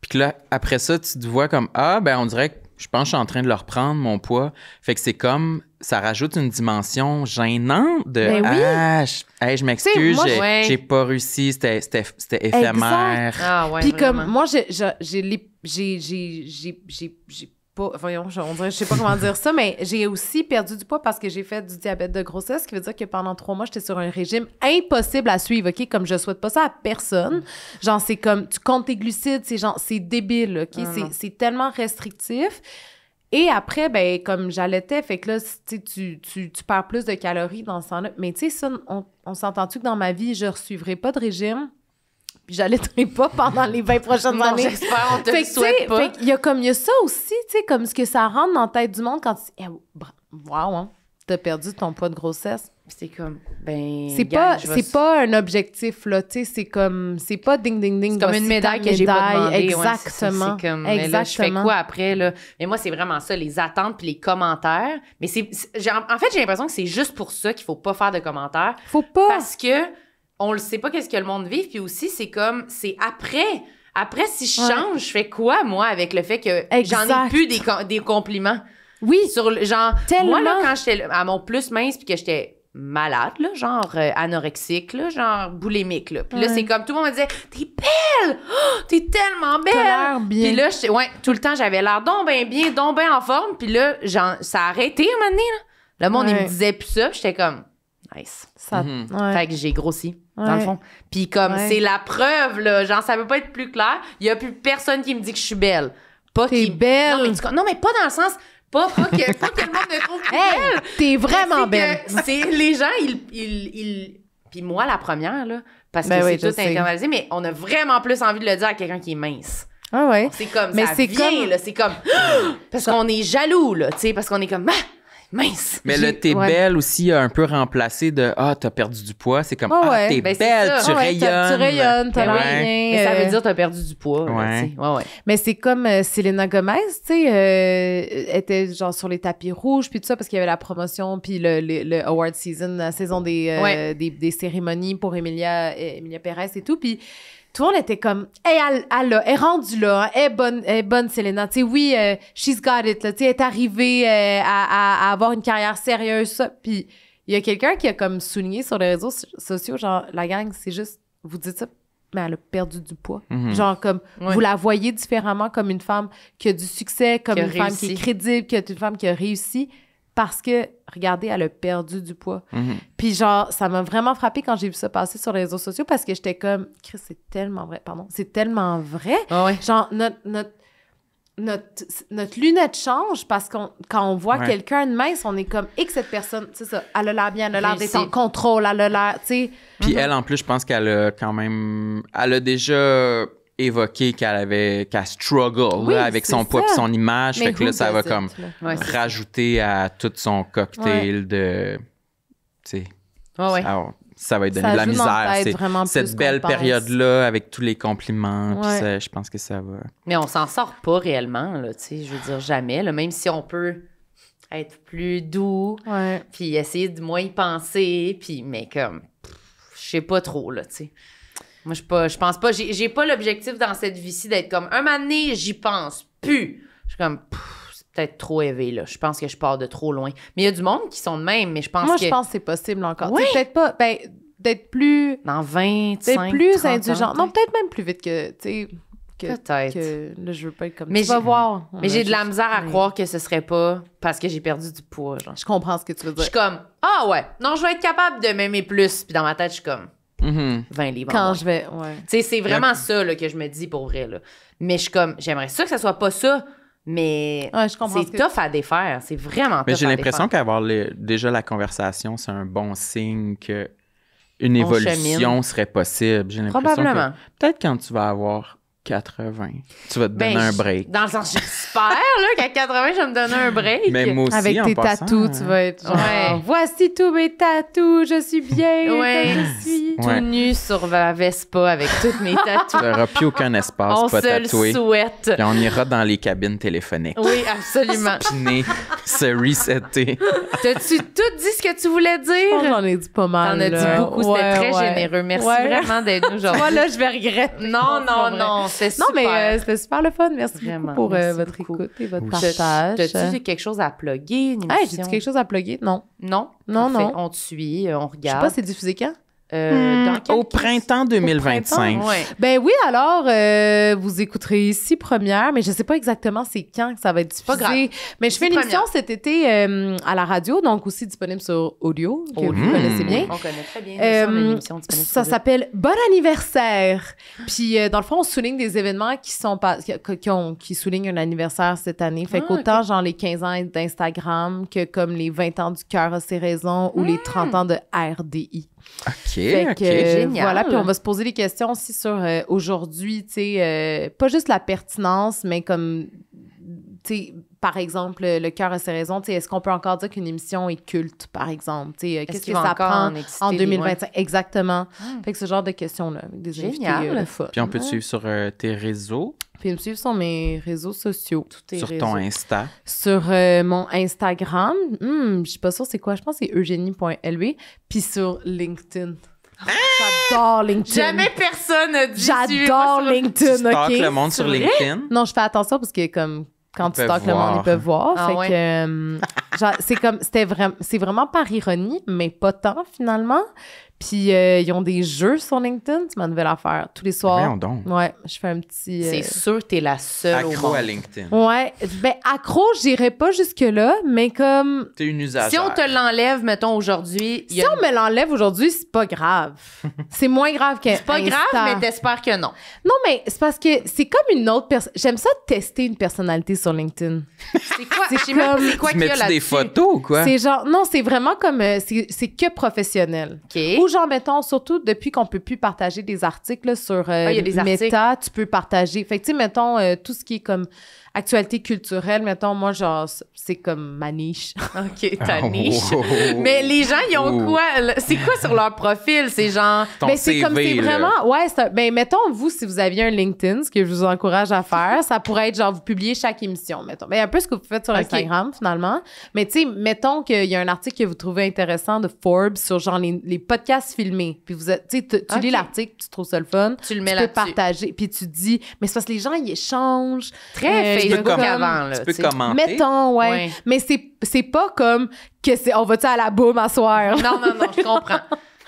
puis que là, après ça, tu te vois comme « Ah, ben on dirait que je pense que je suis en train de le reprendre, mon poids. » Fait que c'est comme... Ça rajoute une dimension gênante de « Ah, je m'excuse, j'ai pas réussi, c'était éphémère. » Ah, ouais, puis vraiment. comme, moi, j'ai pas... Voyons, on dirait, je sais pas comment dire ça, mais j'ai aussi perdu du poids parce que j'ai fait du diabète de grossesse, ce qui veut dire que pendant 3 mois, j'étais sur un régime impossible à suivre, OK? Comme je souhaite pas ça à personne. Genre, c'est comme, tu comptes tes glucides, c'est débile, OK? C'est tellement restrictif. Et après, ben comme j'allaitais, fait que là, tu perds plus de calories dans ce temps-là. Mais tu sais, ça, on s'entend-tu que dans ma vie, je ne suivrai pas de régime? Puis j'allaiterai pas pendant les 20 prochaines années. J'espère, on te le souhaite pas. Fait qu'il y a ça aussi, tu sais, comme ce que ça rentre dans la tête du monde quand tu dis wow, hein, t'as perdu ton poids de grossesse. C'est comme, ben... C'est pas un objectif, là, tu sais, c'est pas ding, ding, ding. C'est comme une médaille que j'ai pas demandé. Exactement. C'est comme, mais là, je fais quoi après, là? Mais moi, c'est vraiment ça, les attentes puis les commentaires. Mais en fait, j'ai l'impression que c'est juste pour ça qu'il faut pas faire de commentaires. Faut pas. Parce que on le sait pas qu'est-ce que le monde vit. Puis aussi, c'est comme, c'est après. Après, si je change, je fais quoi, moi, avec le fait que j'en ai plus des compliments? Oui. Sur le genre, tellement. moi, là, quand j'étais à mon plus mince puis que j'étais malade, là, genre anorexique, là, genre boulimique, là. Puis là, c'est comme, tout le monde me disait « T'es belle! Oh, t'es tellement belle! » T'as l'air bien. Puis là, tout le temps, j'avais l'air donc bien en forme. Puis là, ça a arrêté un moment donné, là. Le monde, il me disait plus ça. Puis j'étais comme « Nice. » Fait que j'ai grossi, dans le fond. Puis comme, c'est la preuve, là. Genre, ça peut pas être plus clair. Il y a plus personne qui me dit que je suis belle. T'es belle. Non, mais pas dans le sens... Pas que le monde me trouve plus belle. T'es vraiment belle. Les gens, ils... Puis moi, la première, là, parce que c'est tout internalisé, mais on a vraiment plus envie de le dire à quelqu'un qui est mince. Ah ouais. C'est comme, mais ça c'est vient, comme... là, c'est comme... Parce qu'on est jaloux, là, tu sais, parce qu'on est comme... mince. Mais le t'es belle aussi a un peu remplacé de t'as perdu du poids. C'est comme t'es ben, belle, tu rayonnes. Tu rayonnes, t'as l'air bien. Mais ça veut dire t'as perdu du poids. Ouais. Ouais. Mais c'est comme Selena Gomez, tu sais, était genre sur les tapis rouges puis tout ça parce qu'il y avait la promotion puis le award season, la saison des cérémonies pour Emilia Perez et tout. Puis tout le monde était comme, elle est rendue là, hein, elle est bonne, Selena. Tu sais, oui, she's got it, là, tu sais, elle est arrivée à avoir une carrière sérieuse, ça. Puis il y a quelqu'un qui a comme souligné sur les réseaux sociaux, genre, la gang, c'est juste, vous dites ça, mais elle a perdu du poids. Mm-hmm. Genre, comme, vous la voyez différemment comme une femme qui a du succès, comme une femme qui est crédible, qui est une femme qui a réussi. Parce que, regardez, elle a perdu du poids. Mm-hmm. Puis genre, ça m'a vraiment frappée quand j'ai vu ça passer sur les réseaux sociaux parce que j'étais comme, Chris, c'est tellement vrai, c'est tellement vrai. Genre, notre lunette change parce quand on voit quelqu'un de mince, on est comme, et que cette personne, c'est ça, elle a l'air bien, elle a l'air d'être en contrôle, elle a l'air, tu sais. Puis elle, en plus, je pense qu'elle a quand même, elle a déjà évoqué qu'elle struggle là, avec son poids et son image. Fait que là, ça va comme rajouter à tout son cocktail de... Tu sais, ça va lui donner de la misère. Cette belle période-là avec tous les compliments. Puis je pense que ça va... Mais on s'en sort pas réellement, là, tu sais, je veux dire, jamais. Là, même si on peut être plus doux, puis essayer de moins y penser, puis mais comme, je sais pas trop, là, tu sais. Moi, je pense pas. J'ai pas l'objectif dans cette vie-ci d'être comme un moment donné, j'y pense plus. Je suis comme, c'est peut-être trop élevé, là. Je pense que je pars de trop loin. Mais il y a du monde qui sont de même, mais je pense je pense que c'est possible encore. Oui. Peut-être pas, d'être plus... Dans 25, d'être plus 30 indulgent. ans, Non, peut-être même plus vite que, tu sais... Peut-être. Là, je veux pas être comme... Mais tu vas voir. Mais j'ai de la misère à croire que ce serait pas parce que j'ai perdu du poids, genre. Je comprends ce que tu veux dire. Je suis comme, non, je vais être capable de m'aimer plus. Puis dans ma tête, je suis comme... 20 livres. Quand je vais, Tu sais, c'est vraiment ça là, que je me dis pour vrai. Là. Mais je suis comme, j'aimerais ça que ça soit pas ça, mais c'est tough à défaire. C'est vraiment tough à défaire. Mais j'ai l'impression qu'avoir déjà la conversation, c'est un bon signe que une évolution serait possible. J'ai l'impression que peut-être quand tu vas avoir 80, tu vas te donner un break. Dans le sens, j'espère là, qu'à 80, je vais me donner un break. Mais moi aussi, avec tes tatous, tu vas être genre, voici tous mes tatous, je suis bien comme je suis. Tout nu sur la Vespa avec toutes mes tatous. Tu n'auras plus aucun espace pas tatoué. On se le souhaite. Puis on ira dans les cabines téléphoniques. Oui, absolument. Spinner, se resetter. T'as-tu tout dit ce que tu voulais dire? J'en ai dit pas mal. T'en as dit beaucoup, c'était très généreux. Merci vraiment d'être nous aujourd'hui. Moi, là, je vais regretter. Non. Non, mais c'était super le fun. Merci beaucoup pour votre écoute et votre partage. T'as-tu quelque chose à plugger? J'ai-tu quelque chose à plugger? Non. Non? Non. On te suit, on regarde. Je sais pas, c'est diffusé quand? Au printemps 2025. Ben oui, alors, vous écouterez ici première, mais je sais pas exactement c'est quand que ça va être diffusé. Pas grave. Mais je fais une émission cet été à la radio, donc aussi disponible sur Audio, que vous connaissez bien. On connaît très bien. Ça s'appelle Bon anniversaire. Puis, dans le fond, on souligne des événements qui soulignent un anniversaire cette année. Fait qu'autant, genre, les 15 ans d'Instagram que comme les 20 ans du Cœur a ses raisons ou les 30 ans de RDI. OK, génial. Voilà, puis on va se poser des questions aussi sur aujourd'hui, tu sais, pas juste la pertinence, mais comme, tu tu sais, par exemple, Le cœur a ses raisons, tu sais, est-ce qu'on peut encore dire qu'une émission est culte, par exemple? Tu sais, qu'est-ce que ça prend en 2025? Exactement. Fait que ce genre de questions-là, avec des invités le fun. Puis on peut te suivre sur tes réseaux. Puis me suivre sur mes réseaux sociaux. Sur ton Insta. Sur mon Instagram. Je suis pas sûre c'est quoi. Je pense que c'est eugénie.lb. Puis sur LinkedIn. J'adore LinkedIn. Jamais personne n'a dit J'adore LinkedIn, Tu stalks le monde sur LinkedIn? Non, je fais attention parce que comme quand tu stalks le monde, ils peuvent voir. Fait que c'est vraiment par ironie, mais pas tant finalement. Puis ils ont des jeux sur LinkedIn, c'est ma nouvelle affaire. Tous les soirs. Voyons donc. Ouais, je fais un petit. C'est sûr que t'es la seule au Accro monde. à LinkedIn. Ouais, ben accro, j'irais pas jusque-là, mais comme. T'es une usagère. Si on te l'enlève, mettons, aujourd'hui... Si on me l'enlève aujourd'hui, c'est pas grave. C'est moins grave que. C'est pas grave, mais t'espères que non. Non, mais c'est parce que c'est comme une autre personne. J'aime ça tester une personnalité sur LinkedIn. C'est quoi? C'est Je sais même pas comme- c'est quoi Tu qu'il y a mets-tu là-dessus? des photos ou quoi? C'est genre. Non, c'est vraiment comme. C'est que professionnel. OK. Ou genre, mettons, surtout depuis qu'on peut plus partager des articles là, sur il y a des articles. Meta, tu peux partager. Fait que, tu sais, mettons, tout ce qui est comme actualité culturelle, mettons, moi, genre, c'est comme ma niche. OK, ta Oh. niche. Mais les gens, ils ont quoi? C'est quoi sur leur profil? C'est genre... Ton Ben, c'est CV, comme, c'est là. vraiment, ouais, ben, mettons, vous, si vous aviez un LinkedIn, ce que je vous encourage à faire, ça pourrait être genre, vous publiez chaque émission, mettons. Ben, un peu ce que vous faites sur Ok. Instagram, finalement. Mais, tu sais, mettons qu'il y a un article que vous trouvez intéressant de Forbes sur genre les podcasts filmés. Puis vous êtes, tu sais, tu lis Ok. l'article, tu trouves ça le fun. Tu le mets Tu peux là-dessus. partager. Puis tu dis, mais c'est parce que les gens, ils échangent. Très il y a Facebook comme- avant, là. Tu peux tu sais. commenter. Mettons, ouais. Ouais. Mais c'est pas comme que c'est, on va-tu à la boum à soir? Non, je comprends.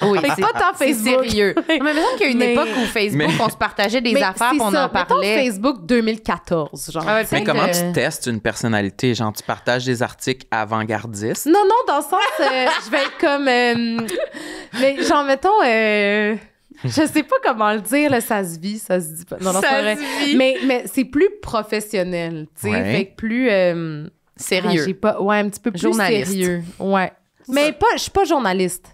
Oui, Fait que c'est pas tant c'est Facebook. sérieux. Mais il me semble qu'il y a une Mais- époque où Facebook, Mais- on se partageait des Mais affaires, c'est puis on ça. en parlait. Mettons Facebook 2014, genre. Ah ouais, tu sais, Mais comment de- tu testes une personnalité? Genre, tu partages des articles avant-gardistes? Non, dans le sens, je vais être comme... mais genre, mettons... je sais pas comment le dire, là, ça se vit, ça se dit pas. Non, c'est Ça pas vrai. se vit. Mais c'est plus professionnel, tu sais. Ouais. Fait que plus... Sérieux. j'ai pas, ouais, un petit peu plus Journaliste. sérieux. Ouais. Mais pas, je suis pas journaliste.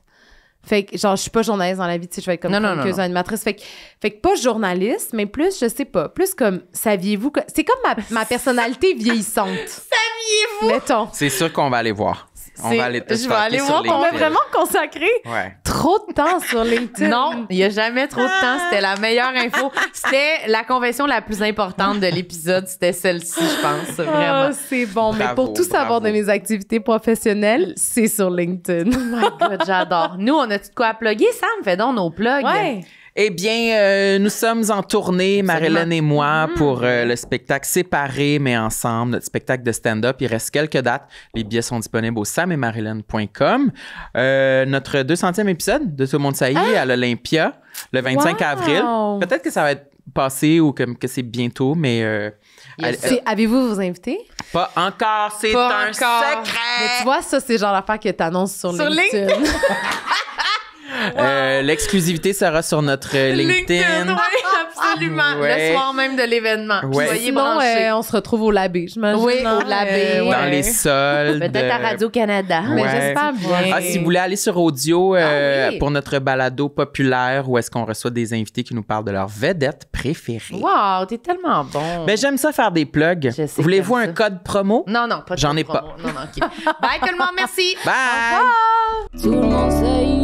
Fait que, genre, je suis pas journaliste dans la vie, tu sais, je vais être comme Non, chroniqueuse, animatrice. Fait que pas journaliste, mais plus, je sais pas, plus comme, saviez-vous que... C'est comme ma personnalité vieillissante. Saviez-vous? Mettons. C'est sûr qu'on va aller voir. On va aller te Je vais aller stalker voir sur On va LinkedIn. vraiment consacrer Ouais. trop de temps sur LinkedIn. Non, il n'y a jamais trop de temps. C'était la meilleure info. C'était la confession la plus importante de l'épisode. C'était celle-ci, je pense. Vraiment. Ah, c'est bon. Mais Bravo, pour tout savoir bravo. de mes activités professionnelles, c'est sur LinkedIn. Oh my God, j'adore. Nous, on a-tu de quoi à plugger? Sam, fais donc nos plugs. Ouais. Eh bien, nous sommes en tournée, Marilyn et moi, pour le spectacle Séparés mais ensemble, notre spectacle de stand-up. Il reste quelques dates. Les billets sont disponibles au sametmarilyn.com. Notre 200e épisode de Tout le monde ça y est à l'Olympia, le 25 Wow! avril. Peut-être que ça va être passé ou que c'est bientôt, mais Avez-vous vos invités? pas encore. C'est Pas un encore. secret! Mais tu vois, ça, c'est genre l'affaire que t'annonces sur LinkedIn. L'exclusivité sera sur notre LinkedIn. Oui, absolument. Ouais. Le soir même de l'événement. Ouais. Soyez Sinon, branchés. on se retrouve au labé, j'imagine. Oui, hein? au labé. ouais. Dans les soldes. Peut-être à Radio-Canada. Mais Ouais. j'espère bien. Ah, si vous voulez aller sur audio oui. pour notre balado populaire où est-ce qu'on reçoit des invités qui nous parlent de leur vedette préférée. Wow, t'es tellement bon. Ben, j'aime ça faire des plugs. Je sais Voulez-vous que un t'aimes ça. code promo? Non, pas de J'en ai promo. pas. Non, OK. Bye tout le monde, merci. Bye! Tout le monde sait